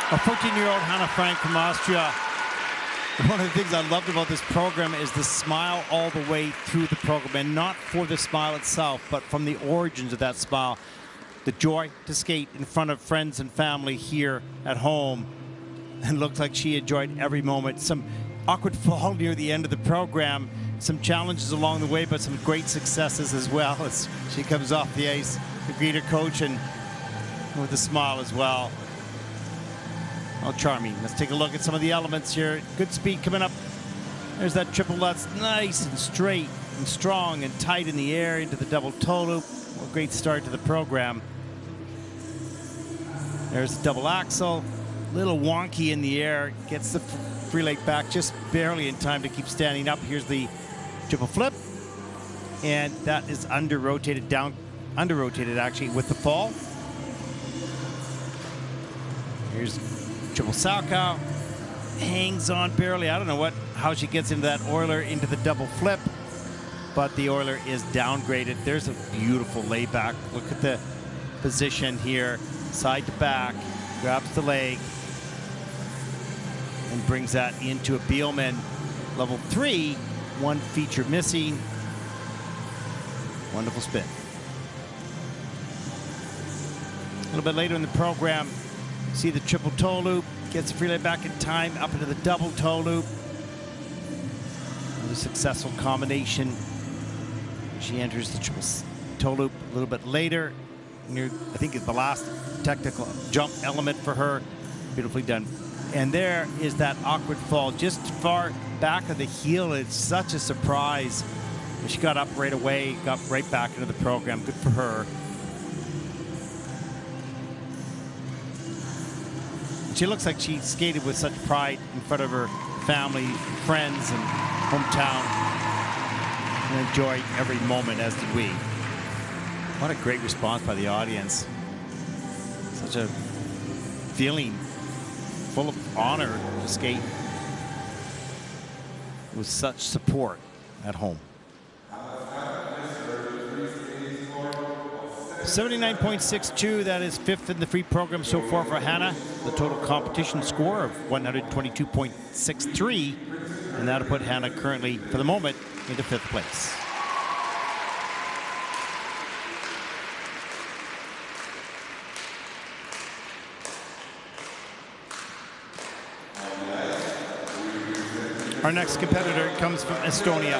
A 14-year-old Hannah Frank from Austria. One of the things I loved about this program is the smile all the way through the program, and not for the smile itself, but from the origins of that smile. The joy to skate in front of friends and family here at home, and looked like she enjoyed every moment. Some awkward fall near the end of the program, some challenges along the way, but some great successes as well as she comes off the ice to greet her coach and with a smile as well. Oh, charming. Let's take a look at some of the elements here. Good speed coming up. There's that triple Lutz, nice and straight and strong and tight in the air into the double toe loop. Well, great start to the program. There's the double axel, little wonky in the air, gets the free leg back just barely in time to keep standing up. Here's the triple flip, and that is under-rotated down, under-rotated actually with the fall. Here's triple Salchow, hangs on barely. I don't know how she gets into that Euler into the double flip, but the Euler is downgraded. There's a beautiful layback. Look at the position here, side to back, grabs the leg, and brings that into a Bielmann level 3, one feature missing. Wonderful spin. A little bit later in the program, see the triple toe loop, gets the free leg back in time, up into the double toe loop. Another successful combination. She enters the triple toe loop a little bit later. I think it's the last technical jump element for her. Beautifully done. And there is that awkward fall just far back of the heel. It's such a surprise. She got up right away, got right back into the program. Good for her. She looks like she skated with such pride in front of her family, friends, and hometown, and enjoyed every moment, as did we. What a great response by the audience. Such a feeling full of honor to skate with such support at home. 79.62, that is fifth in the free program so far for Hannah. The total competition score of 122.63, and that'll put Hannah currently, for the moment, into fifth place. Our next competitor comes from Estonia,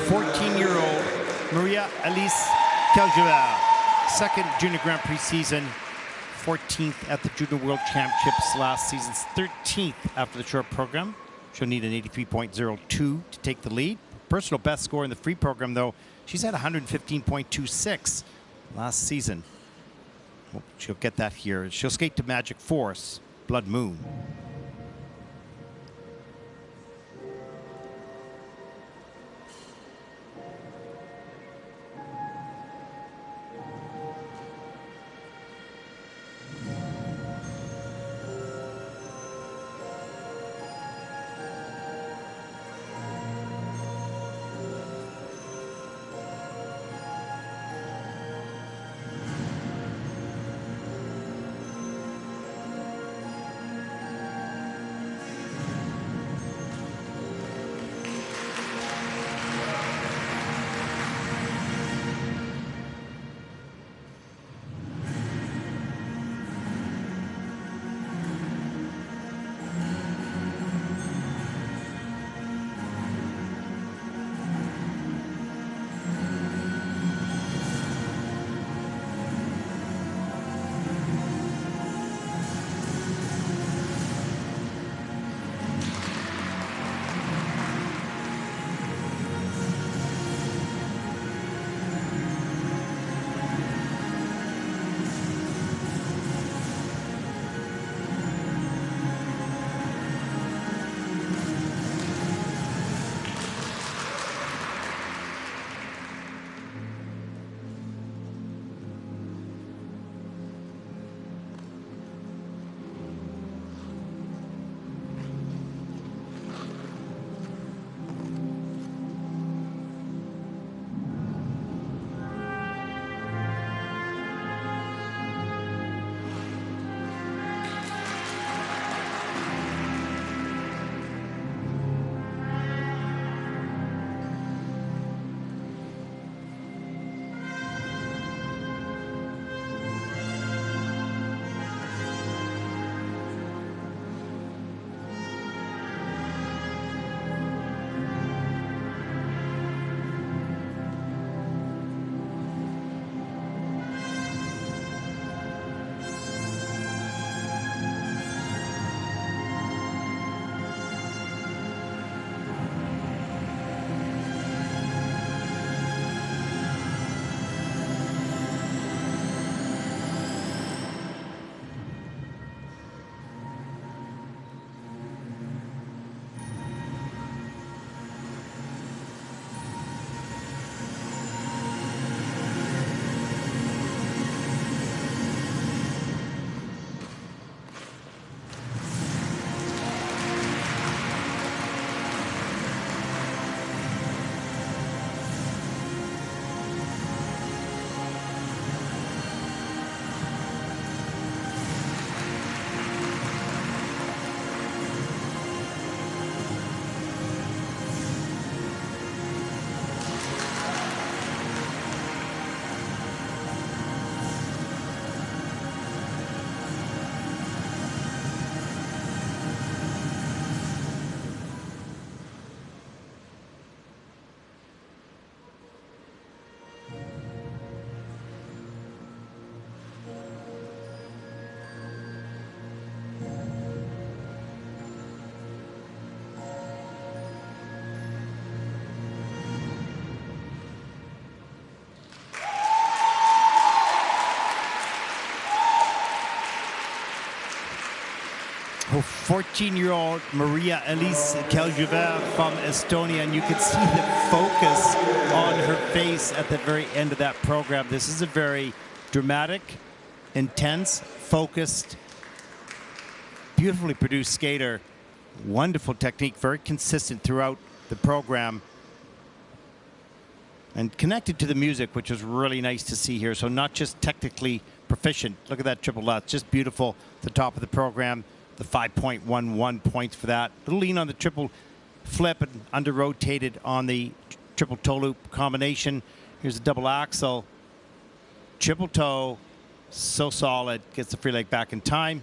14-year-old Maria Alice Keljeva. Second Junior Grand Prix season, 14th at the Junior World Championships last season's 13th after the short program. She'll need an 83.02 to take the lead. Personal best score in the free program, though, she's at 115.26 last season. Hope she'll get that here. She'll skate to Magic Force, Blood Moon. 14-year-old Maria Elise Keljuver from Estonia, and you can see the focus on her face at the very end of that program. This is a very dramatic, intense, focused, beautifully produced skater. Wonderful technique, very consistent throughout the program, and connected to the music, which was really nice to see here. So not just technically proficient. Look at that triple lutz, just beautiful at the top of the program. The 5.11 points for that. Little lean on the triple flip and under rotated on the triple toe loop combination. Here's a double axel. Triple toe, so solid. Gets the free leg back in time.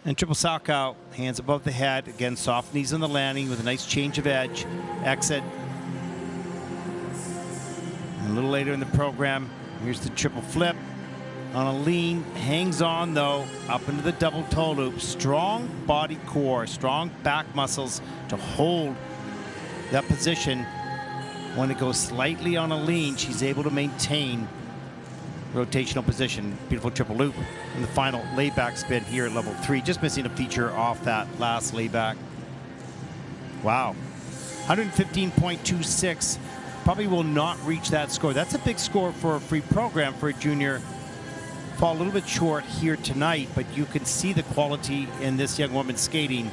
And triple Salchow, hands above the head. Again, soft knees on the landing with a nice change of edge. Exit. And a little later in the program, here's the triple flip. On a lean, hangs on though, up into the double toe loop. Strong body core, strong back muscles to hold that position. When it goes slightly on a lean, she's able to maintain rotational position. Beautiful triple loop. And the final layback spin here at level 3. Just missing a feature off that last layback. Wow. 115.26. Probably will not reach that score. That's a big score for a free program for a junior. Fall a little bit short here tonight, but you can see the quality in this young woman skating.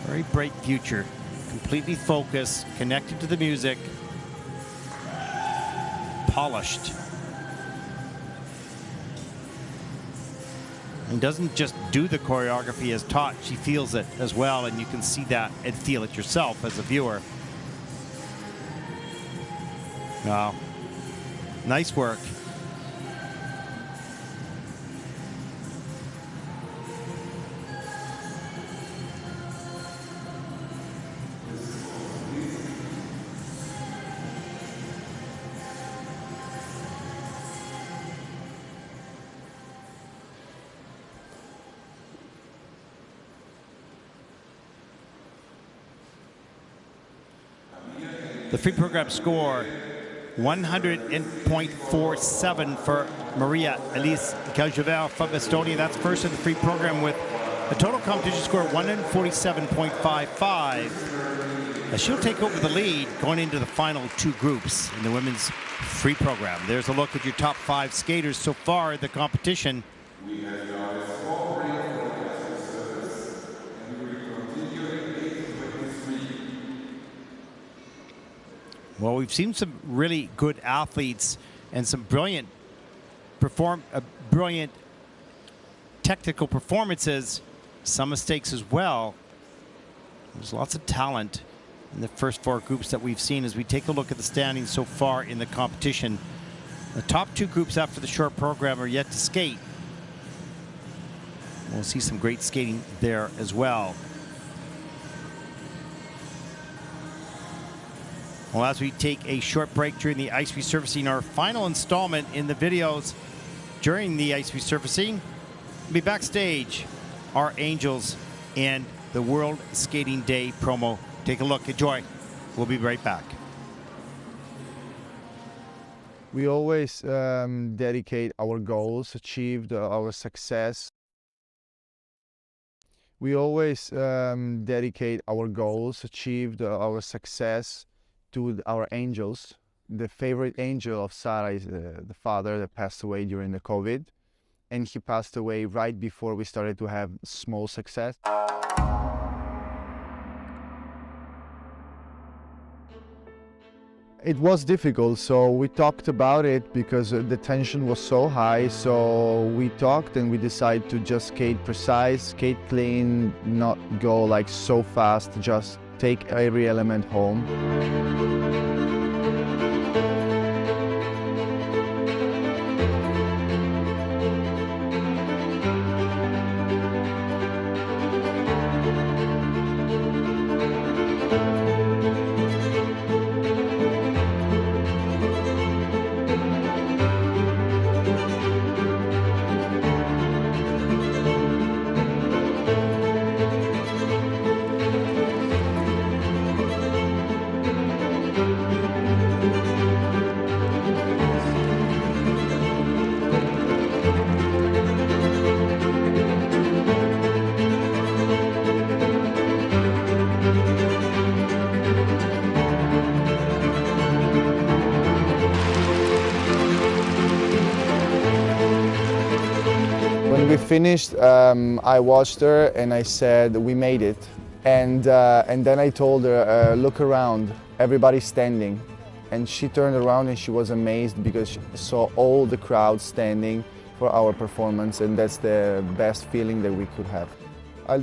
Very bright future. Completely focused, connected to the music. Polished. And doesn't just do the choreography as taught, she feels it as well, and you can see that and feel it yourself as a viewer. Wow. Nice work. The free program score, 100.47 for Maria Elise Keljuver from Estonia. That's first in the free program with a total competition score of 147.55. She'll take over the lead going into the final 2 groups in the women's free program. There's a look at your top 5 skaters so far in the competition. Well, we've seen some really good athletes and some brilliant technical performances, some mistakes as well. There's lots of talent in the first 4 groups that we've seen as we take a look at the standings so far in the competition. The top 2 groups after the short program are yet to skate. We'll see some great skating there as well. Well, as we take a short break during the ice resurfacing, our final installment in the videos during the ice resurfacing, we'll be backstage, our Angels and the World Skating Day promo. Take a look, enjoy. We'll be right back. We always dedicate our goals achieved, our success. We always dedicate our goals achieved, our success to our angels. The favorite angel of Sara is the father that passed away during the COVID, and he passed away right before we started to have small success. It was difficult, so we talked about it because the tension was so high, so we talked and we decided to just skate precise, skate clean, not go like so fast, just take every element home. we finished, I watched her and I said, we made it. And then I told her, look around, everybody's standing. And she turned around and she was amazed because she saw all the crowd standing for our performance, and that's the best feeling that we could have.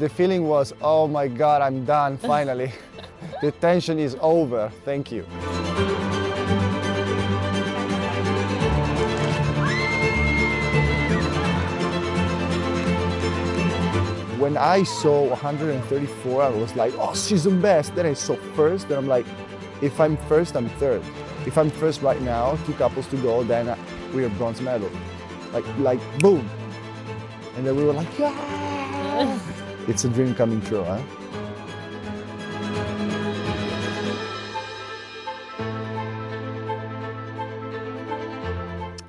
The feeling was, oh my God, I'm done, finally. The tension is over, thank you. When I saw 134, I was like, oh, she's the best. Then I saw first, then I'm like, if I'm first, I'm third. If I'm first right now, 2 couples to go, then we're bronze medal. Like boom. And then we were like, yeah. It's a dream coming true, huh?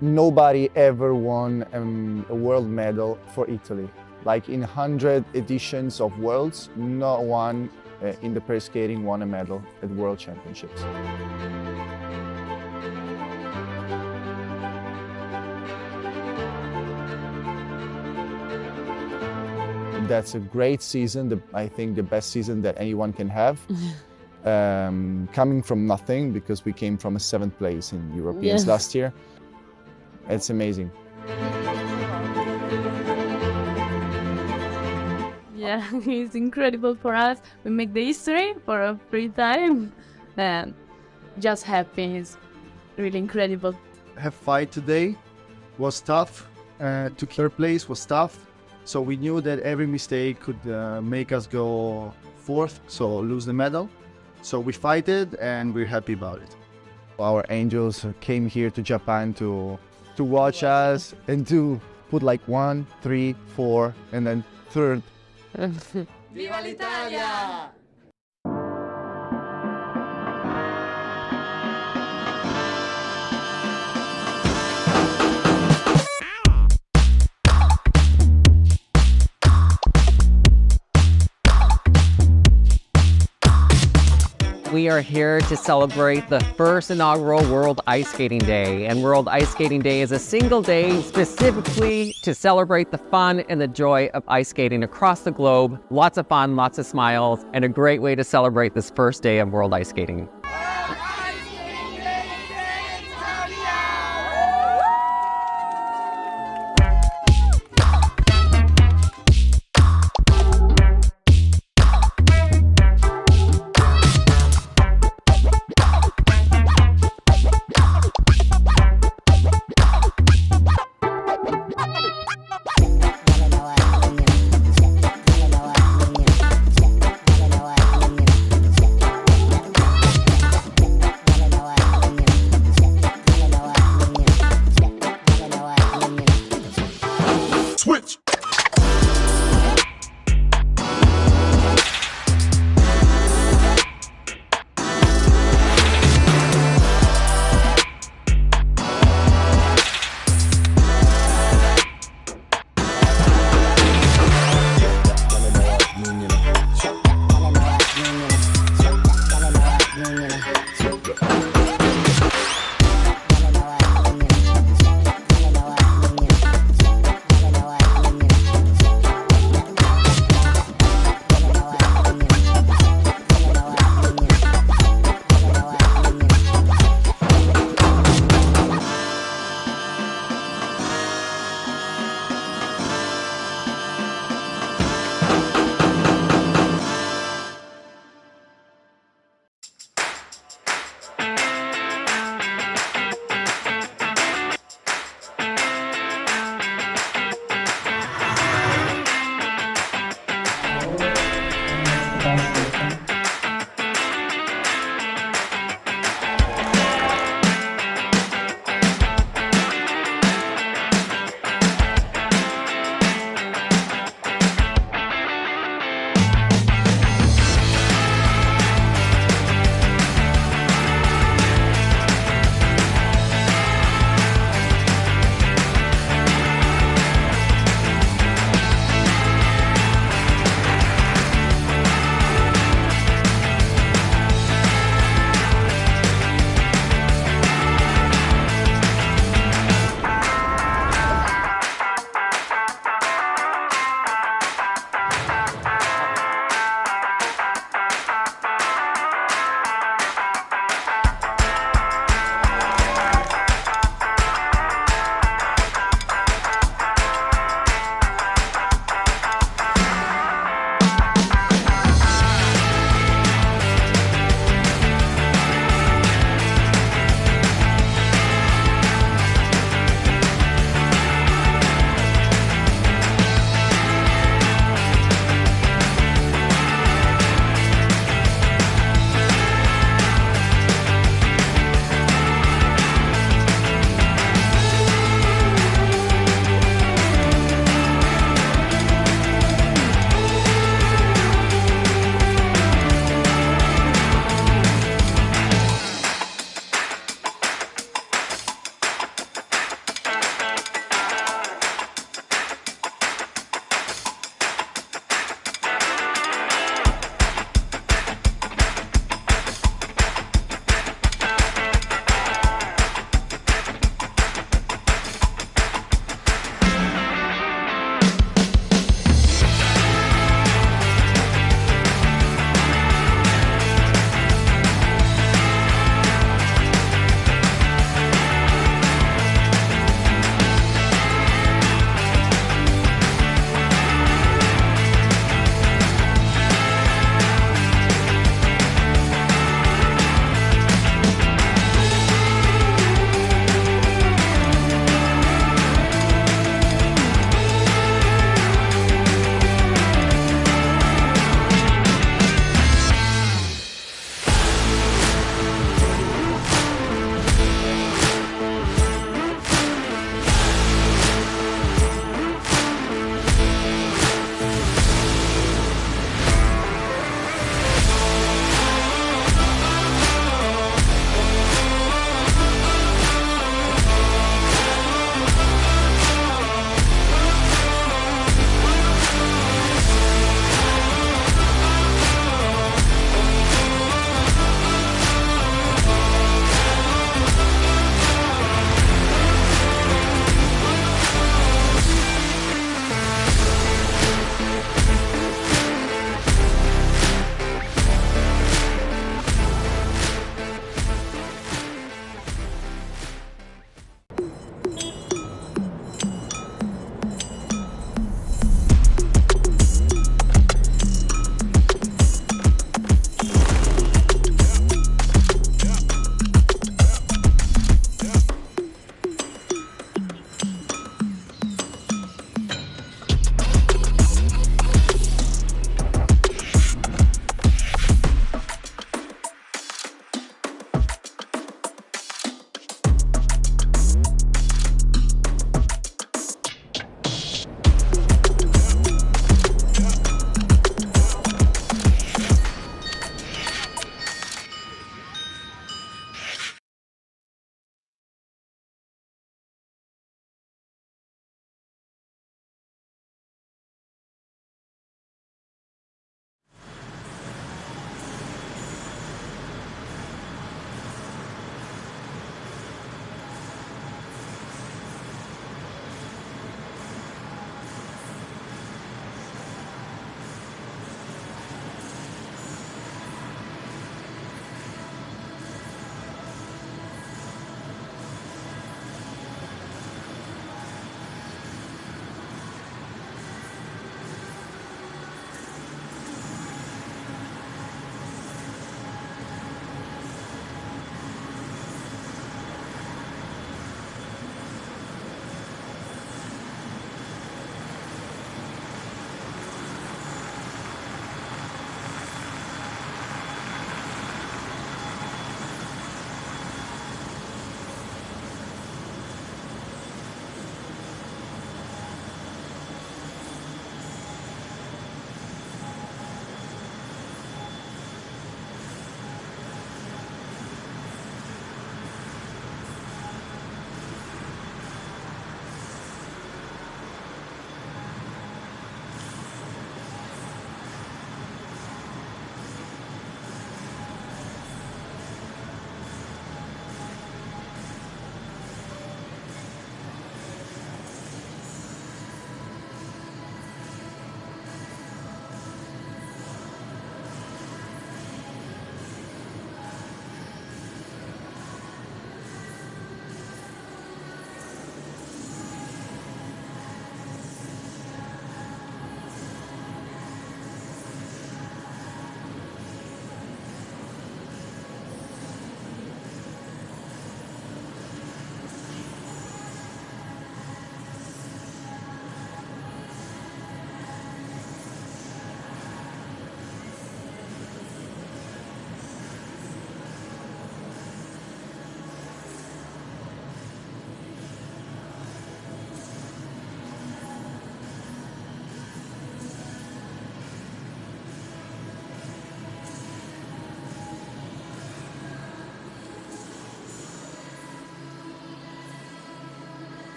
Nobody ever won a world medal for Italy. Like in 100 editions of Worlds, no one in the pair skating won a medal at World Championships. That's a great season, I think the best season that anyone can have. Coming from nothing, because we came from a 7th place in Europeans last year. It's amazing. Yeah, it's incredible for us. We make the history for a free time. And just happy. It's really incredible. Have fight today was tough. To third place was tough. So we knew that every mistake could make us go 4th, so lose the medal. So we fight it and we're happy about it. Our angels came here to Japan to watch us and to put like 1, 3, 4, and then 3rd. Viva l'Italia! We are here to celebrate the first inaugural World Ice Skating Day. And World Ice Skating Day is a single day specifically to celebrate the fun and the joy of ice skating across the globe. Lots of fun, lots of smiles, and a great way to celebrate this first day of World Ice Skating.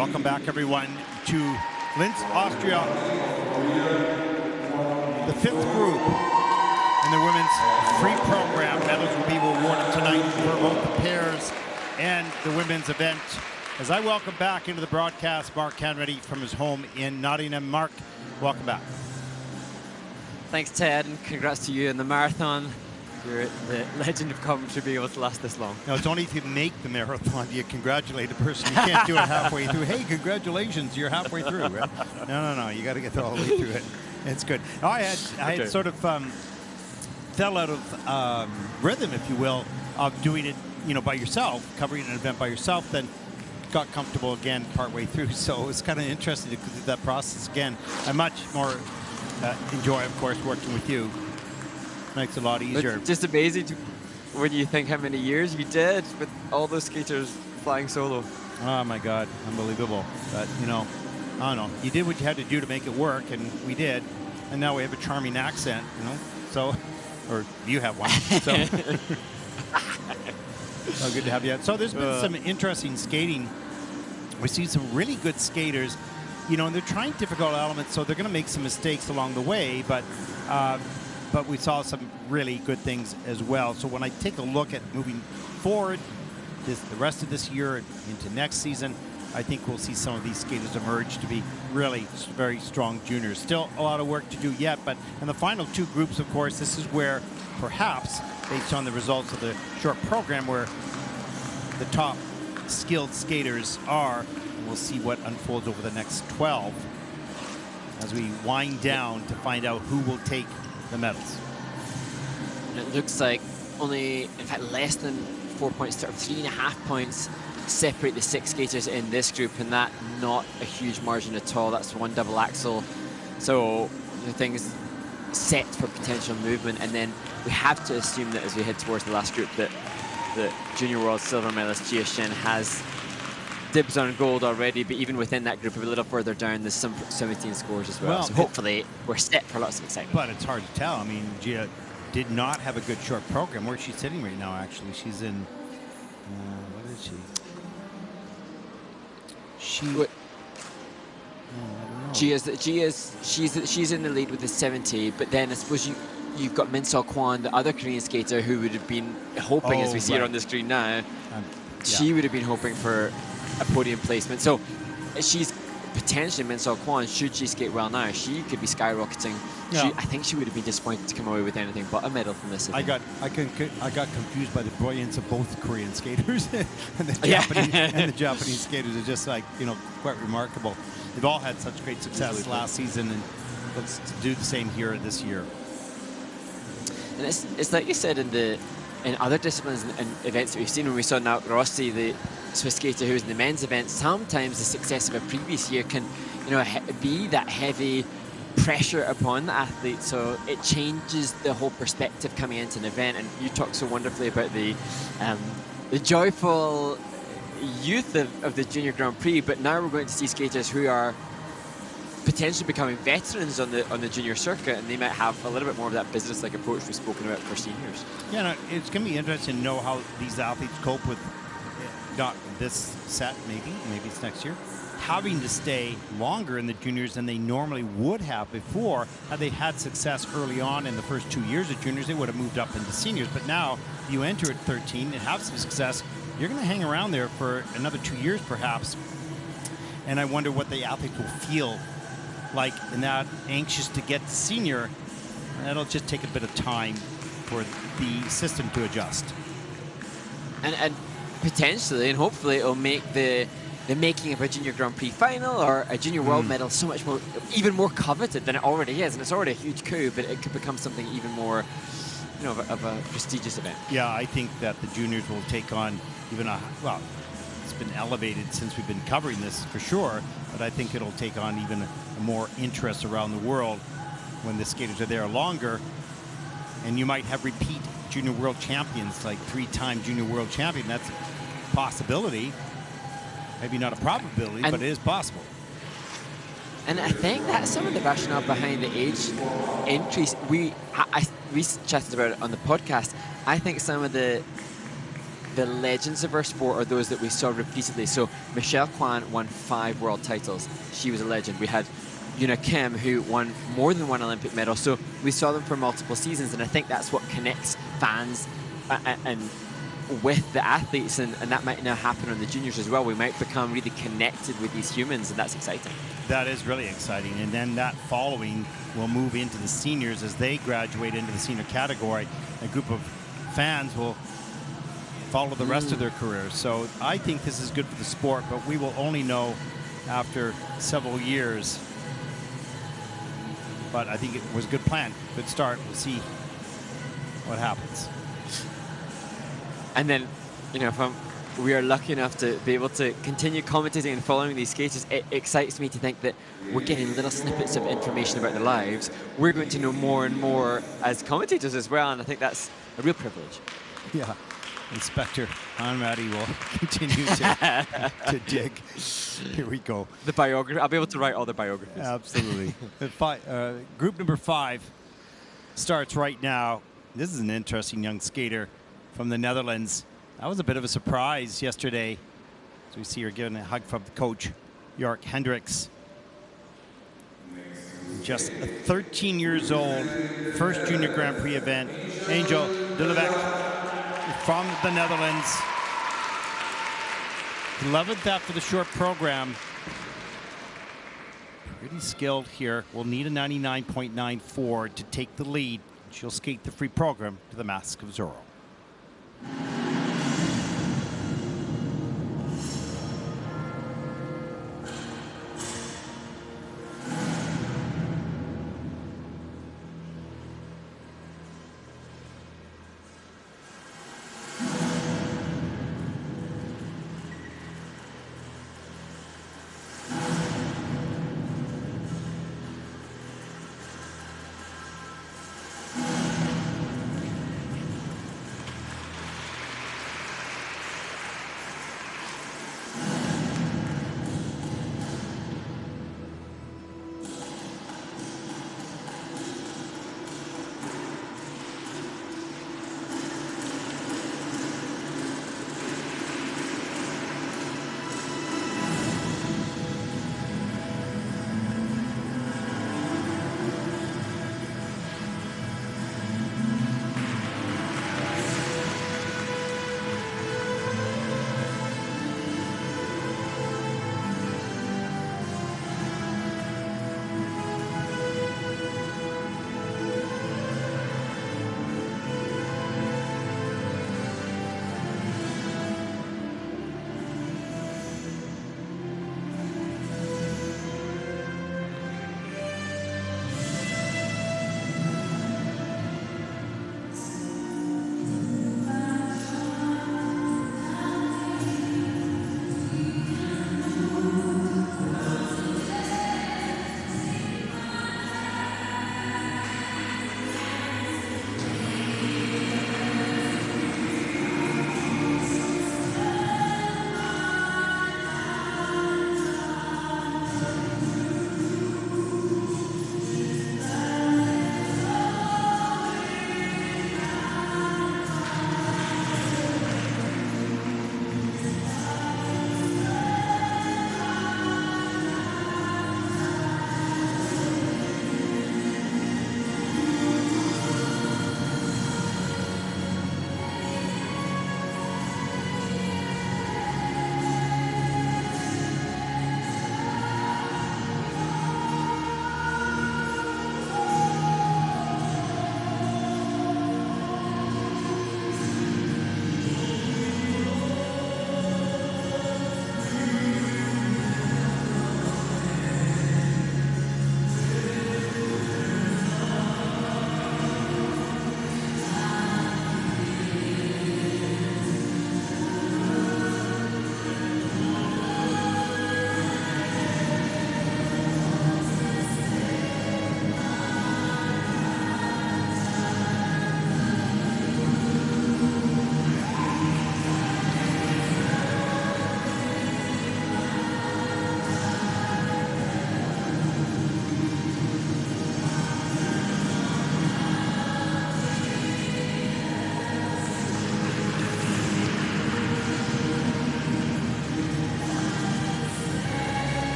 Welcome back, everyone, to Linz, Austria. The 5th group in the women's free program. Medals will be awarded tonight for both the pairs and the women's event. As I welcome back into the broadcast, Mark Hanratty from his home in Nottingham. Mark, welcome back. Thanks, Ted, and congrats to you in the marathon. You're the legend of Coventry being able to last this long. No, it's only if you make the marathon do you congratulate the person. You can't do it halfway through. Hey, congratulations, you're halfway through. Right? No, you got to get all the way through it. It's good. No, I had sort of fell out of rhythm, if you will, of doing it, by yourself, covering an event by yourself, then got comfortable again partway through. So it was kind of interesting to go through that process again. I much more enjoy, of course, working with you. Makes it a lot easier. It's just amazing when you think how many years you did with all those skaters flying solo. Oh my God, unbelievable. But I don't know. You did what you had to do to make it work, and we did. And now we have a charming accent, So, or you have one. So, oh, good to have you. So there's been some interesting skating. We see some really good skaters, and they're trying difficult elements, so they're going to make some mistakes along the way, but we saw some really good things as well. So when I take a look at moving forward, the rest of this year into next season, I think we'll see some of these skaters emerge to be really very strong juniors. Still a lot of work to do yet, but in the final 2 groups, of course, this is where perhaps, based on the results of the short program, where the top skilled skaters are, and we'll see what unfolds over the next 12 as we wind down to find out who will take the medals. And it looks like only, in fact, less than 4 points, sort of 3.5 points separate the 6 skaters in this group, and that not a huge margin at all. That's 1 double axel. So the thing's set for potential movement, and then we have to assume that as we head towards the last group that the junior world silver medalist Gia Kim has dibs on gold already, but even within that group a little further down there's some 17 scores as well. So hopefully we're set for lots of excitement. But it's hard to tell. I mean, Gia did not have a good short program. Where's she sitting right now, actually? She's in what is she? She's in the lead with the 70, but then I suppose you've got Minsol Kwon, the other Korean skater, who would have been hoping, as we see her on the screen now, she would have been hoping for a podium placement. So she's potentially Minsol Kwon, should she skate well now, she could be skyrocketing. Yeah. I think she would have been disappointed to come away with anything but a medal from this event. I got confused by the brilliance of both Korean skaters and the Japanese skaters are just quite remarkable. They've all had such great success last season, and let's do the same here this year. And it's like you said in other disciplines and events that we've seen, when we saw Nauk Rossi, the Swiss skater who was in the men's event, sometimes the success of a previous year can be that heavy pressure upon the athlete, so it changes the whole perspective coming into an event. And you talked so wonderfully about the joyful youth of the Junior Grand Prix, but now we're going to see skaters who are potentially becoming veterans on the junior circuit, and they might have a little bit more of that business-like approach we've spoken about for seniors. Yeah, no, it's going to be interesting to know how these athletes cope with not this set, maybe it's next year, having to stay longer in the juniors than they normally would have before. Had they had success early on in the first 2 years of juniors, they would have moved up into seniors. But now you enter at 13 and have some success, you're going to hang around there for another 2 years perhaps. And I wonder what the athletes will feel like in that, anxious to get to senior. That'll just take a bit of time for the system to adjust. And potentially and hopefully it'll make the making of a Junior Grand Prix final or a Junior World medal so much more, even more coveted than it already is. And it's already a huge coup, but it could become something even more, of a prestigious event. Yeah, I think that the juniors will take on even it's been elevated since we've been covering this for sure, but I think it'll take on even a more interest around the world when the skaters are there longer. And you might have repeat Junior World Champions, like 3-time Junior World Champion. That's a possibility. Maybe not a probability, but it is possible. And I think that's some of the rationale behind the age increase. We chatted about it on the podcast. I think some of the the legends of our sport are those that we saw repeatedly. So Minsol Kwon won 5 world titles. She was a legend. We had Gia Kim, who won more than 1 Olympic medal. So we saw them for multiple seasons, and I think that's what connects fans and with the athletes, and that might now happen on the juniors as well. We might become really connected with these humans, and that's exciting. That is really exciting. And then that following will move into the seniors as they graduate into the senior category. A group of fans will follow the rest of their careers. So I think this is good for the sport, but we will only know after several years. But I think it was a good plan, good start. We'll see what happens. And then, you know, if we are lucky enough to be able to continue commentating and following these skaters, it excites me to think that we're getting little snippets of information about their lives. We're going to know more and more as commentators as well, and I think that's a real privilege. Yeah. Inspector Hanratty will continue to dig. Here we go. The biography. I'll be able to write all the biographies. Absolutely. Group number 5 starts right now. This is an interesting young skater from the Netherlands. That was a bit of a surprise yesterday. So we see her giving a hug from the coach, Jork Hendricks. Just 13 years old, first Junior Grand Prix event. Angel de Lebec from the Netherlands. 11th after the short program. Pretty skilled here. Will need a 99.94 to take the lead. She'll skate the free program to the Mask of Zorro.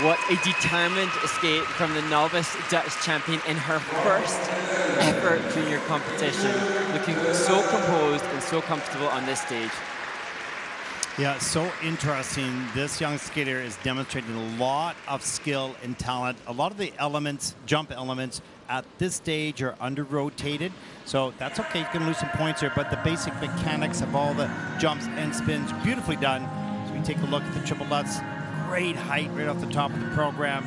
What a determined escape from the novice Dutch champion in her first ever junior competition. Looking so composed and so comfortable on this stage. Yeah, so interesting. This young skater is demonstrating a lot of skill and talent. A lot of the elements, jump elements, at this stage are under-rotated. So that's okay, you can lose some points here, but the basic mechanics of all the jumps and spins, beautifully done. So we take a look at the triple lutz. Great height right off the top of the program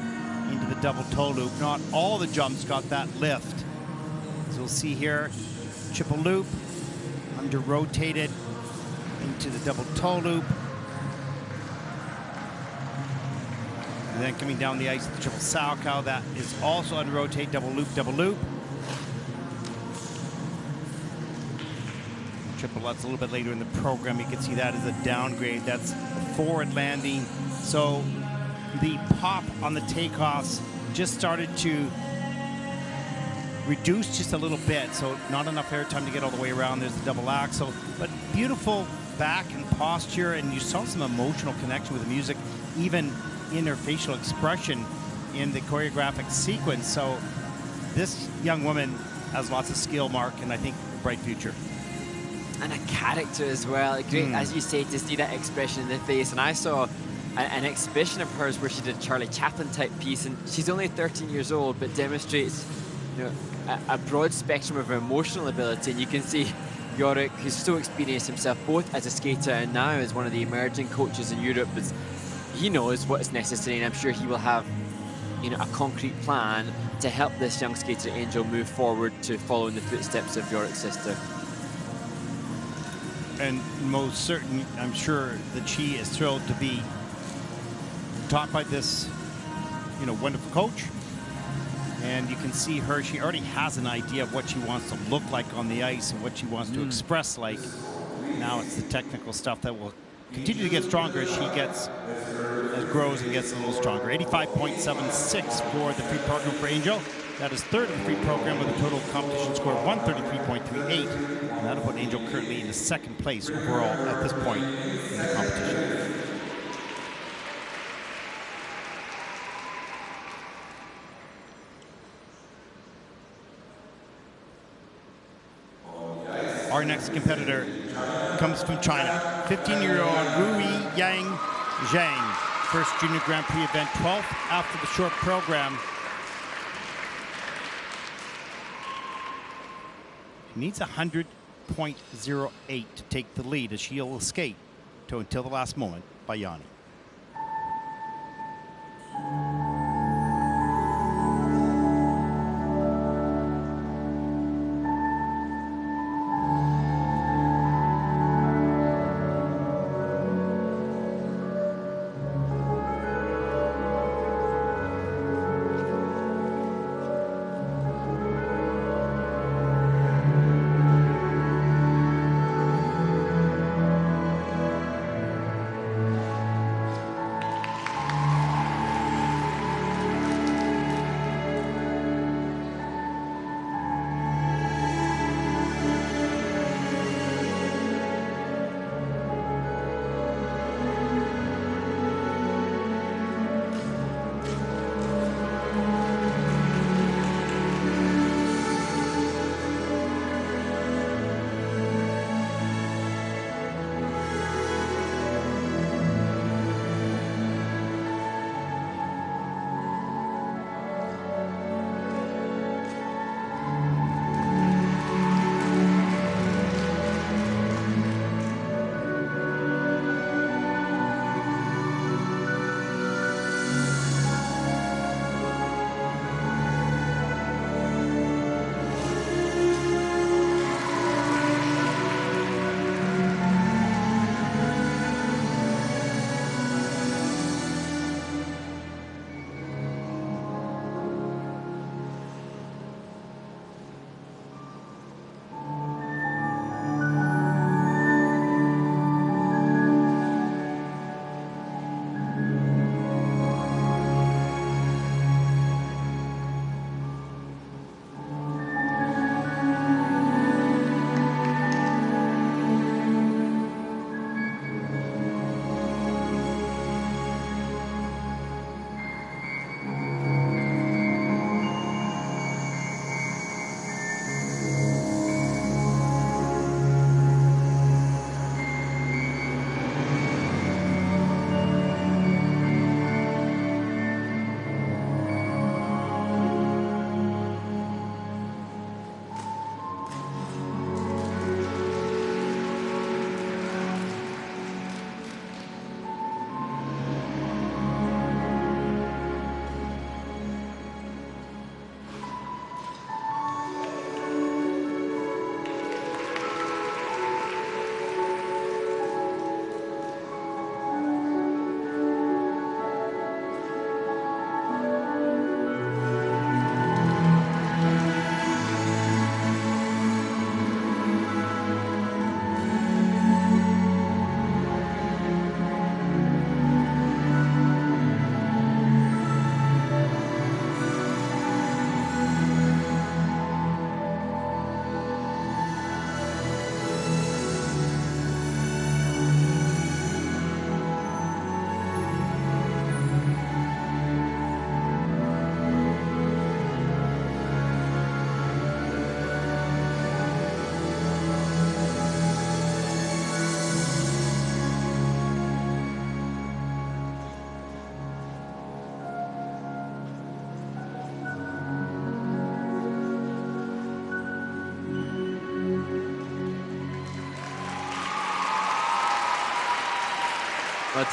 into the double toe loop. Not all the jumps got that lift. As we'll see here, triple loop, under-rotated into the double toe loop. And then coming down the ice, the triple Salchow, that is also under-rotate, double loop, double loop. Triple lutz a little bit later in the program. You can see that as a downgrade. That's a forward landing. So the pop on the takeoffs just started to reduce just a little bit. So not enough air time to get all the way around. There's the double axel, but beautiful back and posture. And you saw some emotional connection with the music, even in her facial expression in the choreographic sequence. So this young woman has lots of skill, Mark, and I think a bright future. And a character as well. Great, as you say, to see that expression in the face. And I saw an exhibition of hers where she did a Charlie Chaplin type piece, and she's only 13 years old, but demonstrates, you know, a broad spectrum of emotional ability. And you can see Yorick, who's so experienced himself, both as a skater and now as one of the emerging coaches in Europe, is, he knows what is necessary, and I'm sure he will have, you know, a concrete plan to help this young skater Angel move forward to follow in the footsteps of Yorick's sister. And most certain, I'm sure that she is thrilled to be taught by this, you know, wonderful coach. And you can see her, she already has an idea of what she wants to look like on the ice and what she wants to express like. Now it's the technical stuff that will continue to get stronger as she gets, as grows and gets a little stronger. 85.76 for the free program for Angel. That is third in the free program with a total competition score of 133.38. And that'll put Angel currently in the second place overall at this point in the competition. Our next competitor comes from China, 15-year-old Ruiyang Jiang. First Junior Grand Prix event, 12th after the short program. She needs 100.08 to take the lead as she will skate until the last moment by Yanni.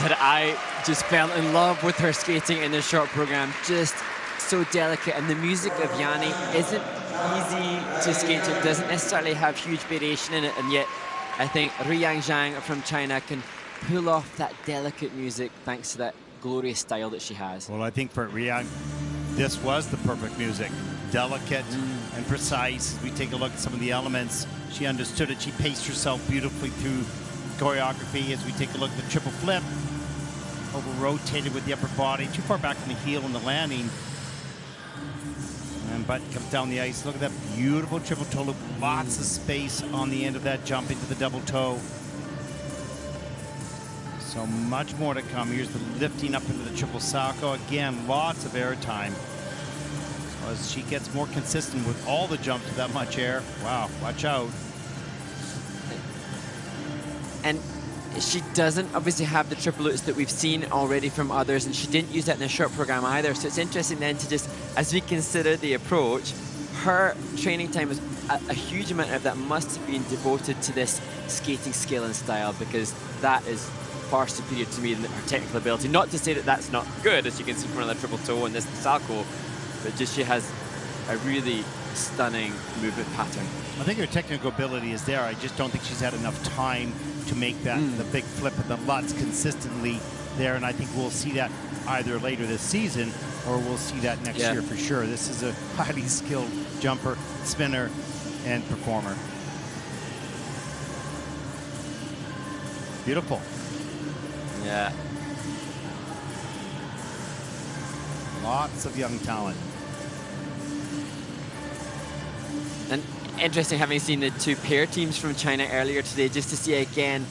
that I just fell in love with her skating in the short program. Just so delicate, and the music of Yanni isn't easy to skate to. It doesn't necessarily have huge variation in it, and yet I think Ruiyang Jiang from China can pull off that delicate music thanks to that glorious style that she has. Well, I think for Ruiyang, this was the perfect music. Delicate and precise. As we take a look at some of the elements, she understood it. She paced herself beautifully through choreography. As we take a look at the triple flip, over-rotated with the upper body, too far back in the heel in the landing. And Butt comes down the ice. Look at that beautiful triple toe loop. Lots of space on the end of that jump into the double toe. So much more to come. Here's the lifting up into the triple salto. Again, lots of air time. So as she gets more consistent with all the jumps with that much air. Wow, watch out. And she doesn't obviously have the triple loops that we've seen already from others, and she didn't use that in the short program either. So it's interesting then to just, as we consider the approach, her training time is a huge amount of that must have been devoted to this skating skill and style, because that is far superior to me than her technical ability. Not to say that that's not good, as you can see from the triple toe and this salto, but just she has a really stunning movement pattern. I think her technical ability is there. I just don't think she's had enough time to make that the big flip and the Lutz consistently there, and I think we'll see that either later this season or we'll see that next year for sure. This is a highly skilled jumper, spinner, and performer. Beautiful. Yeah. Lots of young talent. And interesting having seen the two pair teams from China earlier today, just to see again,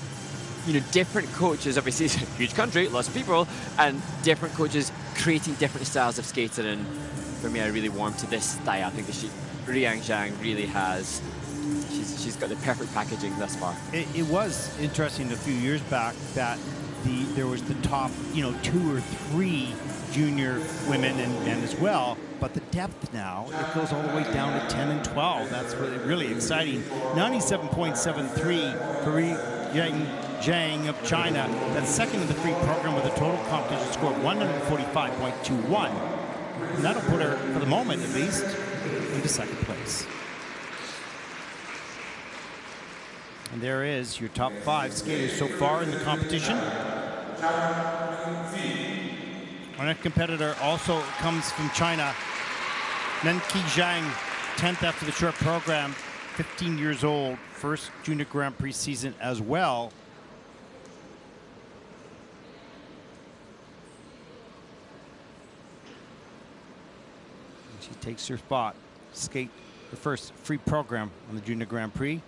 you know, different coaches. Obviously, it's a huge country, lots of people, and different coaches creating different styles of skating. And for me, I really warm to this style. I think that Ruiyang Jiang really has. She's got the perfect packaging thus far. It was interesting a few years back that there was the top, 2 or 3 junior women and as well, but the depth now, it goes all the way down to 10 and 12. That's really exciting. 97.73 for Ruiyang Jiang of China. That's second in the free program with a total competition score of 145.21. And that'll put her, for the moment at least, into second place. And there is your top 5 skaters so far in the competition. Our next competitor also comes from China. Nenki Zhang, 10th after the short program, 15 years old, first Junior Grand Prix season as well. And she takes her spot, skate the first free program on the Junior Grand Prix.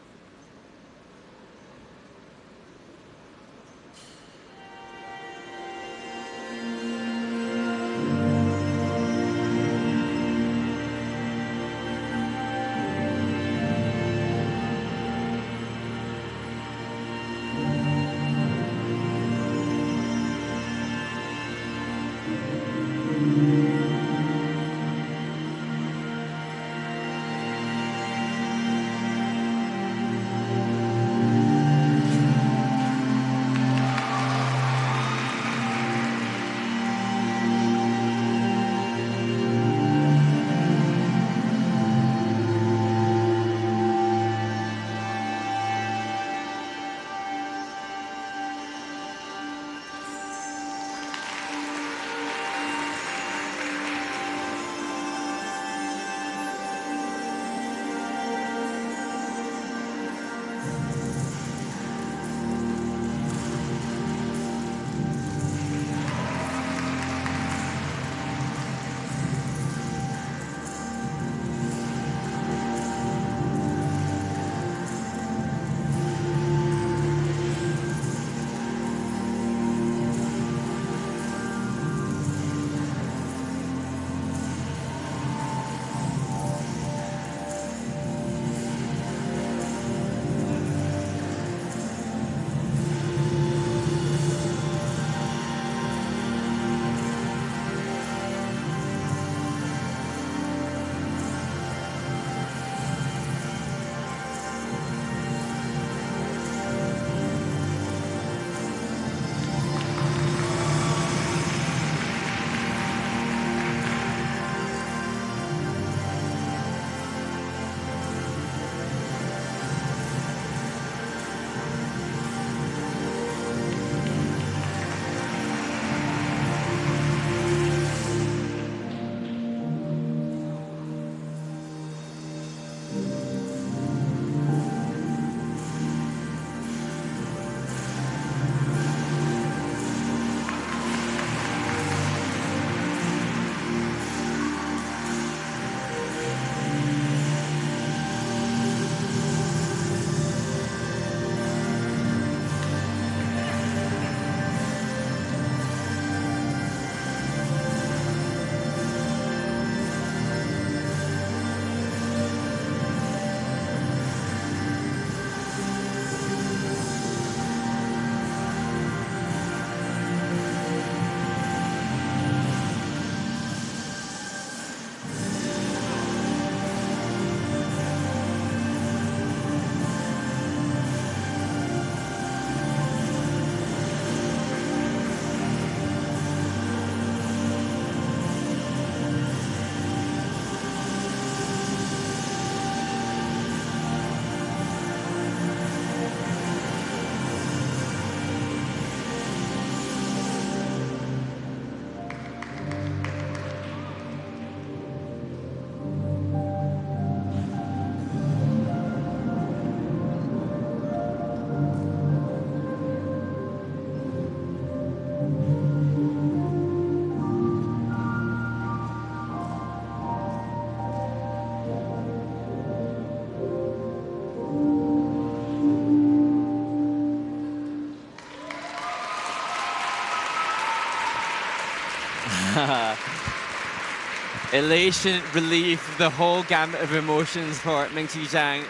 Elation, relief, the whole gamut of emotions for Mei Zhang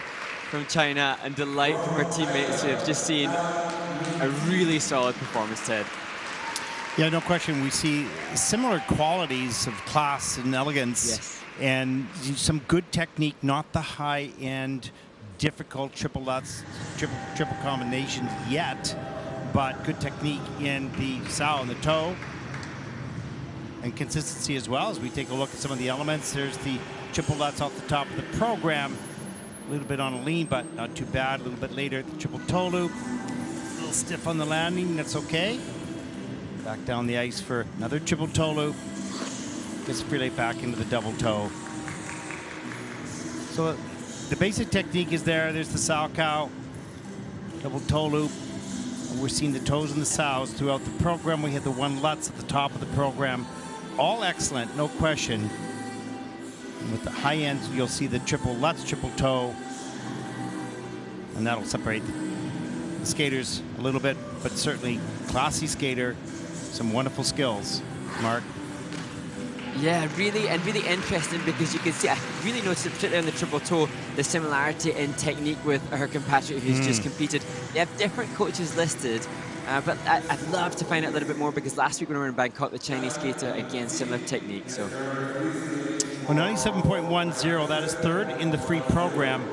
from China, and delight from her teammates who have just seen a really solid performance, Ted. Yeah, no question. We see similar qualities of class and elegance, yes, and some good technique, not the high-end, difficult triple lutz, triple combinations yet, but good technique in the sow and the toe, and consistency as well. As we take a look at some of the elements, there's the triple lutz off the top of the program. A little bit on a lean, but not too bad. A little bit later, the triple toe loop. A little stiff on the landing, that's okay. Back down the ice for another triple toe loop. Gets free lay back into the double toe. So the basic technique is there. There's the sow cow, double toe loop. We're seeing the toes and the sows throughout the program. We had the one lutz at the top of the program. All excellent, no question. And with the high end, you'll see the triple lutz, triple toe, and that'll separate the skaters a little bit, but certainly classy skater, some wonderful skills. Mark? Yeah, really interesting, because you can see, I really noticed, particularly on the triple toe, the similarity in technique with her compatriot who's just competed. They have different coaches listed, but I'd love to find out a little bit more, because last week when we were in Bangkok, the Chinese skater, again, similar technique. So, Well, 97.10, that is third in the free program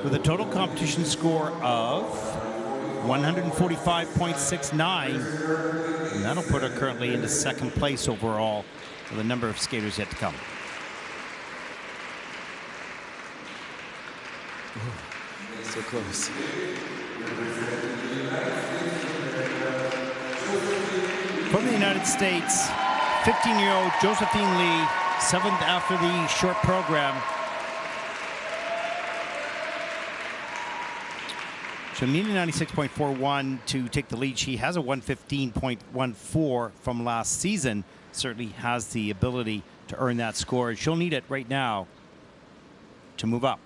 with a total competition score of 145.69. And that'll put her currently into second place overall with a number of skaters yet to come. so close. From the United States, 15-year-old Josephine Lee, seventh after the short program. She'll need a 96.41 to take the lead. She has a 115.14 from last season. Certainly has the ability to earn that score. She'll need it right now to move up.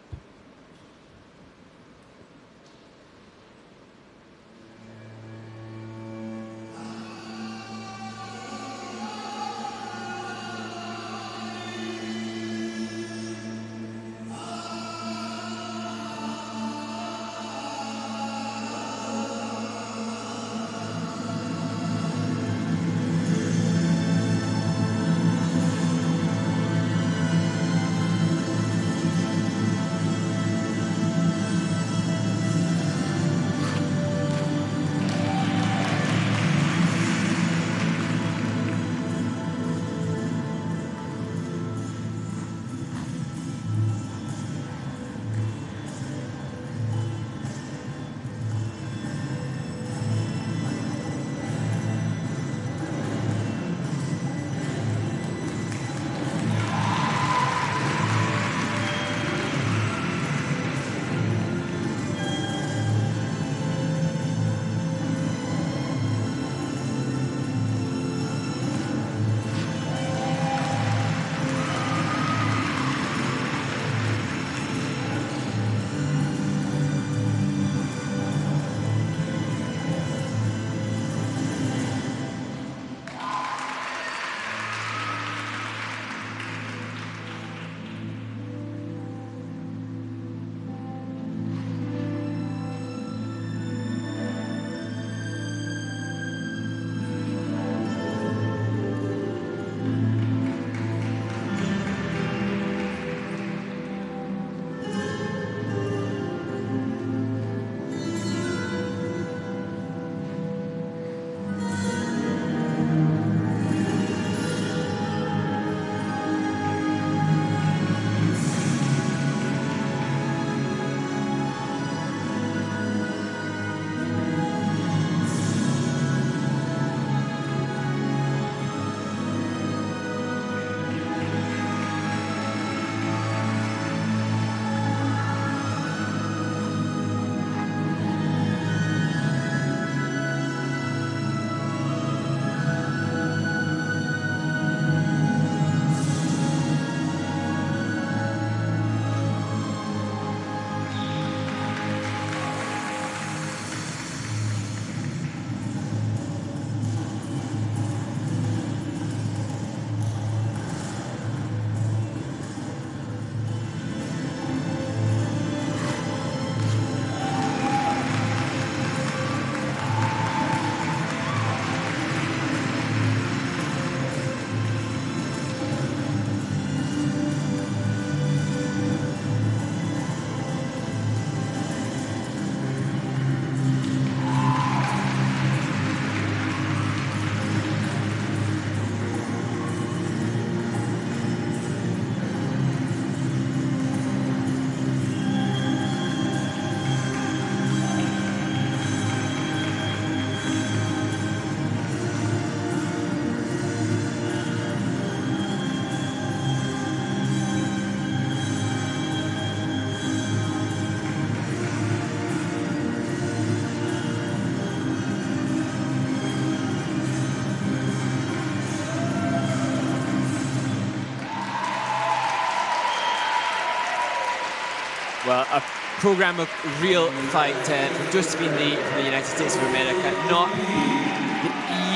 Well, a program of real fight from Josephine Lee from the United States of America. Not the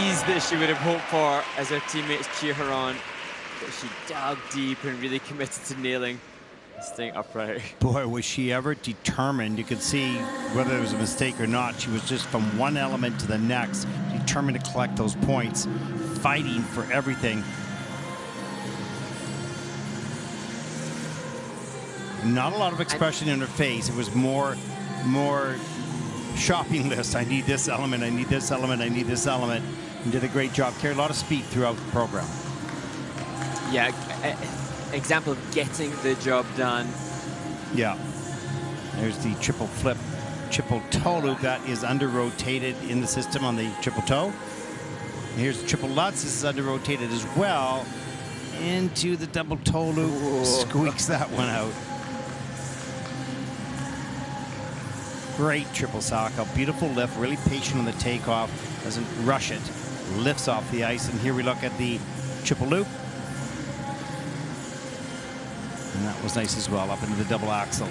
ease that she would have hoped for as her teammates cheer her on, but she dug deep and really committed to nailing, staying upright. Boy, was she ever determined. You could see whether it was a mistake or not. She was just from one element to the next, determined to collect those points, fighting for everything. Not a lot of expression in her face. It was more shopping list. I need this element, I need this element, I need this element. And did a great job. Carried a lot of speed throughout the program. Yeah, example of getting the job done. Yeah. There's the triple flip, triple toe loop that is under rotated in the system on the triple toe. Here's the triple lutz. This is under rotated as well. Into the double toe loop. Whoa. Squeaks that one out. Great triple sock. Beautiful lift. Really patient on the takeoff. Doesn't rush it. Lifts off the ice. And here we look at the triple loop. And that was nice as well, up into the double axel.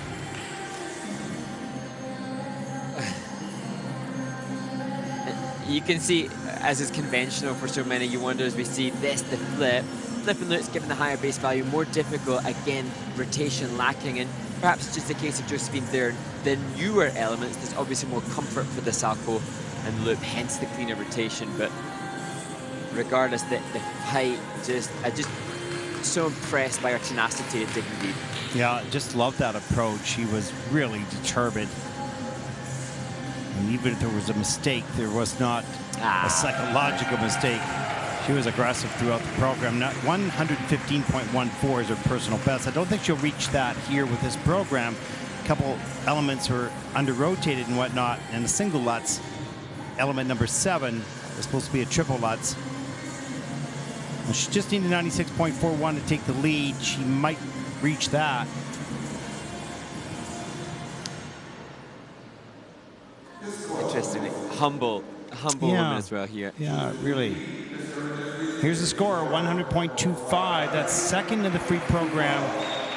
You can see, as is conventional for so many, you wonder as we see this, the flip. Flip and lutz given the higher base value, more difficult, again, rotation lacking, and perhaps just a case of Josephine there, the newer elements, there's obviously more comfort for the salto and loop, hence the cleaner rotation, but regardless, the height, I just so impressed by her tenacity at taking lead. Yeah, just loved that approach. She was really determined. And even if there was a mistake, there was not a psychological mistake. She was aggressive throughout the program. Now, 115.14 is her personal best. I don't think she'll reach that here with this program. A couple elements were under-rotated and whatnot, and a single lutz, element number 7, is supposed to be a triple lutz. And she just needed 96.41 to take the lead. She might reach that. Interestingly, humble woman as well here. Yeah, really. Here's the score, 100.25. That's second in the free program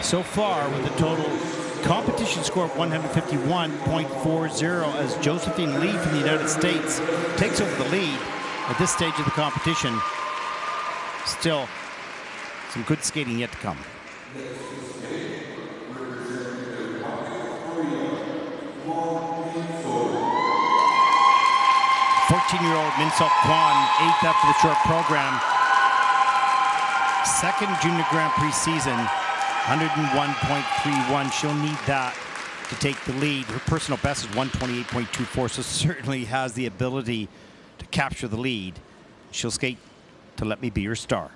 so far with a total competition score of 151.40 as Josephine Lee from the United States takes over the lead at this stage of the competition. Still, some good skating yet to come. 14-year-old Minsol Kwon, 8th after the short program. Second Junior Grand Prix season, 101.31. She'll need that to take the lead. Her personal best is 128.24, so certainly has the ability to capture the lead. She'll skate to Let Me Be Your Star.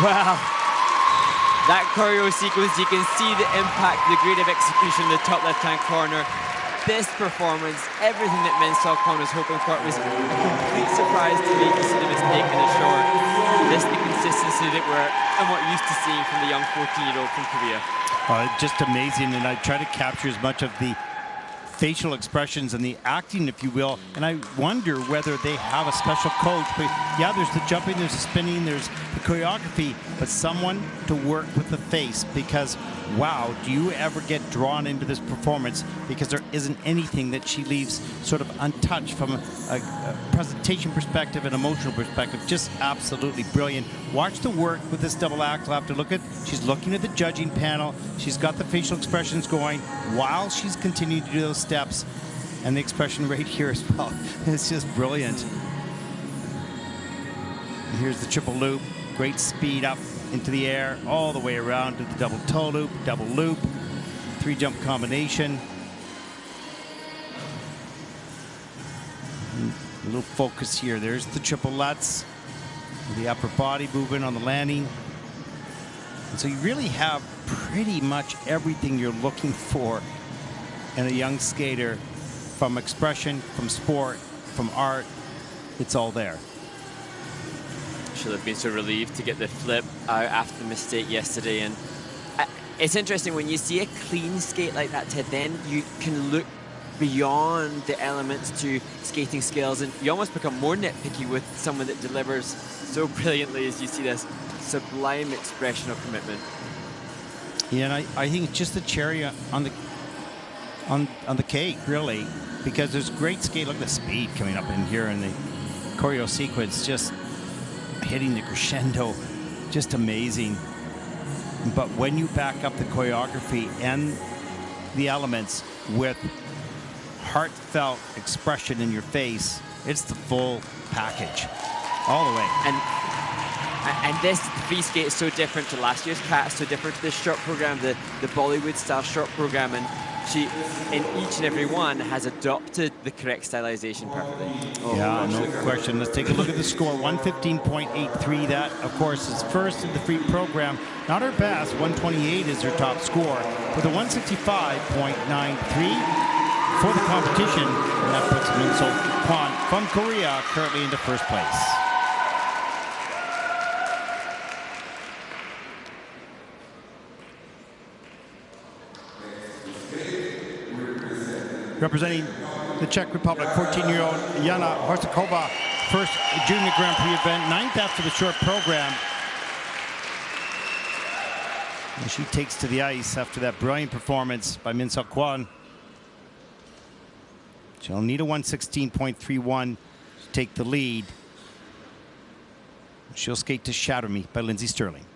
Wow. That choreo sequence, you can see the impact, the grade of execution in the top left-hand corner. This performance, everything that Minsol Kwon was hoping for, it was a complete surprise to me to see the mistake in the short. This is the consistency that we're somewhat used to seeing from the young 14-year-old from Korea. Just amazing, and I try to capture as much of the facial expressions and the acting, if you will, and I wonder whether they have a special coach. But yeah, there's the jumping, there's the spinning, there's the choreography, but someone to work with the face, because wow, do you ever get drawn into this performance, because there isn't anything that she leaves sort of untouched from a presentation perspective and emotional perspective. Just absolutely brilliant. Watch the work with this double act. We'll have to look at, she's looking at the judging panel, she's got the facial expressions going while she's continuing to do those steps, and the expression right here as well. It's just brilliant. And here's the triple loop, great speed up into the air, all the way around to the double toe loop, double loop, 3-jump combination. A little focus here. There's the triple lutz, the upper body movement on the landing. And so you really have pretty much everything you're looking for in a young skater, from expression, from sport, from art. It's all there. She'll have been so relieved to get the flip out after the mistake yesterday. And it's interesting when you see a clean skate like that, Ted, then you can look beyond the elements to skating skills, and you almost become more nitpicky with someone that delivers so brilliantly as you see this sublime expression of commitment. Yeah, and I think it's just the cherry on the cake, really, because there's great skate. Look at the speed coming up in here in the choreo sequence, just hitting the crescendo, just amazing. But when you back up the choreography and the elements with heartfelt expression in your face, it's the full package, all the way. And this free skate is so different to last year's Cat, so different to this short program, the Bollywood style short program, and she, in each and every one, has adopted the correct stylization perfectly. Oh, yeah, no question. Let's take a look at the score. 115.83. That, of course, is first in the free program. Not her best. 128 is her top score, with a 165.93 for the competition. And that puts Minsol Kwon from Korea currently into first place. Representing the Czech Republic, 14-year-old Jana Horova, first Junior Grand Prix event, 9th after the short program. And she takes to the ice after that brilliant performance by Minsol Kwon. She'll need a 116.31 to take the lead. She'll skate to Shatter Me by Lindsey Sterling.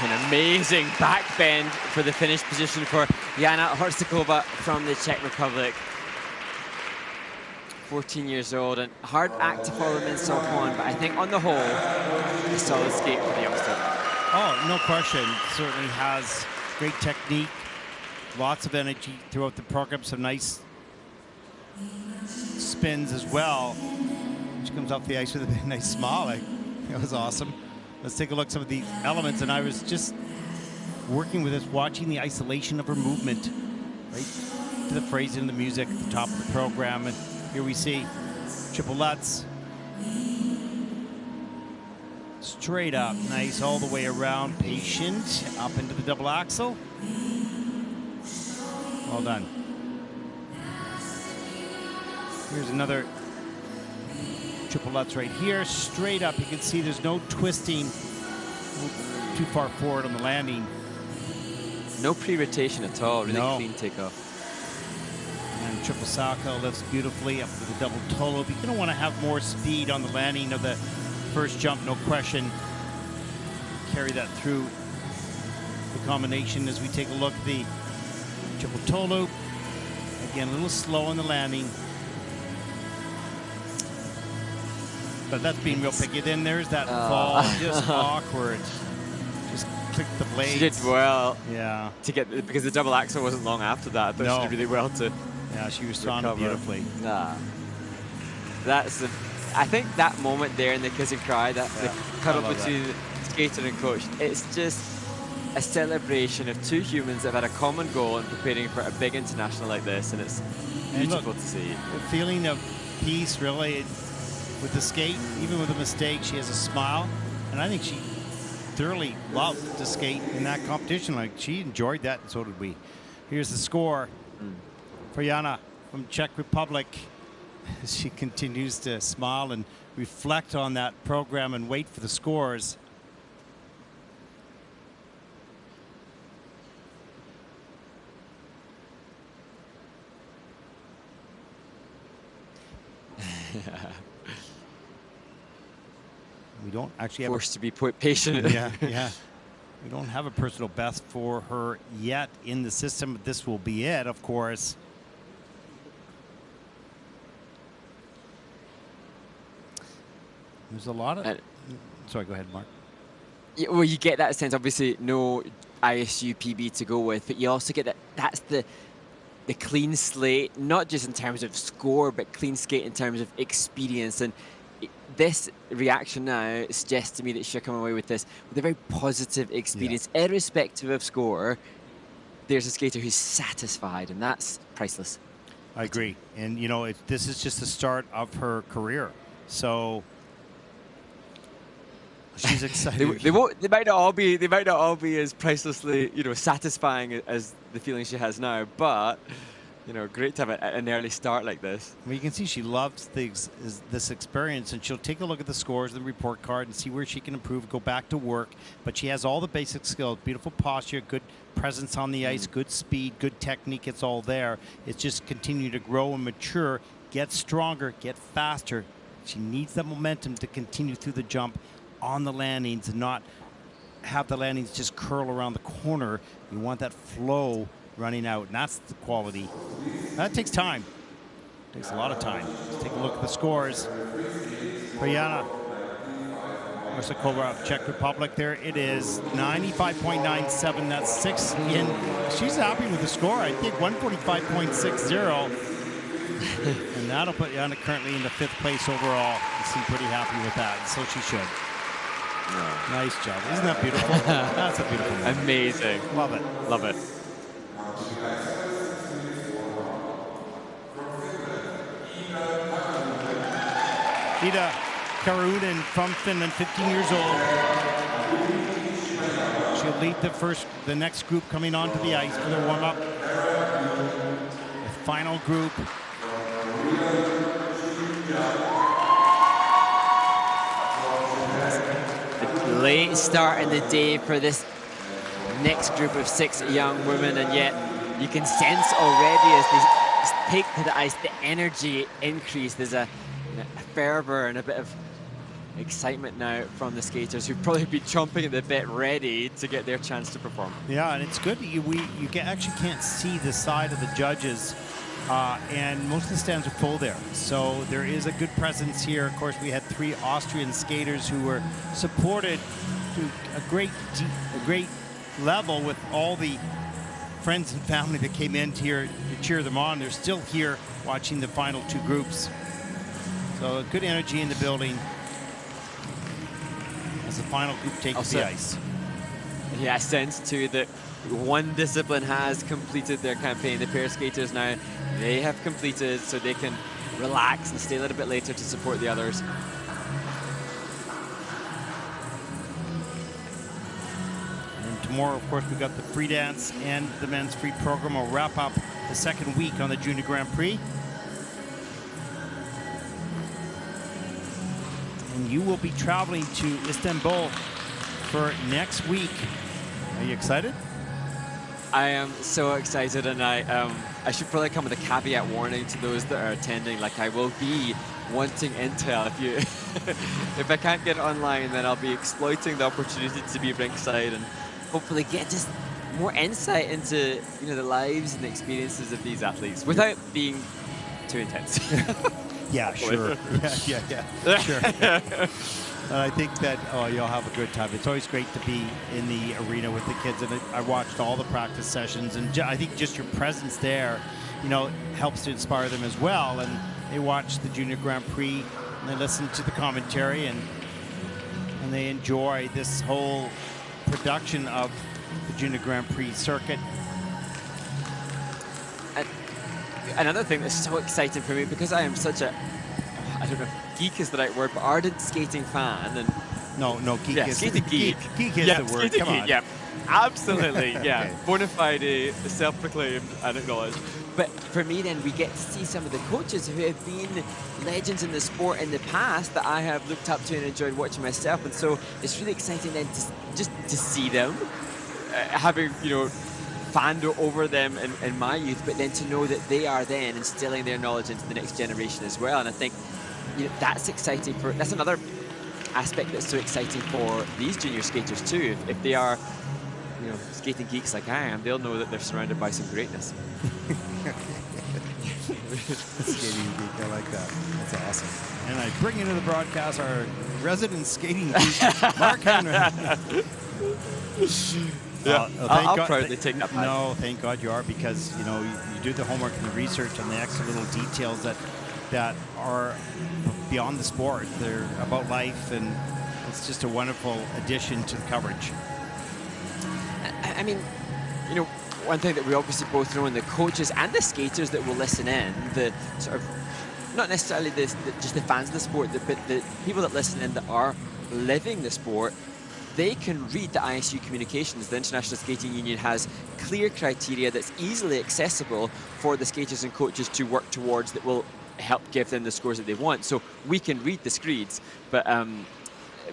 An amazing back bend for the finish position for Jana Horova from the Czech Republic. 14 years old, and hard act to follow Minsol Kwon, but I think on the whole, a solid skate for the youngster. Oh, no question. Certainly has great technique, lots of energy throughout the program, some nice spins as well. She comes off the ice with a nice smile. It was awesome. Let's take a look at some of the elements, and I was just working with this, watching the isolation of her movement, right to the phrasing of the music at the top of the program, and here we see triple lutz. Straight up, nice all the way around, patient, up into the double axel. Well done. Here's another triple lutz right here, straight up. You can see there's no twisting too far forward on the landing. No pre-rotation at all, really clean takeoff. And triple salchow lifts beautifully up to the double toe loop. You're going to want to have more speed on the landing of the first jump, no question. Carry that through the combination as we take a look at the triple toe loop. Again, a little slow on the landing. But that's being real picky. Then there's that fall, just awkward. Just click the blades. She did well. Yeah. To get, because the double axel wasn't long after that. I thought she did really well to. Yeah, she responded beautifully. Nah. That's I think that moment there in the kiss and cry, the cuddle between the skater and coach, it's just a celebration of two humans that have had a common goal in preparing for a big international like this, and it's beautiful to see. The feeling of peace, really, with the skate, even with a mistake, she has a smile, and I think she thoroughly loved to skate in that competition. Like, she enjoyed that, and so did we. Here's the score for Jana from Czech Republic. She continues to smile and reflect on that program and wait for the scores. We don't actually have forced to be patient. Yeah. We don't have a personal best for her yet in the system, but this will be it, of course. There's a lot of... sorry, go ahead, Mark. Yeah, well, you get that sense, obviously, no ISU PB to go with, but you also get that that's the clean slate, not just in terms of score, but clean skate in terms of experience. And this reaction now suggests to me that she'll come away with this with a very positive experience. Irrespective of score, there's a skater who's satisfied, and that's priceless. I agree. And, you know, this is just the start of her career. So... she's excited. They might not all be as pricelessly, you know, satisfying as the feeling she has now, but you know, great to have an early start like this. Well, you can see she loves this experience, and she'll take a look at the scores, the report card, and see where she can improve, go back to work. But she has all the basic skills: beautiful posture, good presence on the ice, good speed, good technique. It's all there. It's just continue to grow and mature, get stronger, get faster. She needs that momentum to continue through the jump on the landings and not have the landings just curl around the corner. You want that flow running out, and that's the quality. That takes time. It takes a lot of time. Let's take a look at the scores. For Jana Sakova of Czech Republic, there it is, 95.97. That's 6 in. She's happy with the score. I think 145.60. And that'll put Jana currently in the 5th place overall. You seem pretty happy with that, and so she should. Nice job. Isn't that beautiful? That's a beautiful moment. Amazing. Love it. Love it. Ida Karunen from Finland, 15 years old. She'll lead the next group coming onto the ice for their warm-up. The final group. Late start in the day for this next group of 6 young women, and yet you can sense already as they take to the ice, the energy increase. There's a fervor and a bit of excitement now from the skaters who've probably been chomping at the bit, ready to get their chance to perform. Yeah, and it's good. You actually can't see the side of the judges, and most of the stands are full there. So there is a good presence here. Of course, we had 3 Austrian skaters who were supported to a great level with all the friends and family that came in here to cheer them on. They're still here watching the final 2 groups. So good energy in the building as the final group takes the ice. Yeah, I sense too that one discipline has completed their campaign. The pair skaters now, they have completed, so they can relax and stay a little bit later to support the others. And tomorrow, of course, we've got the free dance and the men's free program. We'll wrap up the second week on the Junior Grand Prix. And you will be traveling to Istanbul for next week. Are you excited? I am so excited, and I should probably come with a caveat warning to those that are attending. Like, I will be wanting intel. If I can't get it online, then I'll be exploiting the opportunity to be ringside and hopefully get just more insight into the lives and the experiences of these athletes without being too intense. Yeah, sure. Yeah. Sure. And I think that you'll have a good time. It's always great to be in the arena with the kids, and I watched all the practice sessions, and I think just your presence there, helps to inspire them as well. And they watch the Junior Grand Prix, and they listen to the commentary, and they enjoy this whole production of the Junior Grand Prix circuit. Another thing that's so exciting for me, because I am such a, I don't know if geek is the right word, but ardent skating fan. And no, geek is skating geek. Geek is the word. Come on. Yeah, absolutely. Yeah, Okay. bona fide, self-proclaimed and acknowledged. But for me, then, we get to see some of the coaches who have been legends in the sport in the past that I have looked up to and enjoyed watching myself. And so it's really exciting then to see them, having fanned over them in my youth, but then to know that they are then instilling their knowledge into the next generation as well. And I think that's exciting that's another aspect that's so exciting for these junior skaters too. If they are skating geeks like I am, they'll know that they're surrounded by some greatness. Skating geek, I like that. That's awesome. And I bring into the broadcast our resident skating geek, Mark Henry. Yeah, I'll proudly take that part. No, thank God you are, because you do the homework and the research and the extra little details that are beyond the sport. They're about life, and it's just a wonderful addition to the coverage. I mean, one thing that we obviously both know, and the coaches and the skaters that will listen in, the sort of, not necessarily just the fans of the sport, but the people that listen in that are living the sport, they can read the ISU communications. The International Skating Union has clear criteria that's easily accessible for the skaters and coaches to work towards, that will help give them the scores that they want. So we can read the screeds, but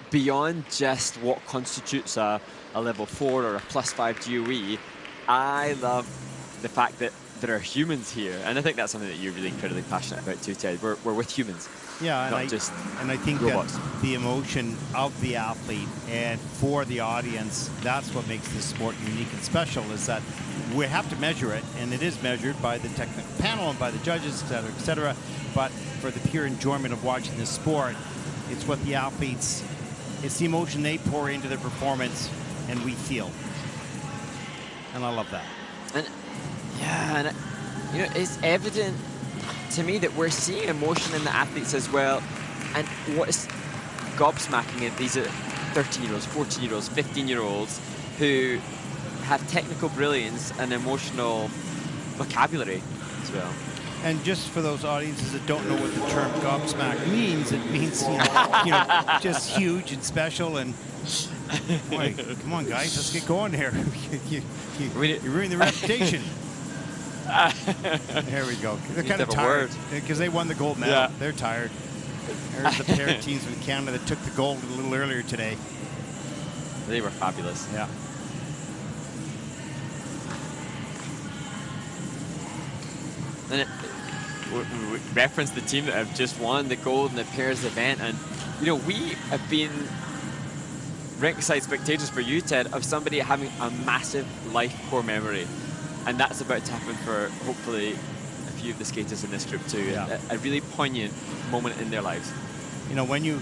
beyond just what constitutes a level 4 or a +5 GOE, I love the fact that there are humans here, and I think that's something that you're really incredibly passionate about too, Ted. We're with humans. Yeah, and I think robots. that the emotion of the athlete and for the audience, that's what makes this sport unique and special, is that we have to measure it, and it is measured by the technical panel and by the judges, et cetera, et cetera. But for the pure enjoyment of watching this sport, it's what the athletes, it's the emotion they pour into their performance, and we feel. And I love that. And it's evident to me that we're seeing emotion in the athletes as well. And what is gobsmacking is these are 13-year-olds, 14-year-olds, 15-year-olds who have technical brilliance and emotional vocabulary as well. And just for those audiences that don't know what the term gobsmack means, it means just huge and special. And boy, come on, guys, let's get going here. you ruined the reputation. There we go. They're kind of tired because they won the gold medal. Yeah. They're tired. There's the pair of teams from Canada that took the gold a little earlier today. They were fabulous. Yeah. And we referenced the team that have just won the gold in the pairs event, and you know, we have been ringside spectators for you, Ted, of somebody having a massive life core memory. And that's about to happen for, hopefully, a few of the skaters in this group too. Yeah. A really poignant moment in their lives. You know, when you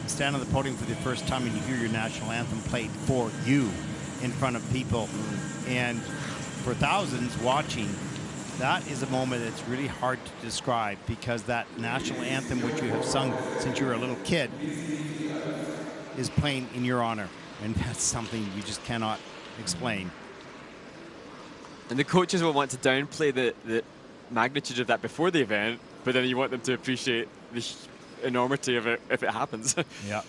stand on the podium for the first time and you hear your national anthem played for you in front of people and for thousands watching, that is a moment that's really hard to describe, because that national anthem, which you have sung since you were a little kid, is playing in your honor. And that's something you just cannot explain. And the coaches will want to downplay the magnitude of that before the event, but then you want them to appreciate the enormity of it if it happens. Yeah.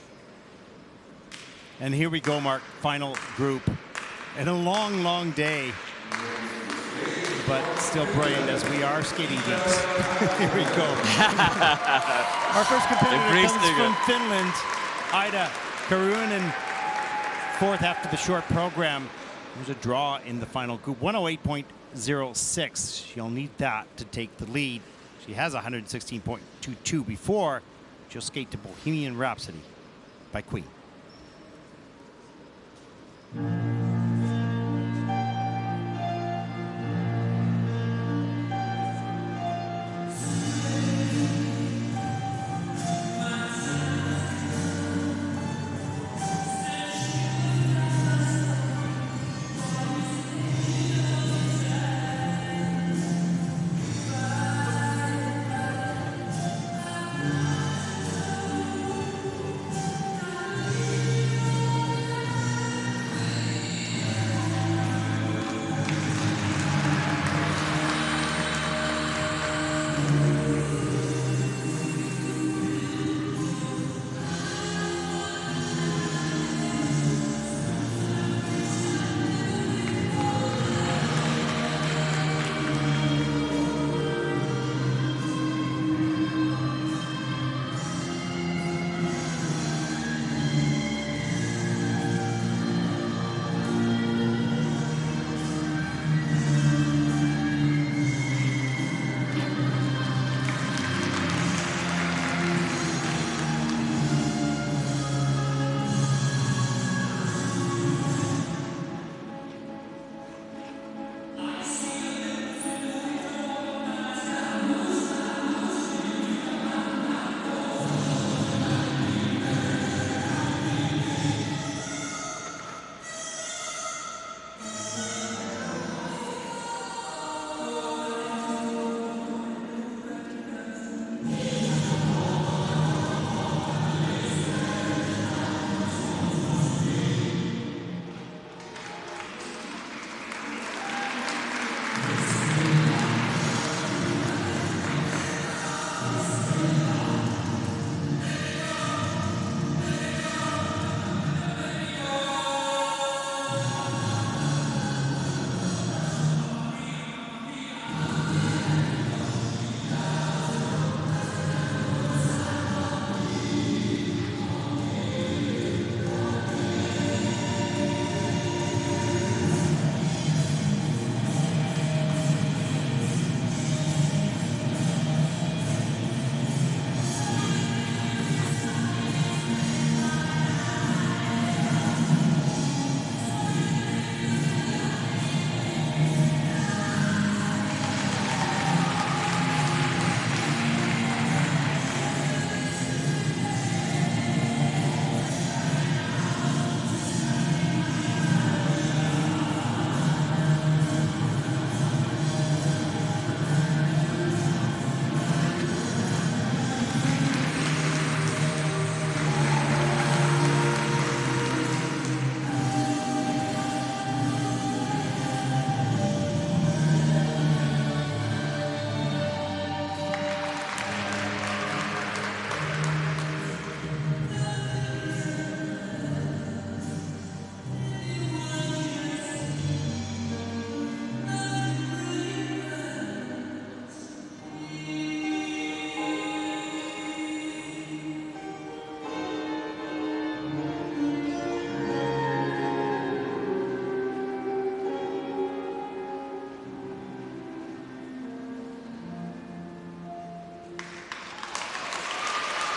And here we go, Mark, final group. And a long, long day, but still brilliant as we are skating geeks. Here we go. Our first competitor comes from Finland, Ida Karunen, fourth after the short program. There's a draw in the final group, 108.06. She'll need that to take the lead. She has 116.22 before. She'll skate to Bohemian Rhapsody by Queen.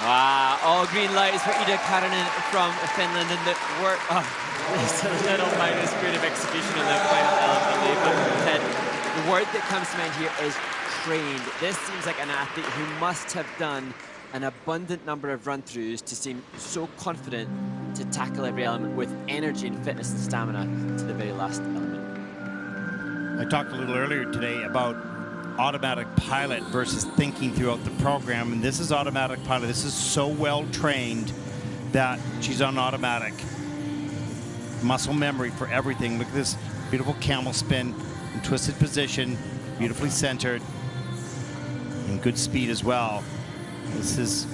Wow, all green lights for Ida Karinen from Finland, and the work, there's a little minus creative execution in the final element. But the word that comes to mind here is trained. This seems like an athlete who must have done an abundant number of run-throughs to seem so confident to tackle every element with energy and fitness and stamina to the very last element. I talked a little earlier today about automatic pilot versus thinking throughout the program, and this is automatic pilot. This is so well trained that she's on automatic. Muscle memory for everything. Look at this beautiful camel spin in twisted position, beautifully centered, and good speed as well. This is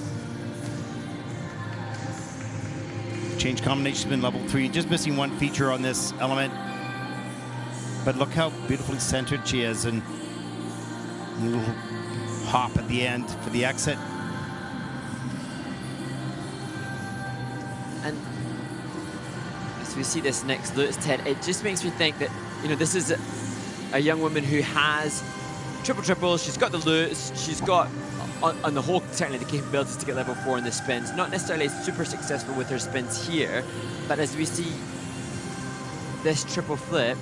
change combination spin level 3, just missing one feature on this element, but look how beautifully centered she is, and a little hop at the end for the exit. And as we see this next Lutz, Ted, it just makes me think that, you know, this is a young woman who has triples. She's got the Lutz, she's got on the whole certainly the capabilities to get level 4 in the spins. Not necessarily super successful with her spins here, but as we see this triple flip,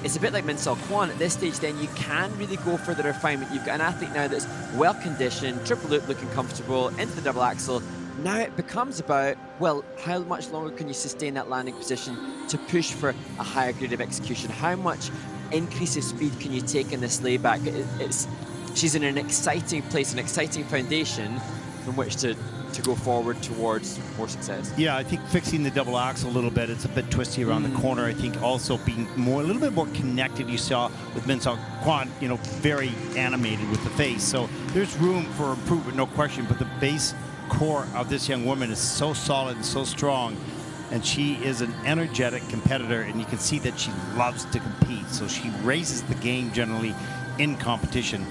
it's a bit like Minsol Kwon. At this stage, then, you can really go for the refinement. You've got an athlete now that's well-conditioned, triple loop looking comfortable, into the double axel. Now it becomes about, well, how much longer can you sustain that landing position to push for a higher grade of execution? How much increase of speed can you take in this layback? She's in an exciting place, an exciting foundation from which to go forward towards more success. Yeah, I think fixing the double axle a little bit, it's a bit twisty around the corner. I think also being a little bit more connected. You saw with Minsol Kwon, you know, very animated with the face. So there's room for improvement, no question, but the base core of this young woman is so solid and so strong, and she is an energetic competitor, and you can see that she loves to compete. So she raises the game generally in competition.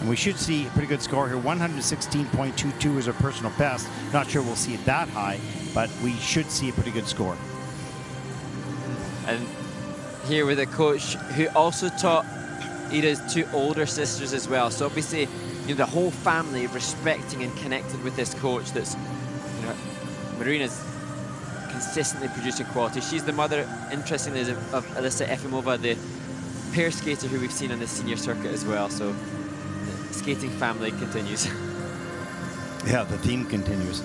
And we should see a pretty good score here. 116.22 is her personal best. Not sure we'll see it that high, but we should see a pretty good score. And here with a coach who also taught Ida's 2 older sisters as well. So obviously, you know, the whole family respecting and connected with this coach that's, you know, Marina's consistently producing quality. She's the mother, interestingly, of Alyssa Efimova, the pair skater who we've seen on the senior circuit as well. So skating family continues. Yeah, the theme continues.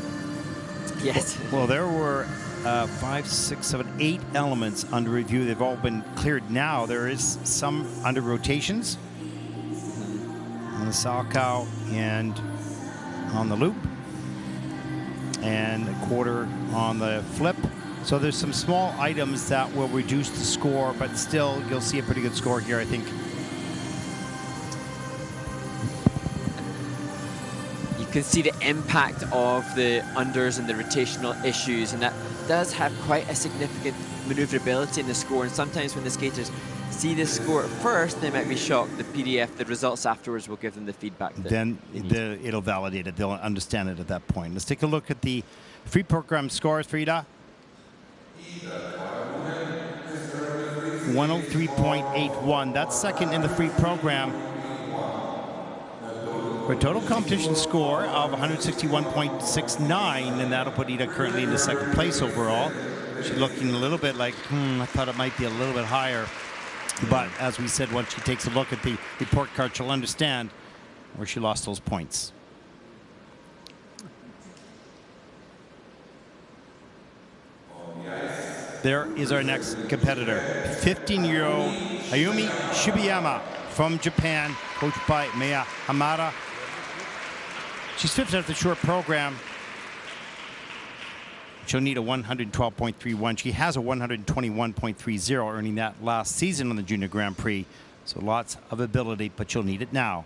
Yes. Well, there were 5, 6, 7, 8 elements under review. They've all been cleared now. There is some under rotations on the Salchow and on the loop, and a quarter on the flip. So there's some small items that will reduce the score, but still you'll see a pretty good score here, I think. You can see the impact of the unders and the rotational issues, and that does have quite a significant maneuverability in the score. And sometimes when the skaters see the score at first, they might be shocked. The PDF, the results afterwards, will give them the feedback. Then it'll validate it. They'll understand it at that point. Let's take a look at the free program scores for Ida. 103.81. That's second in the free program. For a total competition score of 161.69, and that'll put Ida currently in the second place overall. She's looking a little bit like, I thought it might be a little bit higher. But as we said, once she takes a look at the report card, she'll understand where she lost those points. There is our next competitor, 15-year-old Ayumi Shibuyama from Japan, coached by Maya Hamada. She's fifth at the short program. She'll need a 112.31. She has a 121.30, earning that last season on the Junior Grand Prix. So lots of ability, but she'll need it now.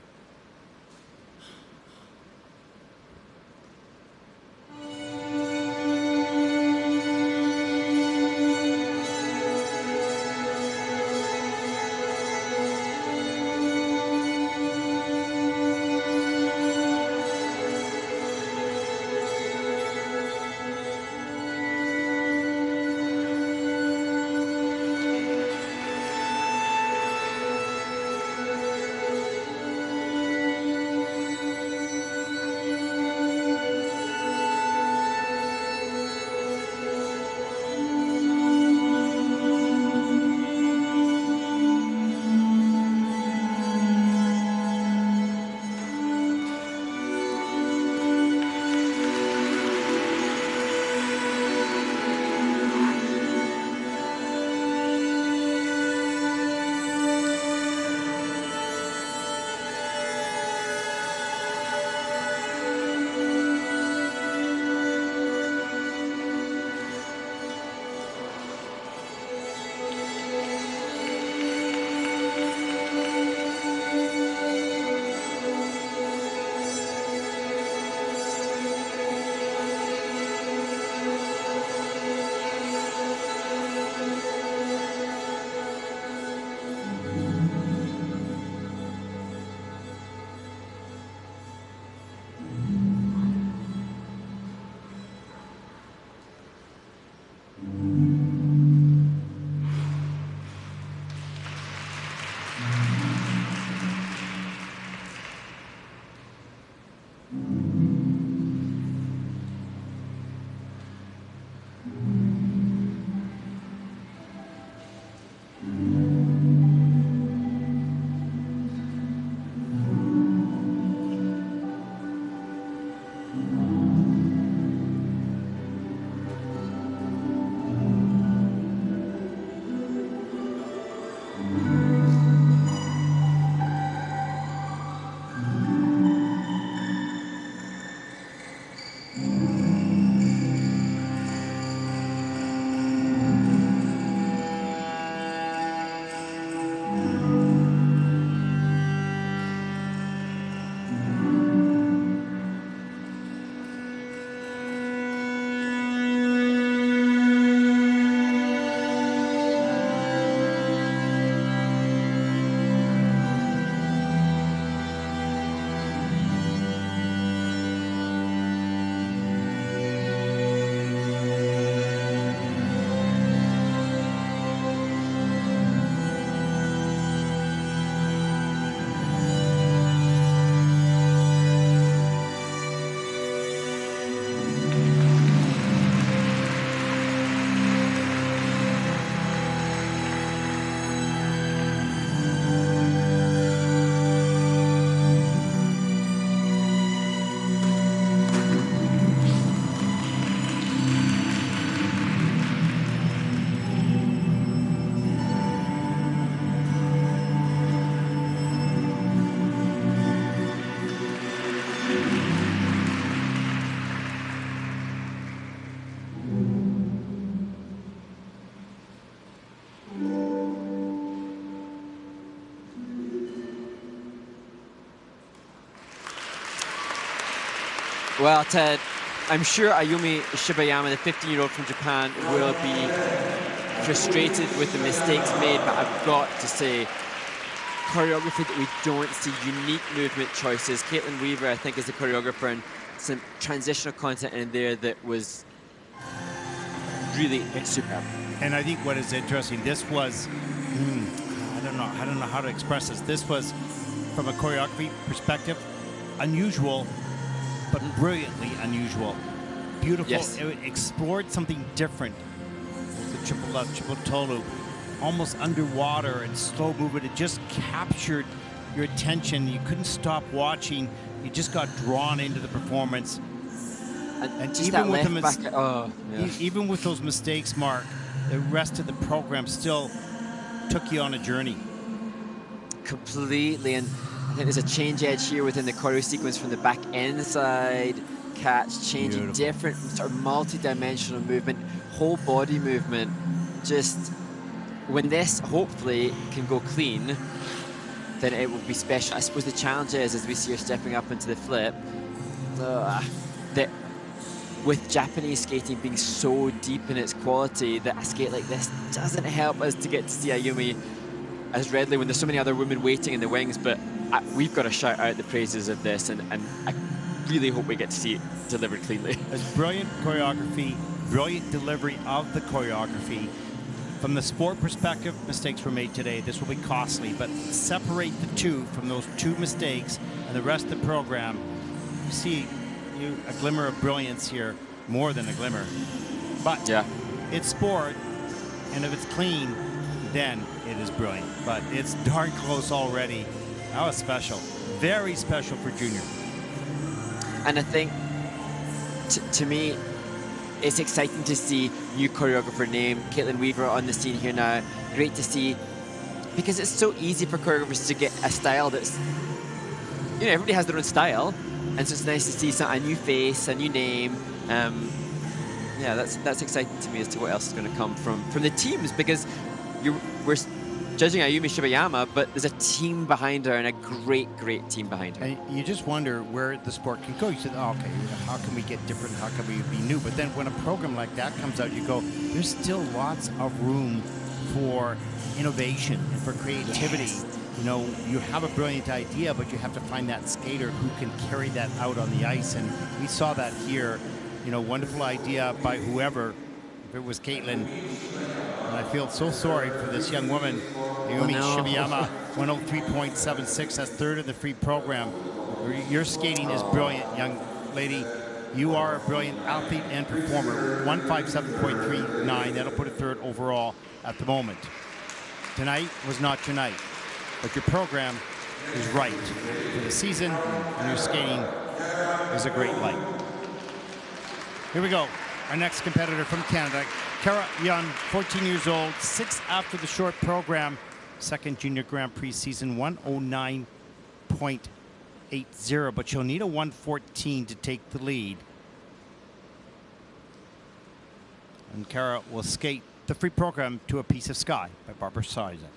Well, Ted, I'm sure Ayumi Shibayama, the 15-year-old from Japan, will be frustrated with the mistakes made, but I've got to say, choreography that we don't see, unique movement choices. Caitlin Weaver, I think, is the choreographer, and some transitional content in there that was really superb. And I think what is interesting, this was, I don't know how to express this. This was, from a choreography perspective, unusual, but brilliantly unusual. Beautiful. Yes. It explored something different. The triple left, triple toe loop, almost underwater and slow movement. It just captured your attention. You couldn't stop watching. You just got drawn into the performance. And just even that with left back, even with those mistakes, Mark, the rest of the program still took you on a journey. Completely, and I think there's a change edge here within the choreo sequence from the back inside catch, changing different sort of multi-dimensional movement, whole body movement. Just when this hopefully can go clean, then it will be special. I suppose the challenge is, as we see her stepping up into the flip, that with Japanese skating being so deep in its quality, that a skate like this doesn't help us to get to see Ayumi as readily when there's so many other women waiting in the wings. But we've got to shout out the praises of this, and I really hope we get to see it delivered cleanly. It's brilliant choreography, brilliant delivery of the choreography. From the sport perspective, mistakes were made today. This will be costly, but separate the two from those two mistakes and the rest of the program. You see a glimmer of brilliance here, more than a glimmer. But it's sport, and if it's clean, then it is brilliant. But it's darn close already. That was special. Very special for junior. And I think, to me, it's exciting to see new choreographer name, Caitlin Weaver, on the scene here now. Great to see, because it's so easy for choreographers to get a style that's, everybody has their own style, and so it's nice to see a new face, a new name. That's exciting to me as to what else is going to come from the teams, because we're judging Ayumi Shibayama, but there's a team behind her, and a great team behind her. And you just wonder where the sport can go. You said, okay, how can we get different? How can we be new? But then when a program like that comes out, you go, there's still lots of room for innovation and for creativity. Yes. You have a brilliant idea, but you have to find that skater who can carry that out on the ice. And we saw that here. Wonderful idea by whoever. If it was Caitlin. And I feel so sorry for this young woman, Ayumi Shibayama, 103.76. That's third in the free program. Your skating is brilliant, young lady. You are a brilliant athlete and performer. 157.39. That'll put it third overall at the moment. Tonight was not your night, but your program is right for the season, and your skating is a great light. Here we go. Our next competitor from Canada, Cara Young, 14 years old, 6th after the short program. Second Junior Grand Prix season, 109.80, but she'll need a 114 to take the lead. And Cara will skate the free program to A Piece of Sky by Barbara Streisand.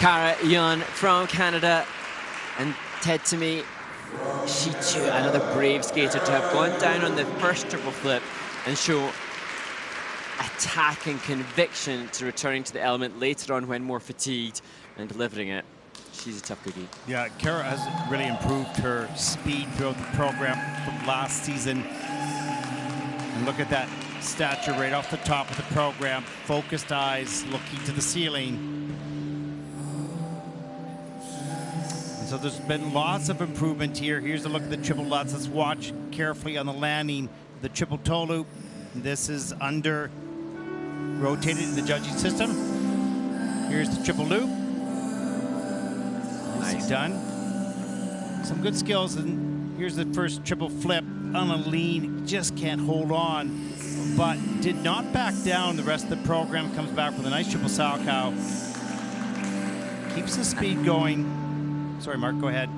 Cara Young from Canada. And Ted, to me, she too, another brave skater to have gone down on the first triple flip and show attack and conviction to returning to the element later on when more fatigued and delivering it. She's a tough cookie. Yeah, Cara has really improved her speed throughout the program from last season. And look at that stature right off the top of the program. Focused eyes, looking to the ceiling. And so there's been lots of improvement here. Here's a look at the triple Lutz. Let's watch carefully on the landing. The triple toe loop. This is under rotated in the judging system. Here's the triple loop. Nice. Done. Some good skills. And here's the first triple flip on a lean. Just can't hold on. But did not back down the rest of the program. Comes back with a nice triple Salchow. Keeps the speed going. Sorry, Mark, go ahead.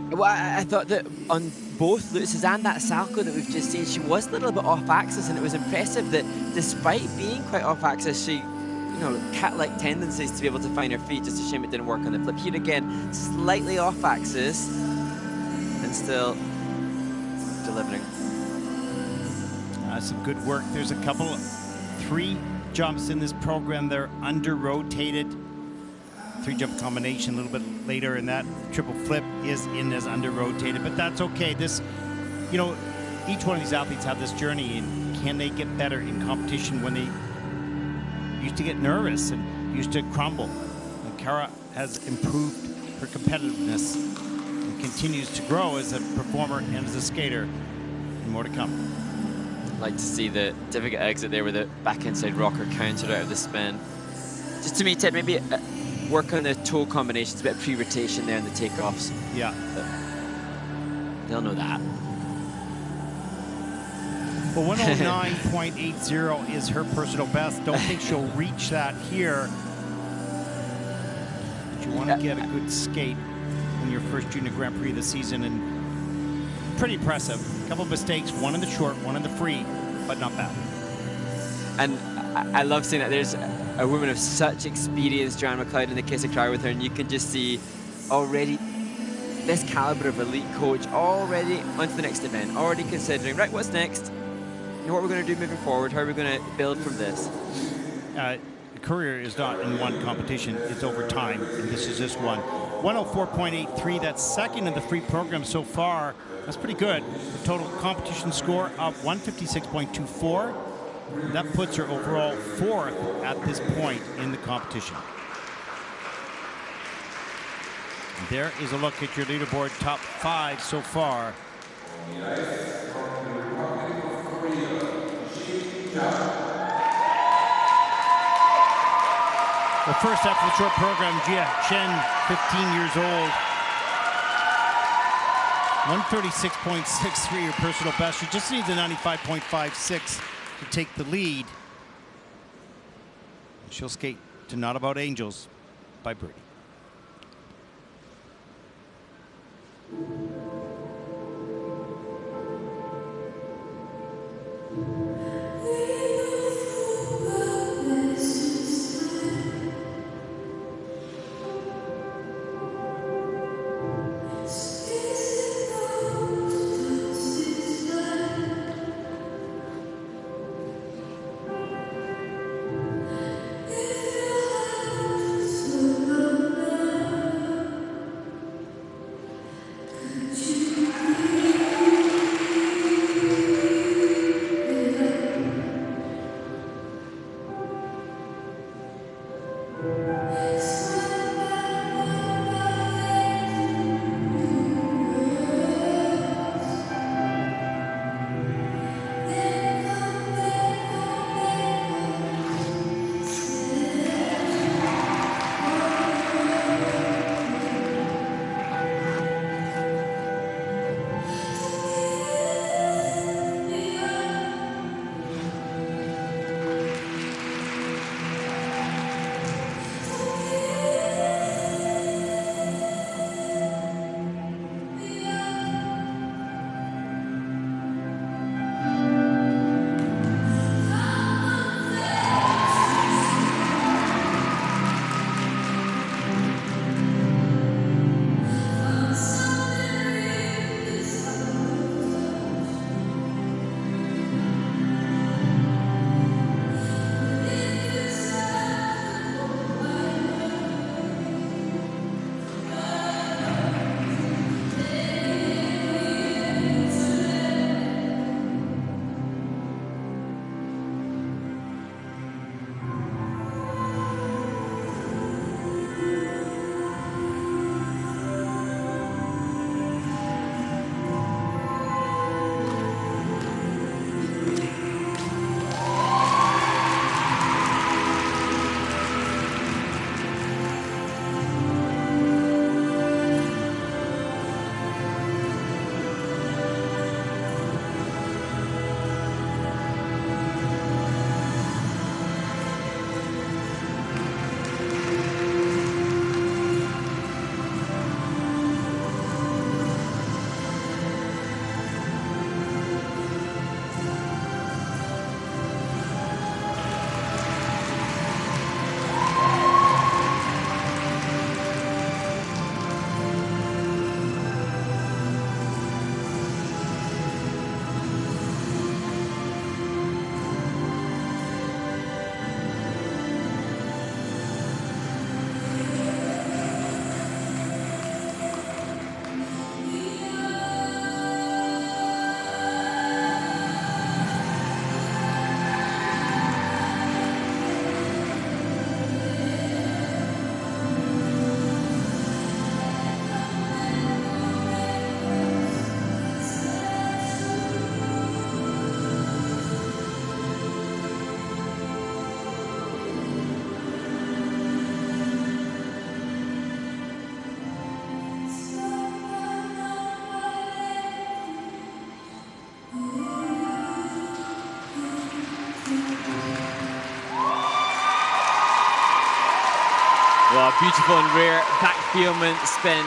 Well, I thought that on both Lutz's and that Salchow that we've just seen, she was a little bit off axis, and it was impressive that despite being quite off axis, she, you know, cat-like tendencies to be able to find her feet. Just a shame it didn't work on the flip. Here again, slightly off axis, and still delivering. Some good work. There's a couple, 3 jumps in this program. They're under-rotated. 3-jump combination a little bit later, and that triple flip is in as under-rotated, but that's okay. This, you know, each one of these athletes have this journey, and can they get better in competition when they used to get nervous and used to crumble? And Cara has improved her competitiveness and continues to grow as a performer and as a skater, and more to come. I'd like to see the difficult exit there with the back inside rocker counter out of the spin. Just to me, Ted, maybe work on the toe combinations, a bit of pre-rotation there in the takeoffs. Yeah. But they'll know that. Well, 109.80 is her personal best. Don't think she'll reach that here. But you want to get a good skate in your first Junior Grand Prix of the season, and pretty impressive. A couple of mistakes, one in the short, one in the free, but not bad. And I love seeing that there's a woman of such experience, Joanne McLeod, in the Kiss a Cry with her, and you can just see already this caliber of elite coach already onto the next event, already considering, right, what's next? You know what we're going to do moving forward? How are we going to build from this? A career is not in one competition, it's over time, and this is just one. 104.83, that's second in the free program so far. That's pretty good. The total competition score of 156.24. That puts her overall 4th at this point in the competition. And there is a look at your leaderboard top 5 so far. Well, first after the short program, Gia Kim, 15 years old. 136.63, her personal best. She just needs a 95.56 to take the lead. She'll skate to Not About Angels by Brady. Well, a beautiful and rare backfielment spin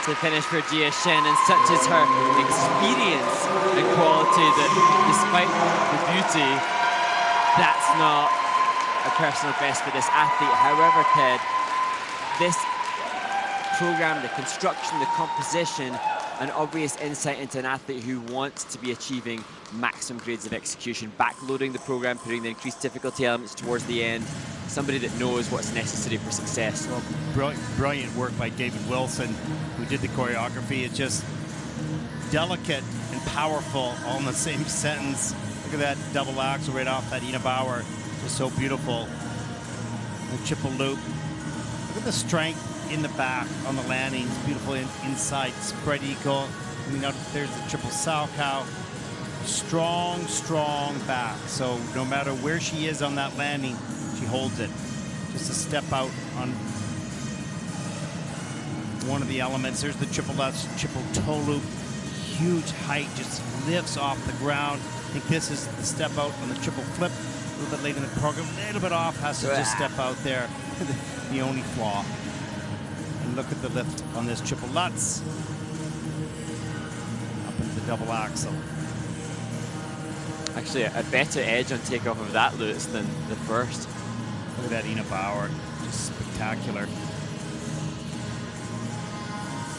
to finish for Gia Kim, and such is her experience and quality that despite the beauty, that's not a personal best for this athlete. However, Ted, this program, the construction, the composition, an obvious insight into an athlete who wants to be achieving maximum grades of execution, backloading the program, putting the increased difficulty elements towards the end, somebody that knows what's necessary for success. Well, brilliant work by David Wilson, who did the choreography. It's just delicate and powerful all in the same sentence. Look at that double axel right off that Ina Bauer. Just so beautiful. The triple loop. Look at the strength in the back on the landing. It's beautiful inside spread eagle. I mean, there's the triple Salchow. Strong, strong back. So no matter where she is on that landing, she holds it. Just a step out on one of the elements. There's the triple Lutz, triple toe loop. Huge height, just lifts off the ground. I think this is the step out on the triple flip. A little bit late in the program, a little bit off, has to just step out there. The only flaw. And look at the lift on this triple Lutz. Up into the double axel. Actually, a better edge on takeoff of that Lutz than the first. Look at that Ina Bauer, just spectacular.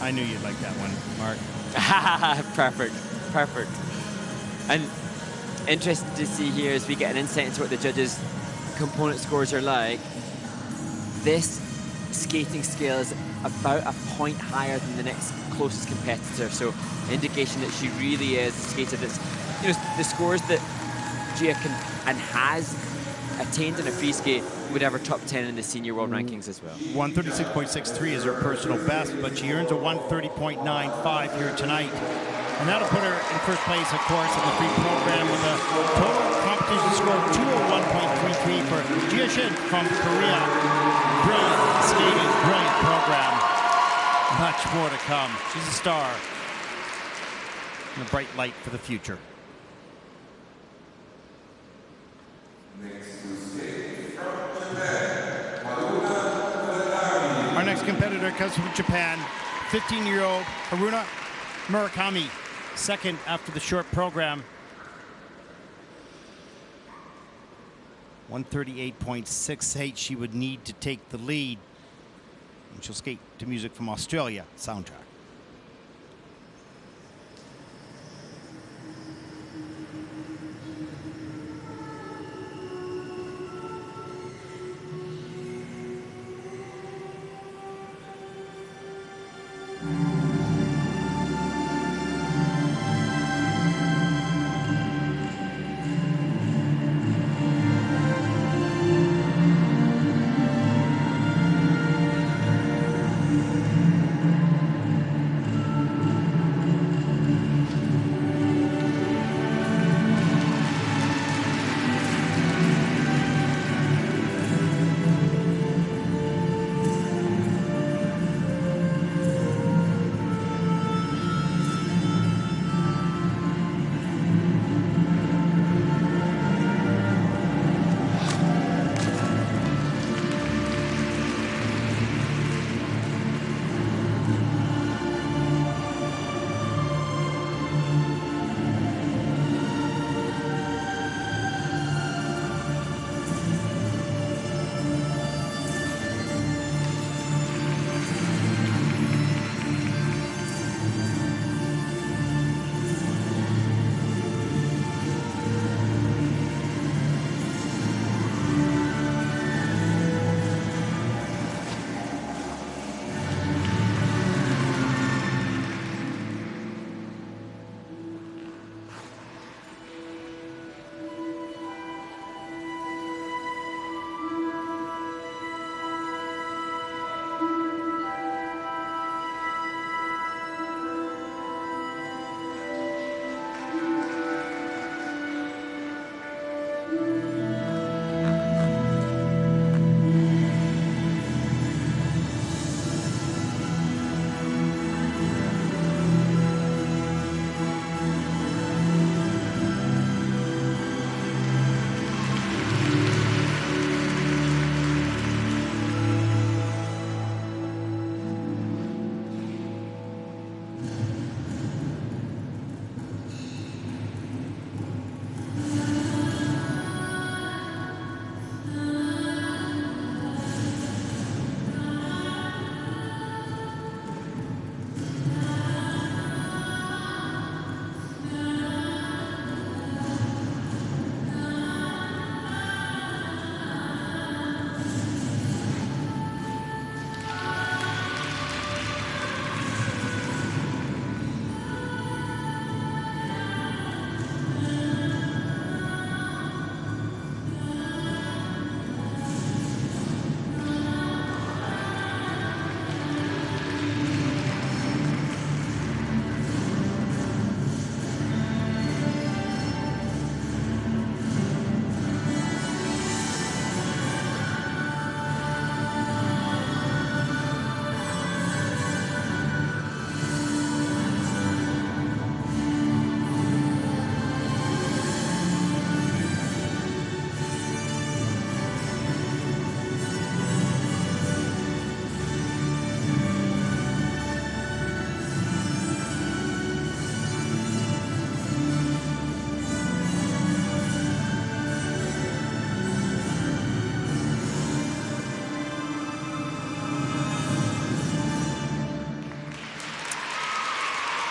I knew you'd like that one, Mark. Perfect, perfect. And interesting to see here as we get an insight into what the judges' component scores are like. This skating skill is about a point higher than the next closest competitor, so indication that she really is a skater that's, you know, the scores that Gia can and has attained in a free skate would have her top 10 in the senior world rankings as well. 136.63 is her personal best, but she earns a 130.95 here tonight. And that'll put her in first place, of course, in the free program with a total competition score of 201.33 for Gia Kim from Korea. Brilliant skating, brilliant program. Much more to come. She's a star. And a bright light for the future. Our next competitor comes from Japan, 15-year-old Haruna Murakami, second after the short program. 138.68 she would need to take the lead. And she'll skate to music from Australia soundtrack.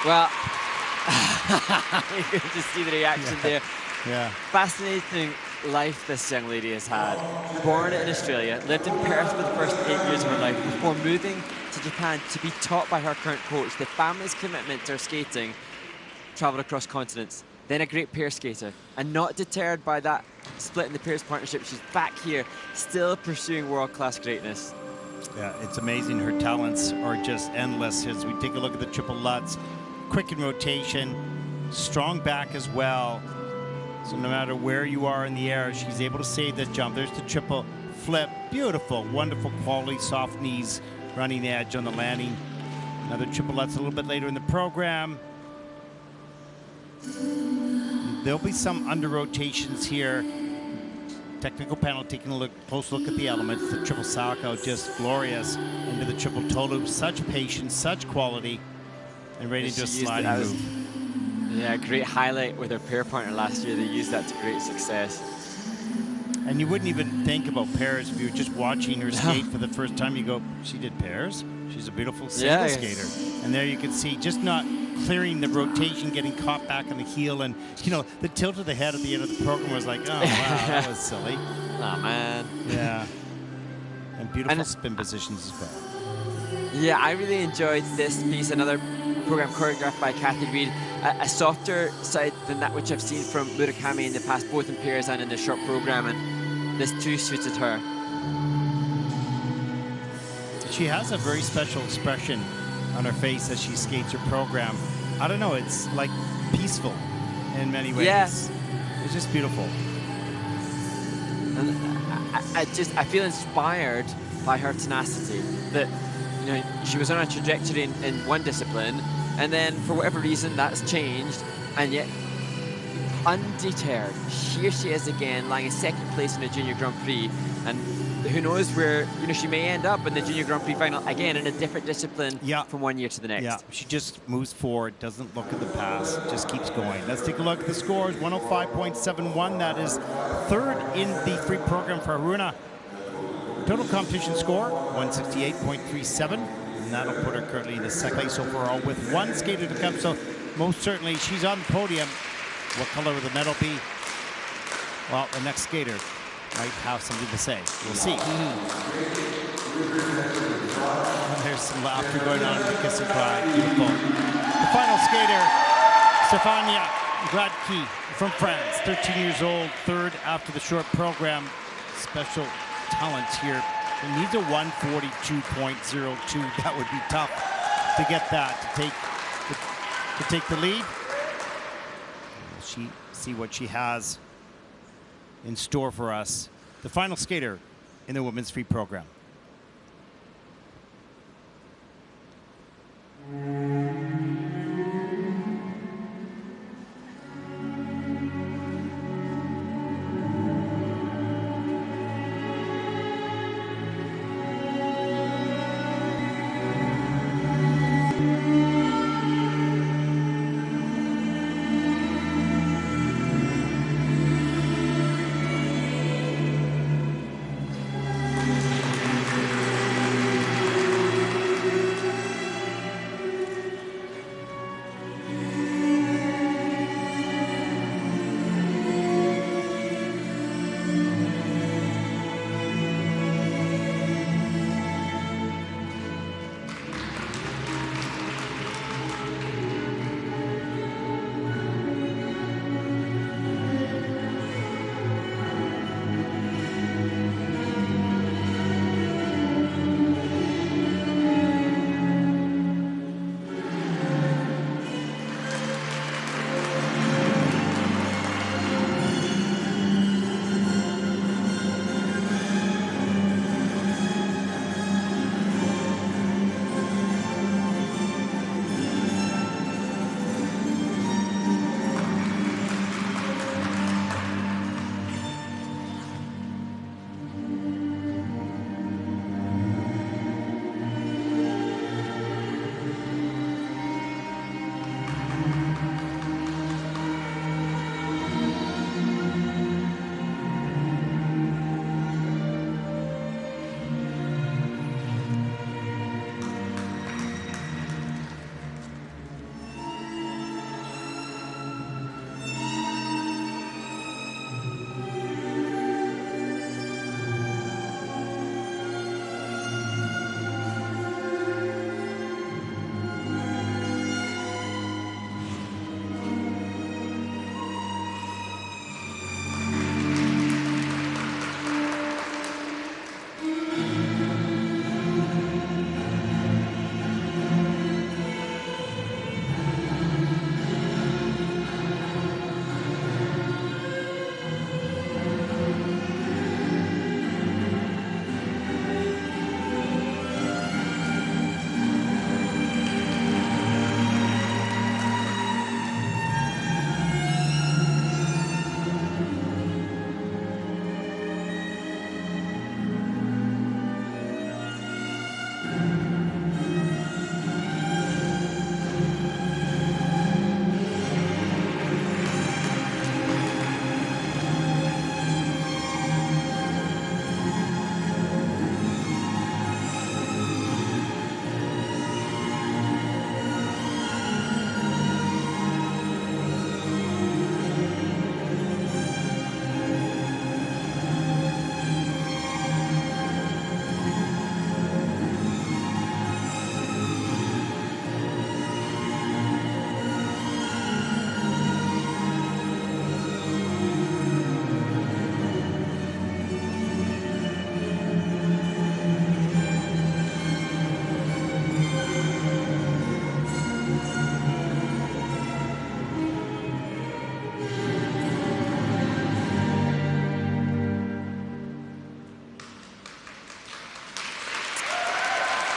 Well, you can just see the reaction there. Yeah. Fascinating life this young lady has had. Born in Australia, lived in Perth for the first 8 years of her life before moving to Japan to be taught by her current coach. The family's commitment to her skating travelled across continents. Then a great pair skater, and not deterred by that split in the pairs partnership, she's back here, still pursuing world-class greatness. Yeah, it's amazing. Her talents are just endless. As we take a look at the triple Lutz, quick in rotation, strong back as well. So no matter where you are in the air, she's able to save that jump. There's the triple flip. Beautiful, wonderful quality, soft knees, running edge on the landing. Another triple Lutz a little bit later in the program. There'll be some under rotations here. Technical panel taking a close look at the elements. The triple salchow just glorious into the triple toe loop. Such patience, such quality, and ready to just slide and move. Yeah, great highlight with her pair partner last year. They used that to great success. And you wouldn't even think about pairs if you were just watching her skate for the first time. You go, she did pairs? She's a beautiful single skater. And there you can see just not clearing the rotation, getting caught back on the heel, and you know the tilt of the head at the end of the program was like, oh wow, that was silly. Oh man. Yeah. And beautiful spin positions as well. Yeah, I really enjoyed this piece. Another program choreographed by Kathy Reed. A softer side than that which I've seen from Murakami in the past, both in pairs and in the short program, and this too suited her. She has a very special expression on her face as she skates her program. I don't know, it's like peaceful in many ways. Yes. It's just beautiful. And I feel inspired by her tenacity. That, you know, she was on a trajectory in one discipline, and then for whatever reason that's changed, and yet undeterred, here she is again, lying in second place in a Junior Grand Prix, and who knows where, you know, she may end up in the Junior Grand Prix final again in a different discipline from one year to the next. Yeah, she just moves forward, doesn't look at the past, just keeps going. Let's take a look at the scores. 105.71, that is third in the free program for Haruna. Total competition score, 168.37, and that'll put her currently in the second place overall with one skater to come. So most certainly she's on the podium. What color will the medal be? Well, the next skater might have something to say. We'll see. There's some laughter going on in the kiss and cry. Beautiful. The final skater, Stefania Gladki from France, 13 years old, third after the short program. Special talent here. It needs a 142.02. That would be tough to get that, to take the lead. She see what she has in store for us. The final skater in the women's free program.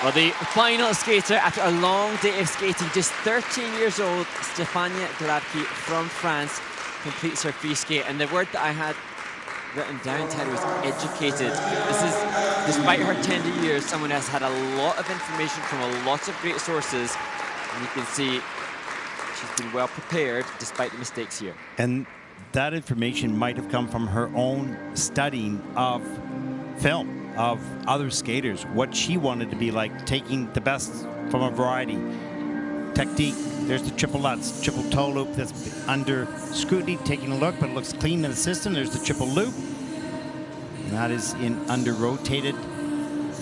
Well, the final skater after a long day of skating, just 13 years old, Stefania Gladki from France, completes her free skate. And the word that I had written down, Ted, was educated. This is, despite her tender years, someone has had a lot of information from a lot of great sources. And you can see she's been well prepared despite the mistakes here. And that information might have come from her own studying of film, of other skaters, what she wanted to be like, taking the best from a variety. Technique, there's the triple lutz, triple toe loop that's under scrutiny, taking a look, but it looks clean in the system. There's the triple loop, and that is in under rotated. And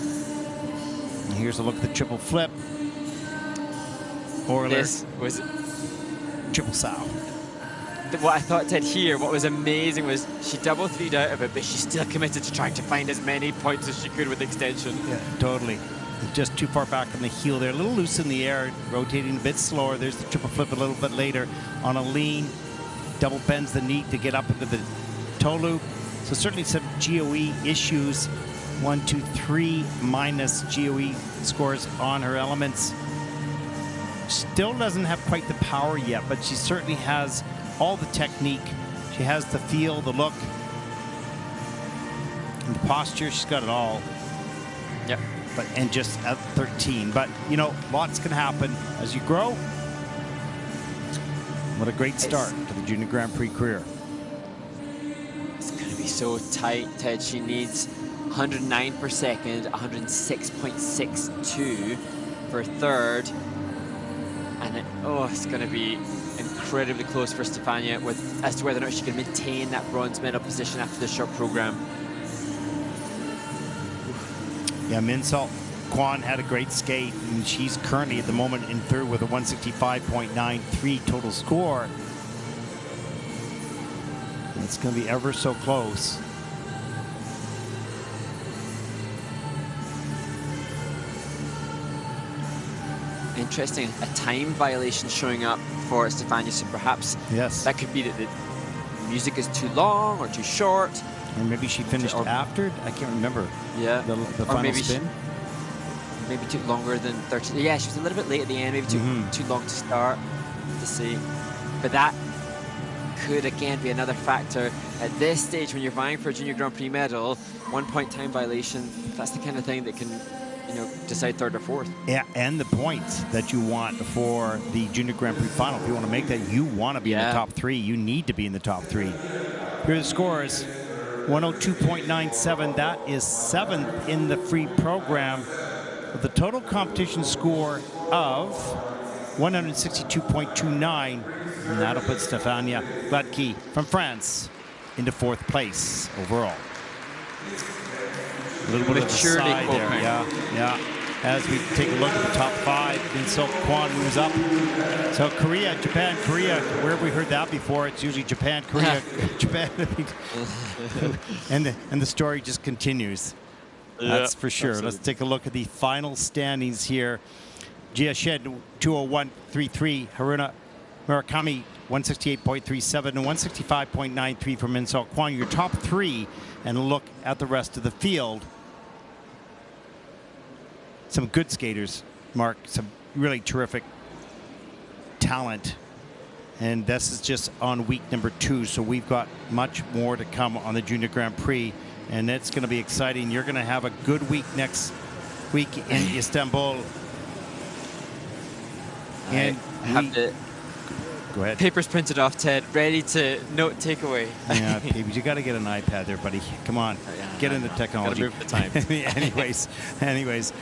here's a look at the triple flip. Or this was triple sow. What I thought, Ted, here, what was amazing was she double threed out of it, but she's still committed to trying to find as many points as she could with extension. Yeah, totally. Just too far back on the heel there. A little loose in the air, rotating a bit slower. There's the triple flip a little bit later on a lean. Double bends the knee to get up into the toe loop. So certainly some GOE issues. 1, 2, 3 minus GOE scores on her elements. Still doesn't have quite the power yet, but she certainly has all the technique. She has the feel, the look, and the posture. She's got it all. Yep. But and just at 13. But you know, lots can happen as you grow. What a great start to the Junior Grand Prix career. It's going to be so tight, Ted. She needs 109 per second, 106.62 for third. And it's going to be incredibly close for Stefania as to whether or not she can maintain that bronze medal position after the short program. Yeah, Minsol Kwon had a great skate, and she's currently at the moment in third with a 165.93 total score. It's going to be ever so close. Interesting, a time violation showing up for Stefania, so perhaps that could be that the music is too long or too short. Or maybe she finished after, I can't remember. Yeah, the final maybe spin. Maybe took longer than 13. Yeah, she was a little bit late at the end, maybe too long to start, to see. But that could again be another factor. At this stage, when you're vying for a Junior Grand Prix medal, 1 point time violation, that's the kind of thing that can, decide third or fourth. Yeah, and the points that you want for the Junior Grand Prix final. If you want to make that, you want to be in the top 3. You need to be in the top 3. Here are the scores. 102.97, that is 7th in the free program, with a total competition score of 162.29, and that'll put Stefania Gladki from France into 4th place overall. A little bit of a side there, yeah. As we take a look at the top 5, Minsol Kwon moves up. So Korea, Japan, Korea, where have we heard that before? It's usually Japan, Korea, Japan. and the story just continues. That's for sure. Absolutely. Let's take a look at the final standings here. Gia Kim, 201.33. Haruna Murakami, 168.37 and 165.93 for Minsol Kwon. Your top 3, and a look at the rest of the field. Some good skaters, Mark, some really terrific talent. And this is just on week number 2, so we've got much more to come on the Junior Grand Prix, and it's going to be exciting. You're going to have a good week next week in Istanbul. And I have the go ahead. Papers printed off, Ted, ready to note takeaway. Yeah, you got to get an iPad there, buddy. Come on, get into technology. Gotta move the time. anyways,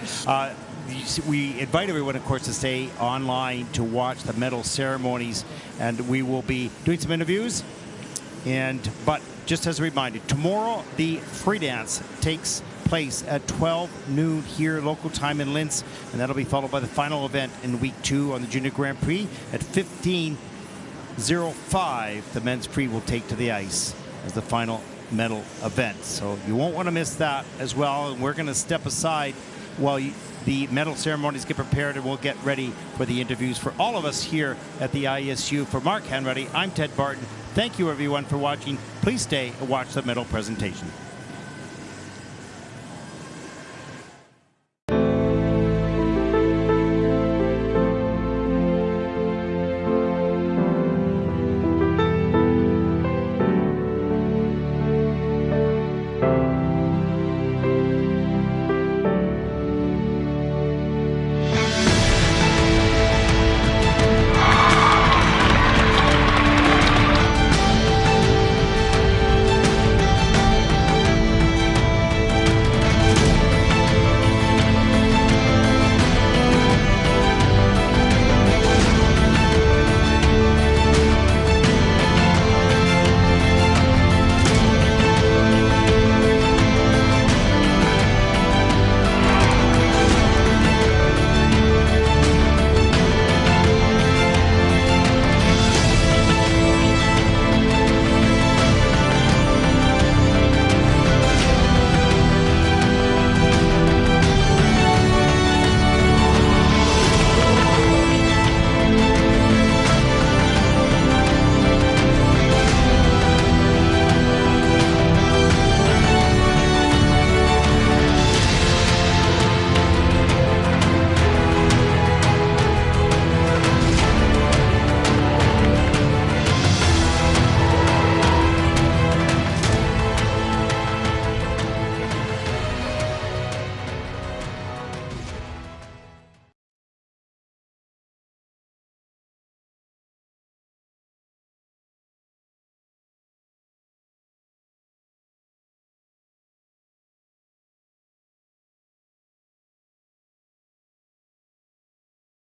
we invite everyone, of course, to stay online to watch the medal ceremonies, and we will be doing some interviews. But just as a reminder, tomorrow the free dance takes place at 12 noon here local time in Linz, and that'll be followed by the final event in week 2 on the Junior Grand Prix at 15:05. The men's free will take to the ice as the final medal event, so you won't want to miss that as well. And we're going to step aside while the medal ceremonies get prepared, and we'll get ready for the interviews for all of us here at the ISU. For Mark Hanratty, I'm Ted Barton. Thank you everyone for watching. Please stay and watch the medal presentation.